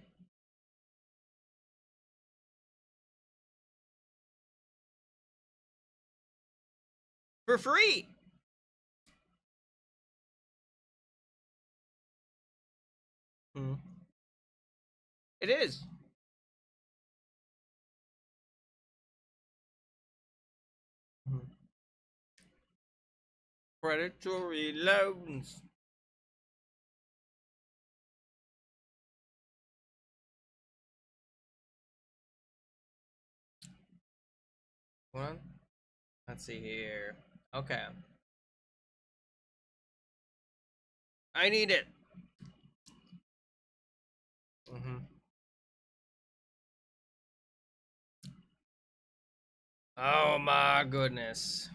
For free. Hmm. It is. Mhm. Predatory loans. One. Let's see here. Okay. I need it. Hmm. Oh my goodness.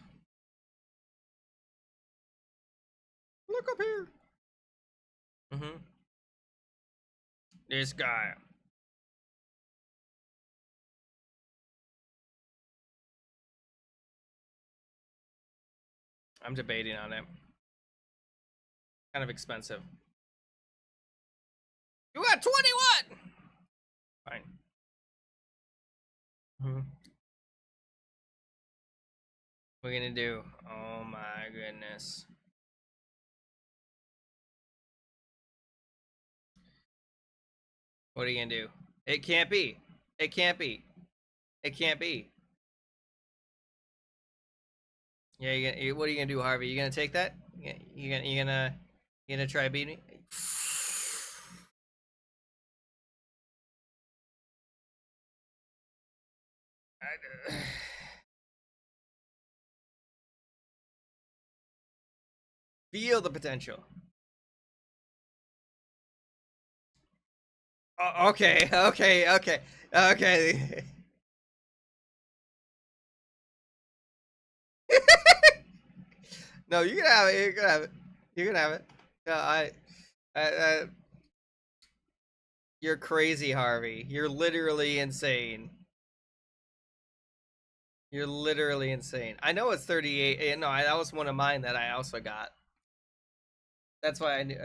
Look up here. Hmm. This guy. I'm debating on it. Kind of expensive. You got 21. Fine. Hmm. What are we gonna do? Oh my goodness. What are you gonna do? It can't be. It can't be. It can't be. Yeah, what are you gonna do, Harvey? You gonna take that? You gonna try beating me? I- Feel the potential. Oh, okay, okay, okay, okay. No, you can have it. You can have it. You can have it. No, I you're crazy, Harvey. You're literally insane. You're literally insane. I know it's 38. No, that was one of mine that I also got. That's why I knew.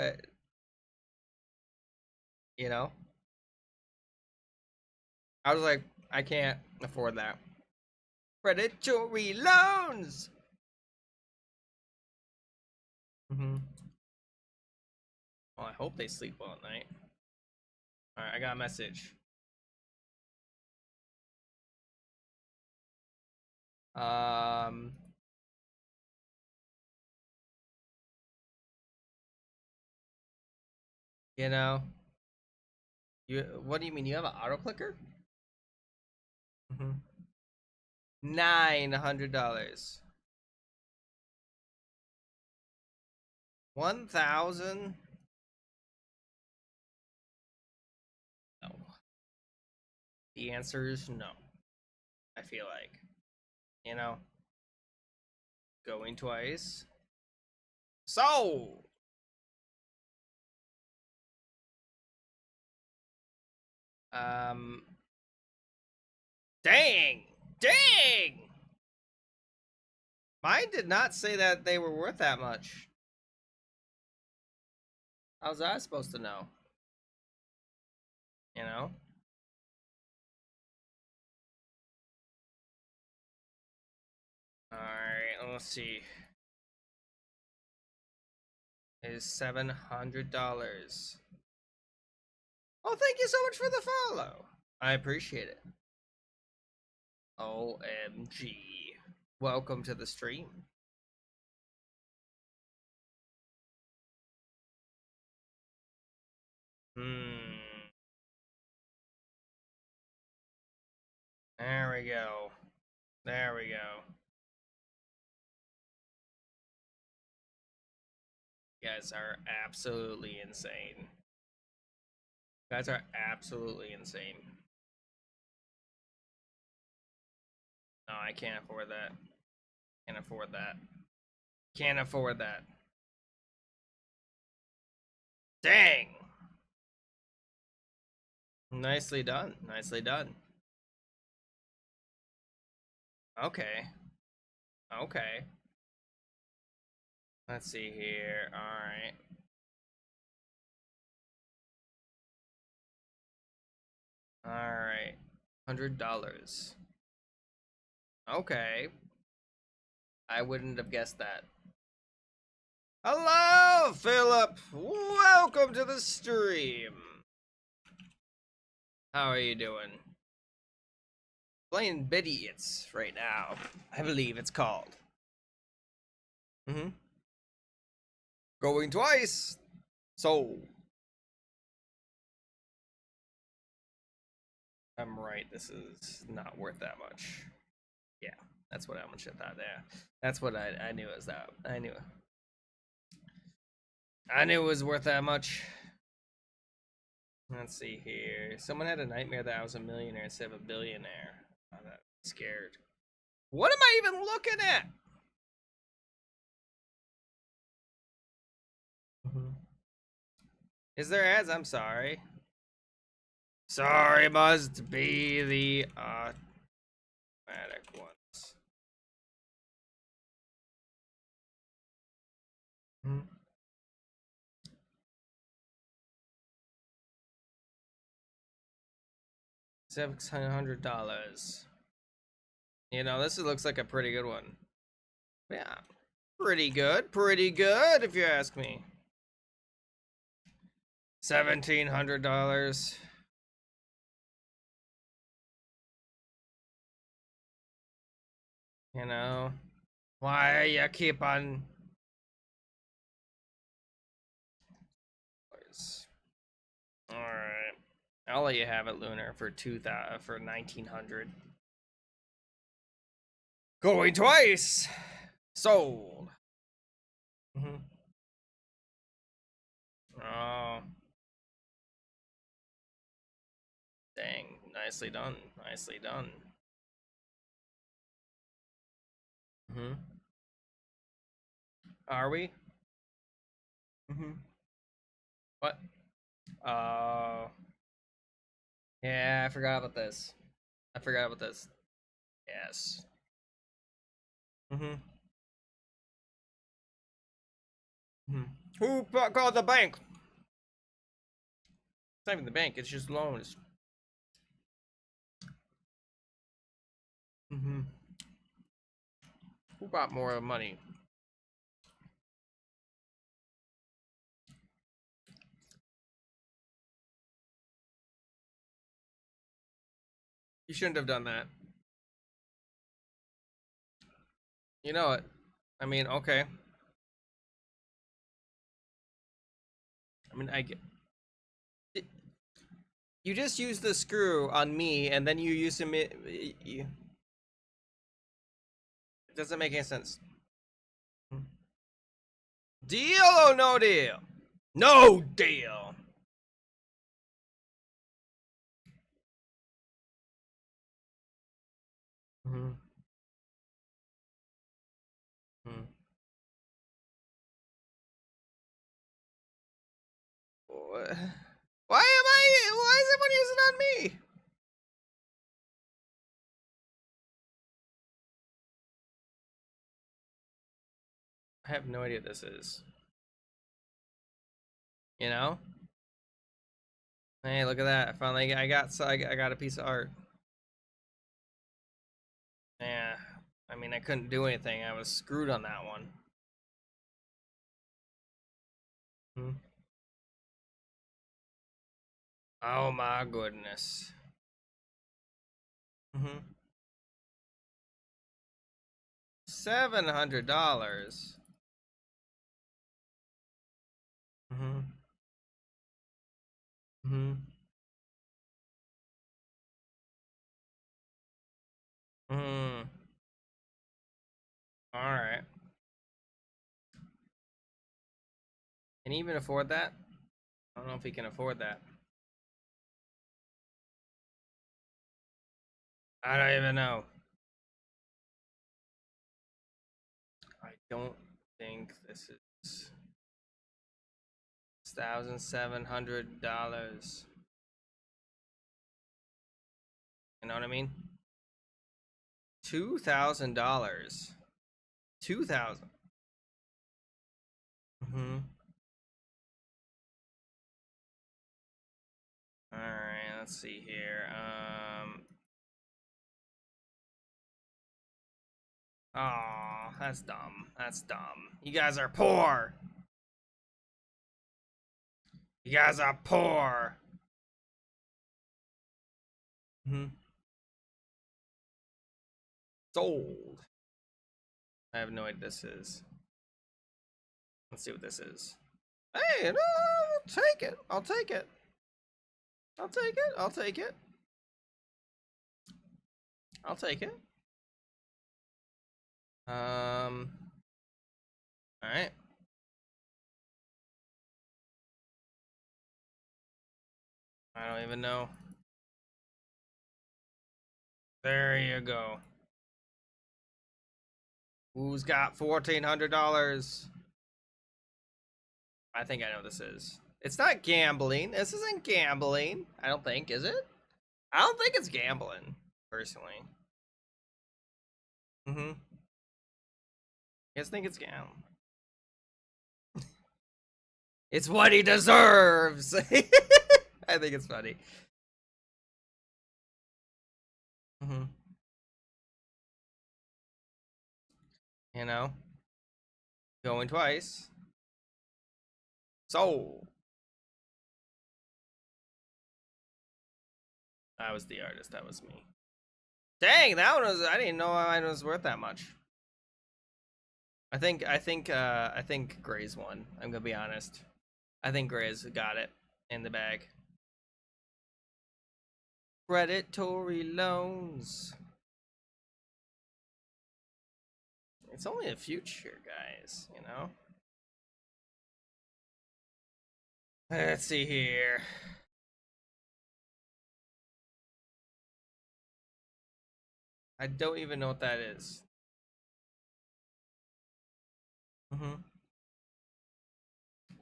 You know, I was like, I can't afford that. Predatory loans. Hmm. Well, I hope they sleep well at night. All right, I got a message. Um, you know, you. What do you mean? You have an auto clicker? Mm-hmm. $900. 1,000? No. The answer is no. I feel like, you know, going twice. So, um, dang, dang. Mine did not say that they were worth that much. How's I supposed to know? You know? Alright, let's see. It is $700. Oh, thank you so much for the follow. I appreciate it. OMG. Welcome to the stream. Hmm. There we go. There we go. You guys are absolutely insane. You guys are absolutely insane. No, I can't afford that. Can't afford that. Can't afford that. Dang! Nicely done. Nicely done. Okay. Okay. Let's see here. Alright. Alright. $100. Okay. I wouldn't have guessed that. Hello, Philip! Welcome to the stream! How are you doing? Playing Bidiots right now, I believe it's called. Going twice! So. I'm right, this is not worth that much. Yeah, that's what how much I thought, yeah. That's what I knew it was that. I knew it was worth that much. Let's see here. Someone had a nightmare that I was a millionaire instead of a billionaire. Oh, that scared. What am I even looking at? Is there ads? I'm sorry. Sorry, must be the automatic ones. $600. You know, this looks like a pretty good one. Yeah, pretty good if you ask me. $1,700. You know, why you keep on? All right, I'll let you have it, Lunar, for 1,900. Going twice. Sold. Oh, dang! Nicely done. Nicely done. Are we? What? Oh. Yeah, I forgot about this. Yes. Who called the bank? It's not even the bank, it's just loans. Who bought more money? You shouldn't have done that. You know it. I mean, okay. I mean, I get. You just used the screw on me, and then you use him. It doesn't make any sense. Deal or no deal? No deal. Why am I? Why is everyone using it on me? I have no idea what this is. You know? Hey, look at that! I finally I got a piece of art. Yeah, I mean I couldn't do anything. I was screwed on that one. Oh my goodness. $700. Can he even afford that? I don't know if he can afford that. I don't even know. I don't think this is $1,700. You know what I mean? $2,000. 2,000. Mm-hmm. All right, let's see here. Oh, that's dumb. That's dumb. You guys are poor. You guys are poor. Mm-hmm. Sold. I have no idea what this is. Let's see what this is. Hey, no, I'll take it. I'll take it. I'll take it. I'll take it. I'll take it. All right. I don't even know. There you go. Who's got $1,400? I think I know what this is. It's not gambling. This isn't gambling. I don't think, is it? I don't think it's gambling, personally. Mm-hmm. You guys think it's gambling? It's what he deserves. I think it's funny. Mm-hmm. You know, going twice. So I was the artist. That was me. Dang, that one was. I didn't know mine was worth that much. I think Gray's won. I'm gonna be honest. I think Gray's got it in the bag. Predatory loans. It's only a future, guys, you know? Let's see here. I don't even know what that is. Mm-hmm.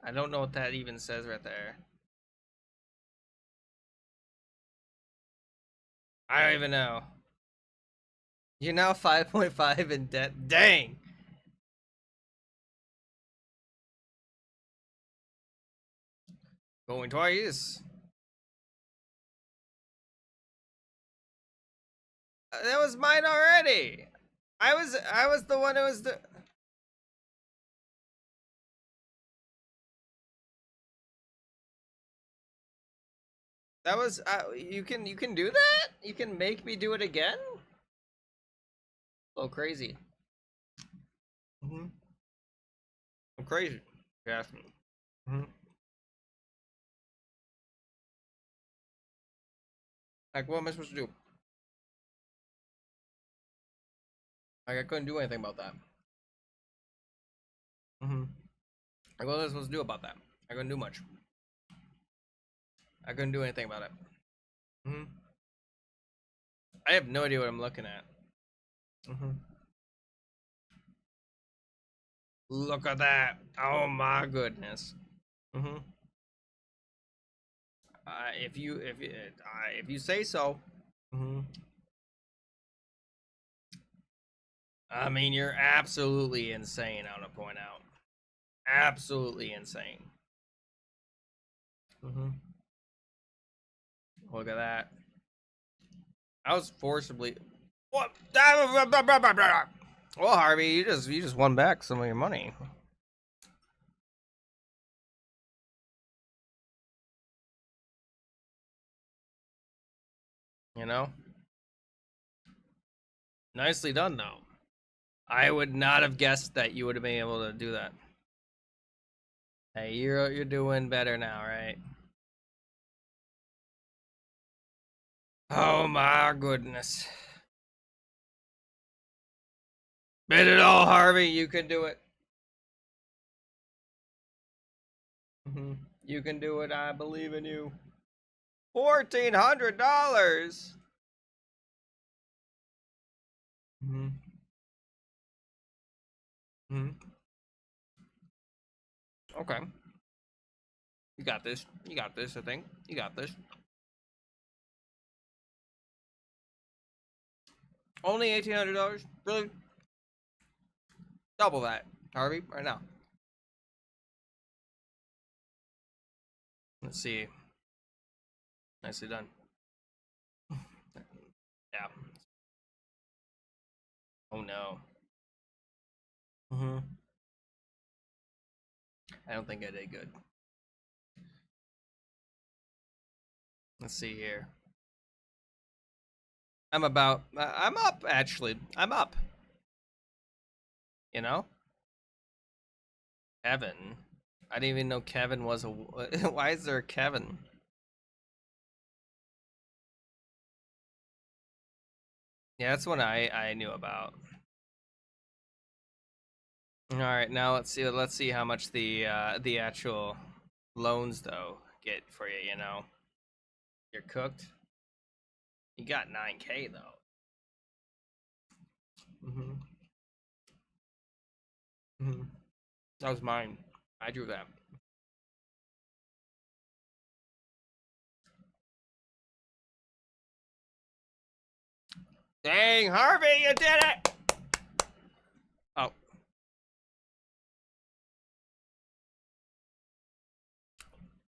I don't know what that even says right there. I don't even know. You're now 5.5 in debt. Dang! Going twice. That was mine already. I was the one who was the. That was you can do that? You can make me do it again? Oh, crazy. Mm-hmm. I'm crazy. You ask me. Mm-hmm. Like, what am I supposed to do? Like, I couldn't do anything about that. Mm-hmm. Like, what was I supposed to do about that? I couldn't do much. I couldn't do anything about it. Mm-hmm. I have no idea what I'm looking at. Mm-hmm. Look at that! Oh my goodness. Mm-hmm. If you say so. Mm-hmm. I mean, you're absolutely insane. I want to point out, absolutely insane. Mm-hmm. Look at that. I was forcibly. What? Well, Harvey, you just won back some of your money. You know, nicely done though. I would not have guessed that you would have been able to do that. Hey, you're doing better now, right? Oh my goodness. Bid it all, Harvey. You can do it. Hmm. You can do it. I believe in you. $1,400. Hmm. Hmm. Okay. You got this. You got this, I think. You got this. Only $1,800? Really? Double that, Harvey, right now. Let's see. Nicely done. Yeah. Oh no. Hmm. I don't think I did good. Let's see here. I'm up, actually. I'm up. You know? Kevin. I didn't even know Kevin was a. Why is there a Kevin? Yeah, that's one I knew about. All right, now let's see how much the actual loans though get for you. You know, you're cooked. You got 9K though. Hmm. Hmm. That was mine. I drew that. Dang, Harvey, you did it! Oh,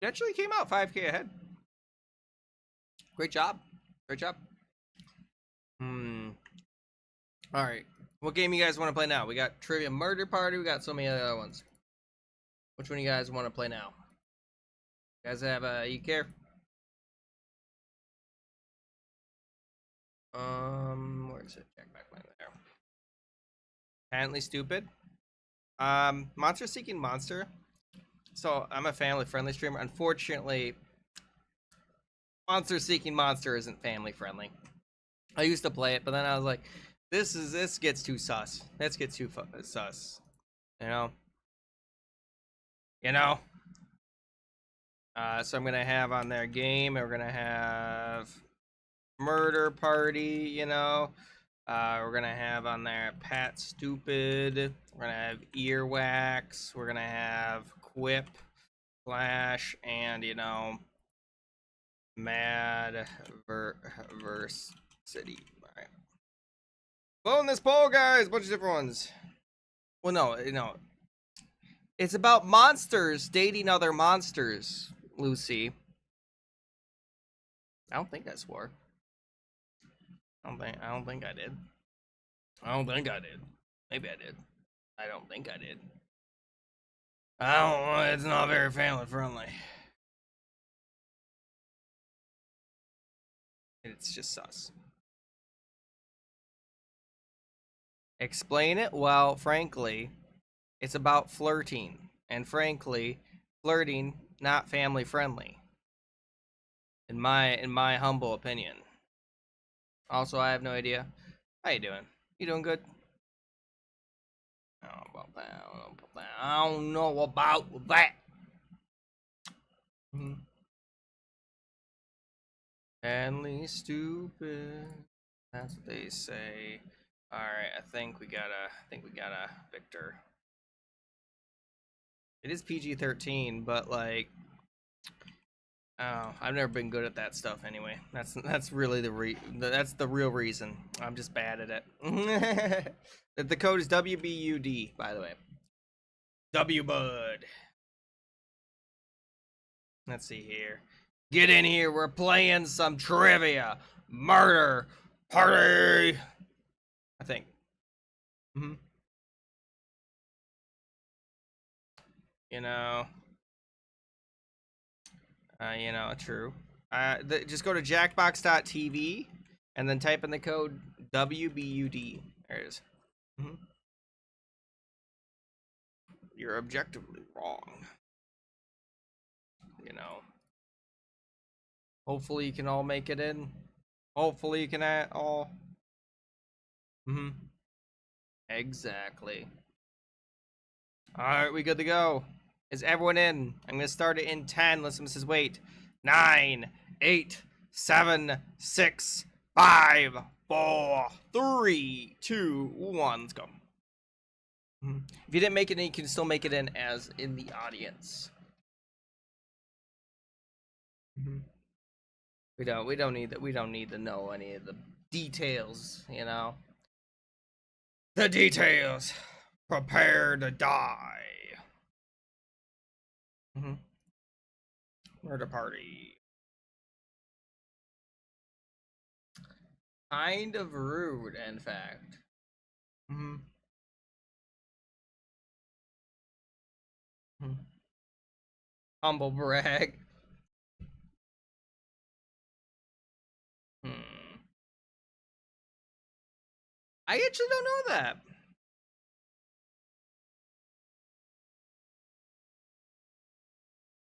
it actually came out 5K ahead. Great job. Great job. Hmm. All right. What game you guys want to play now? We got Trivia Murder Party. We got so many other ones. Which one you guys want to play now? You guys have you care? Where is it? Check back line there. Apparently stupid. Monster Seeking Monster. So I'm a family friendly streamer. Unfortunately, Monster Seeking Monster isn't family friendly. I used to play it, but then I was like, this gets too sus. This gets too sus. You know. You know. So I'm gonna have on their game. We're gonna have Murder Party. You know. We're gonna have on there Pat Stupid. We're gonna have Earwax. We're gonna have Quip, Flash, and you know, Mad Verse City. All right. Vote in this poll, guys. Bunch of different ones. Well, no, it's about monsters dating other monsters. Lucy. I don't think I swore. I don't think I did. I don't think I did. Maybe I did. I don't think I did. I don't know. It's not very family friendly. It's just sus. Explain it? Well, frankly, it's about flirting. And frankly, flirting not family friendly. In my humble opinion. Also, I have no idea. How you doing? You doing good? I don't know about that. I don't know about that. I don't know about that. Mm-hmm. Family stupid. That's what they say. All right, I think we got a Victor. It is PG-13, but like, oh, I've never been good at that stuff anyway. That's really that's the real reason. I'm just bad at it. The code is WBUD, by the way. W Bud. Let's see here. Get in here. We're playing some trivia. Murder party. I think. Hmm. You know. True. Just go to jackbox.tv and then type in the code WBUD. There it is. Mm-hmm. You're objectively wrong. You know. Hopefully you can all make it in. Hopefully you can all. Hmm. Exactly. All right, we good to go. Is everyone in? I'm gonna start it in 10. Listen, says wait. 9, 8, 7, 6, 5, 4, 3, 2, 1. Let's go. If you didn't make it in, you can still make it in as in the audience. We don't need to know any of the details, you know. The details. Prepare to die. Murder party. Kind of rude, in fact. Humble brag. I actually don't know that.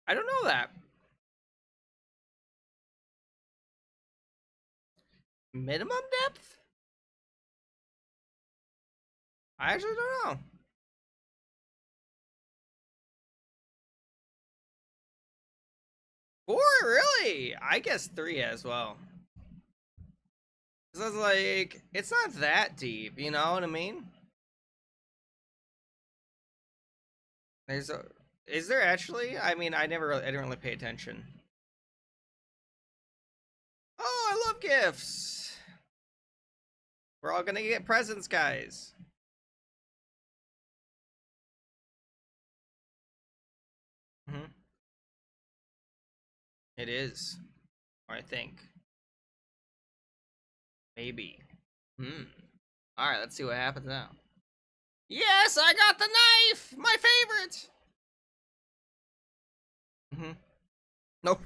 I don't know that. Minimum depth? I actually don't know. 4, really? I guess 3 as well. So it's like, it's not that deep, you know what I mean? Is there actually? I mean, I didn't really pay attention. Oh, I love gifts. We're all gonna get presents, guys. It is. Or I think. Maybe. Alright, let's see what happens now. Yes, I got the knife! My favorite! Nope.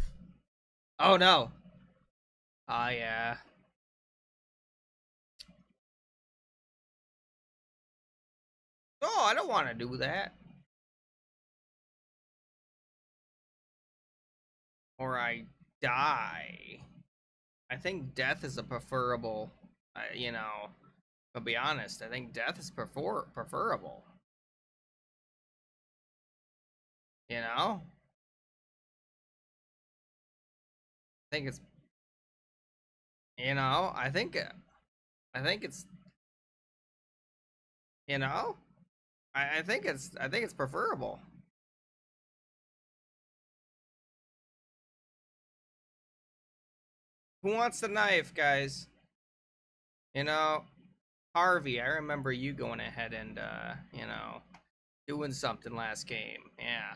Oh no. Ah, yeah. Oh, I don't want to do that. Or I die. I think death is a preferable, you know, to be honest, I think death is preferable. You know? I think it's, you know, I think it's, you know? I think it's preferable. Who wants the knife, guys? You know, Harvey, I remember you going ahead and, you know, doing something last game. Yeah.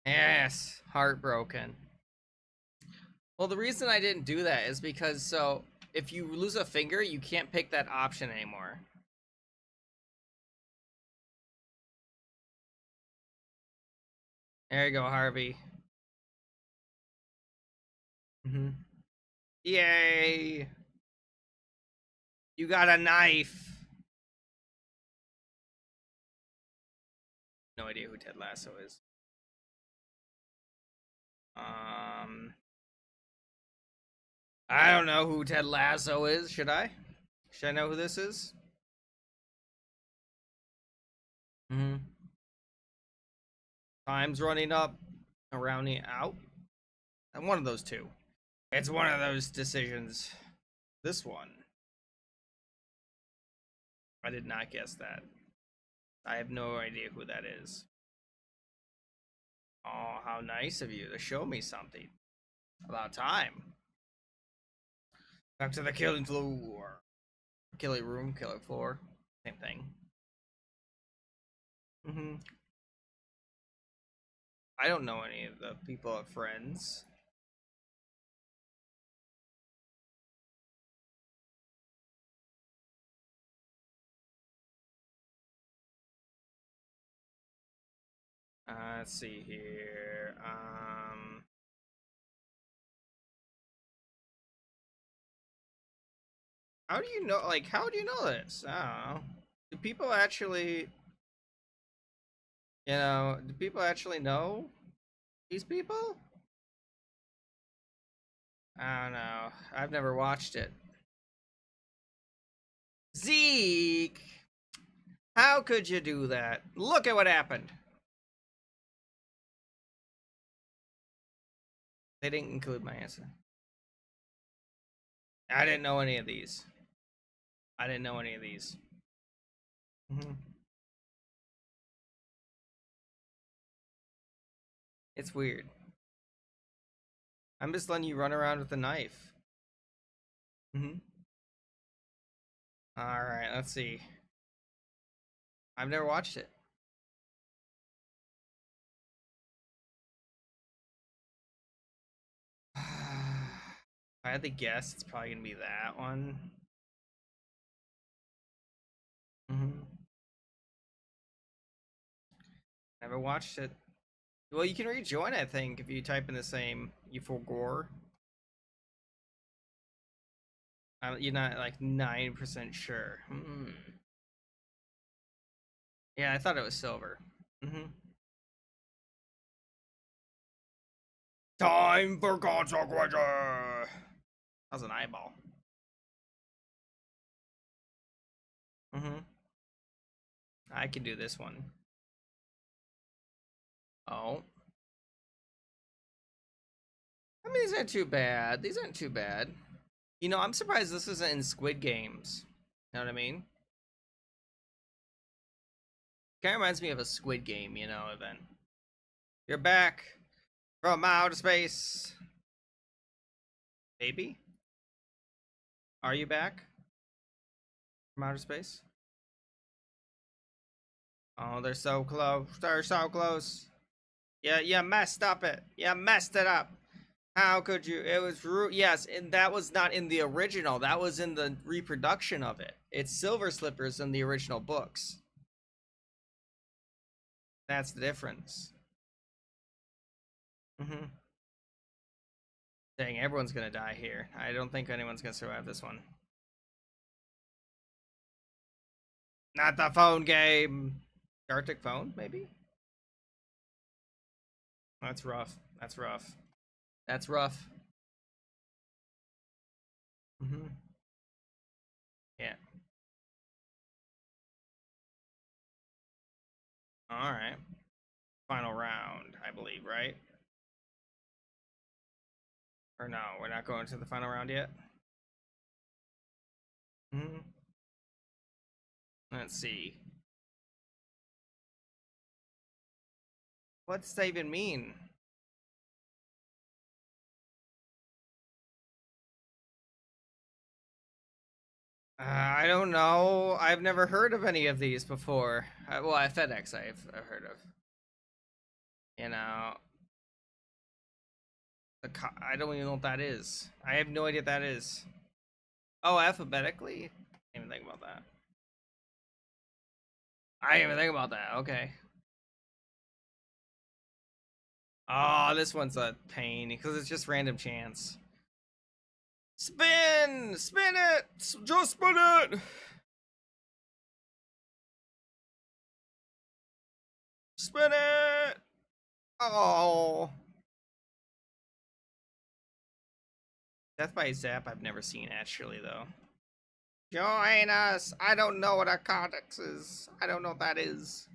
Yes, heartbroken. Well, the reason I didn't do that is because, so, if you lose a finger, you can't pick that option anymore. There you go, Harvey. Yay! You got a knife! No idea who Ted Lasso is. I don't know who Ted Lasso is. Should I? Should I know who this is? Time's running up. Rounding out. And one of those two. It's one of those decisions. This one. I did not guess that. I have no idea who that is. Oh, how nice of you to show me something. About time. Back to the killing floor. Killing room, killing floor. Same thing. I don't know any of the people at Friends. Let's see here. How do you know? Like, how do you know this? I don't know. Do people actually, you know? Do people actually know these people? I don't know. I've never watched it. Zeke! How could you do that? Look at what happened. They didn't include my answer. I didn't know any of these. I didn't know any of these. Mm-hmm. It's weird. I'm just letting you run around with a knife. Mm-hmm. Alright, let's see. I've never watched it. If I had to guess, it's probably gonna be that one. Mm-hmm. Never watched it. Well, you can rejoin, I think, if you type in the same U4Gore. You're not like 9% sure. Yeah, I thought it was silver. Mm-hmm. Time for consequences. That was an eyeball. Mm-hmm. I can do this one. Oh. I mean, these aren't too bad. These aren't too bad. You know, I'm surprised this isn't in Squid Games. You know what I mean? Kind of reminds me of a Squid Game, you know, event. You're back from outer space. Baby? Are you back from outer space? Oh, they're so close. They're so close. Yeah, you messed up it. You messed it up. How could you? It was yes, and that was not in the original. That was in the reproduction of it. It's Silver Slippers in the original books. That's the difference. Mm-hmm. Dang, everyone's gonna die here. I don't think anyone's gonna survive this one. Not the phone game. Arctic phone, maybe? That's rough. That's rough. That's rough. Mm-hmm. Yeah. All right. Final round, I believe, right? Or no, we're not going to the final round yet. Mm-hmm. Let's see. What's that even mean? I don't know. I've never heard of any of these before. Well, FedEx I've heard of. You know, I don't even know what that is. I have no idea what that is. Oh, alphabetically? I didn't even think about that. I didn't even think about that. Okay. Oh, this one's a pain because it's just random chance. Spin! Spin it! Just spin it! Spin it! Oh. Death by Zap I've never seen actually though. Join us! I don't know what a codex is. I don't know what that is.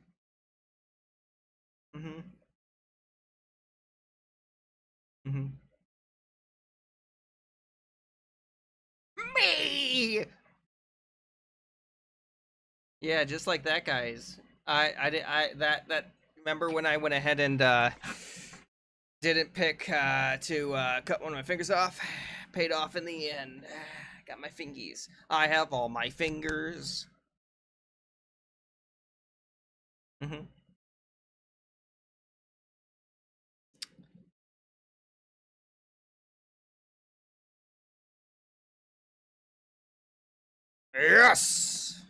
Mm-hmm. Mm-hmm. Me! Yeah, just like that guy's. That remember when I went ahead and didn't pick to cut one of my fingers off? Paid off in the end. Got my fingies. I have all my fingers. Mm-hmm. Yes!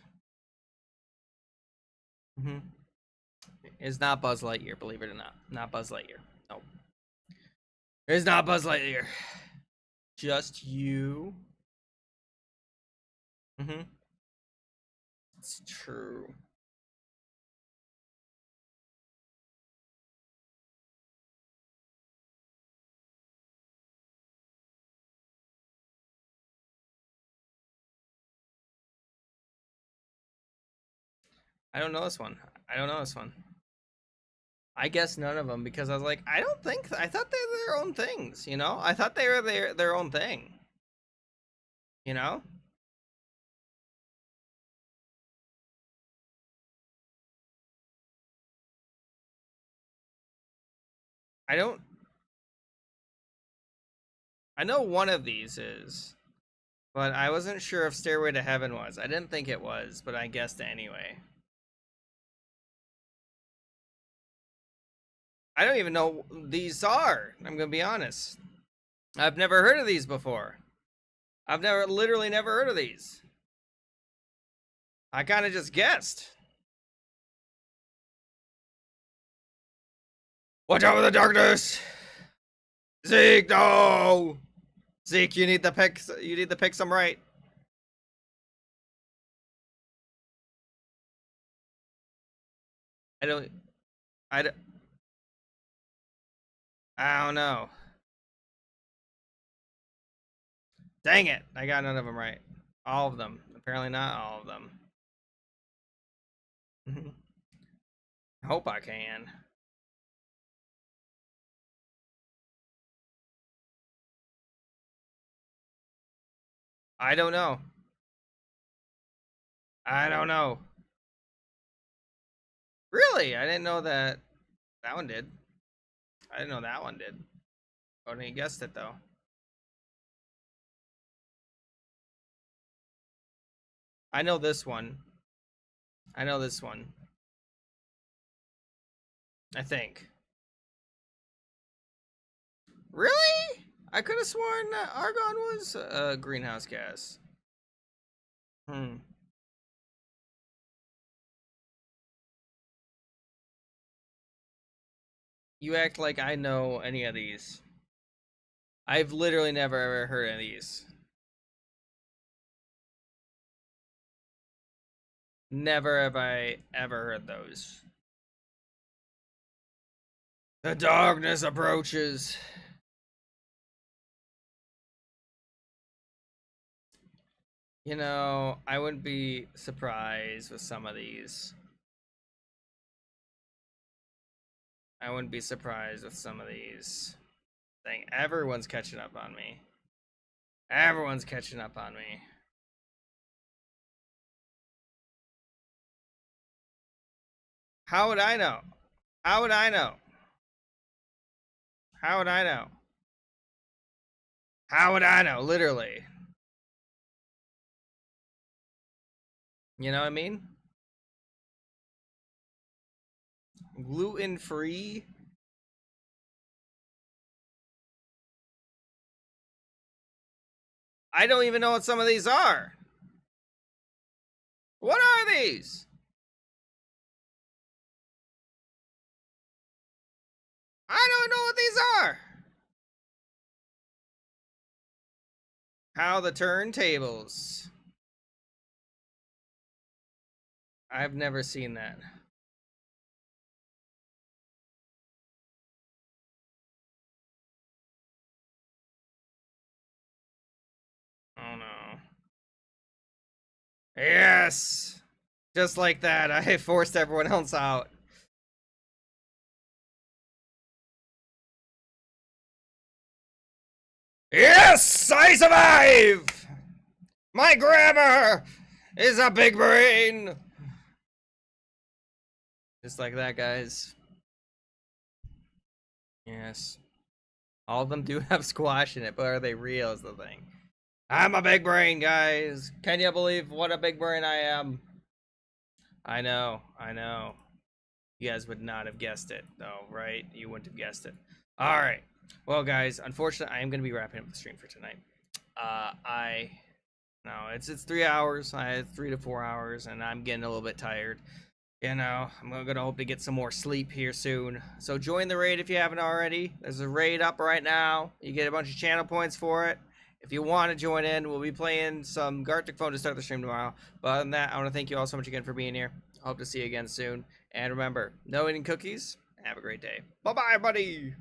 Mm-hmm. It's not Buzz Lightyear, believe it or not. Not Buzz Lightyear. No. It's not Buzz Lightyear. Just you. Mm-hmm. It's true. I don't know this one. I don't know this one. I guess none of them because I was like, I don't think I thought they were their own things, you know? I thought they were their own thing. You know? I don't I know one of these is, but I wasn't sure if Stairway to Heaven was. I didn't think it was, but I guessed anyway. I don't even know these are. I'm gonna be honest. I've never heard of these before. I've literally never heard of these. I kind of just guessed. Watch out for the darkness. Zeke, no. Zeke, you need to pick. You need to pick some right. I don't. I don't. I don't know. Dang it! I got none of them right. All of them. Apparently not all of them. I hope I can. I don't know. I don't know. Really? I didn't know that that one did. I didn't know that one did. Oh, he guessed it though. I know this one. I know this one. I think. Really? I could have sworn that argon was a greenhouse gas. Hmm. You act like I know any of these. I've literally never ever heard of these. Never have I ever heard those. The darkness approaches. You know, I wouldn't be surprised with some of these. I wouldn't be surprised with some of these. Dang, everyone's catching up on me. Everyone's catching up on me. How would I know? How would I know? How would I know? How would I know? Literally. You know what I mean? Gluten free. I don't even know what some of these are. What are these? I don't know what these are. How the turntables. I've never seen that. Oh no. Yes! Just like that, I forced everyone else out. Yes! I survive! My grammar is a big brain! Just like that, guys. Yes. All of them do have squash in it, but are they real is the thing. I'm a big brain, guys. Can you believe what a big brain I am? I know, I know. You guys would not have guessed it, though, right? You wouldn't have guessed it. All right. Well, guys, unfortunately, I am going to be wrapping up the stream for tonight. No, it's 3 hours. I had 3 to 4 hours, and I'm getting a little bit tired. You know, I'm gonna hope to get some more sleep here soon. So join the raid if you haven't already. There's a raid up right now. You get a bunch of channel points for it. If you want to join in, we'll be playing some Gartic Phone to start the stream tomorrow. But other than that, I want to thank you all so much again for being here. I hope to see you again soon. And remember, no eating cookies. Have a great day. Bye-bye, buddy.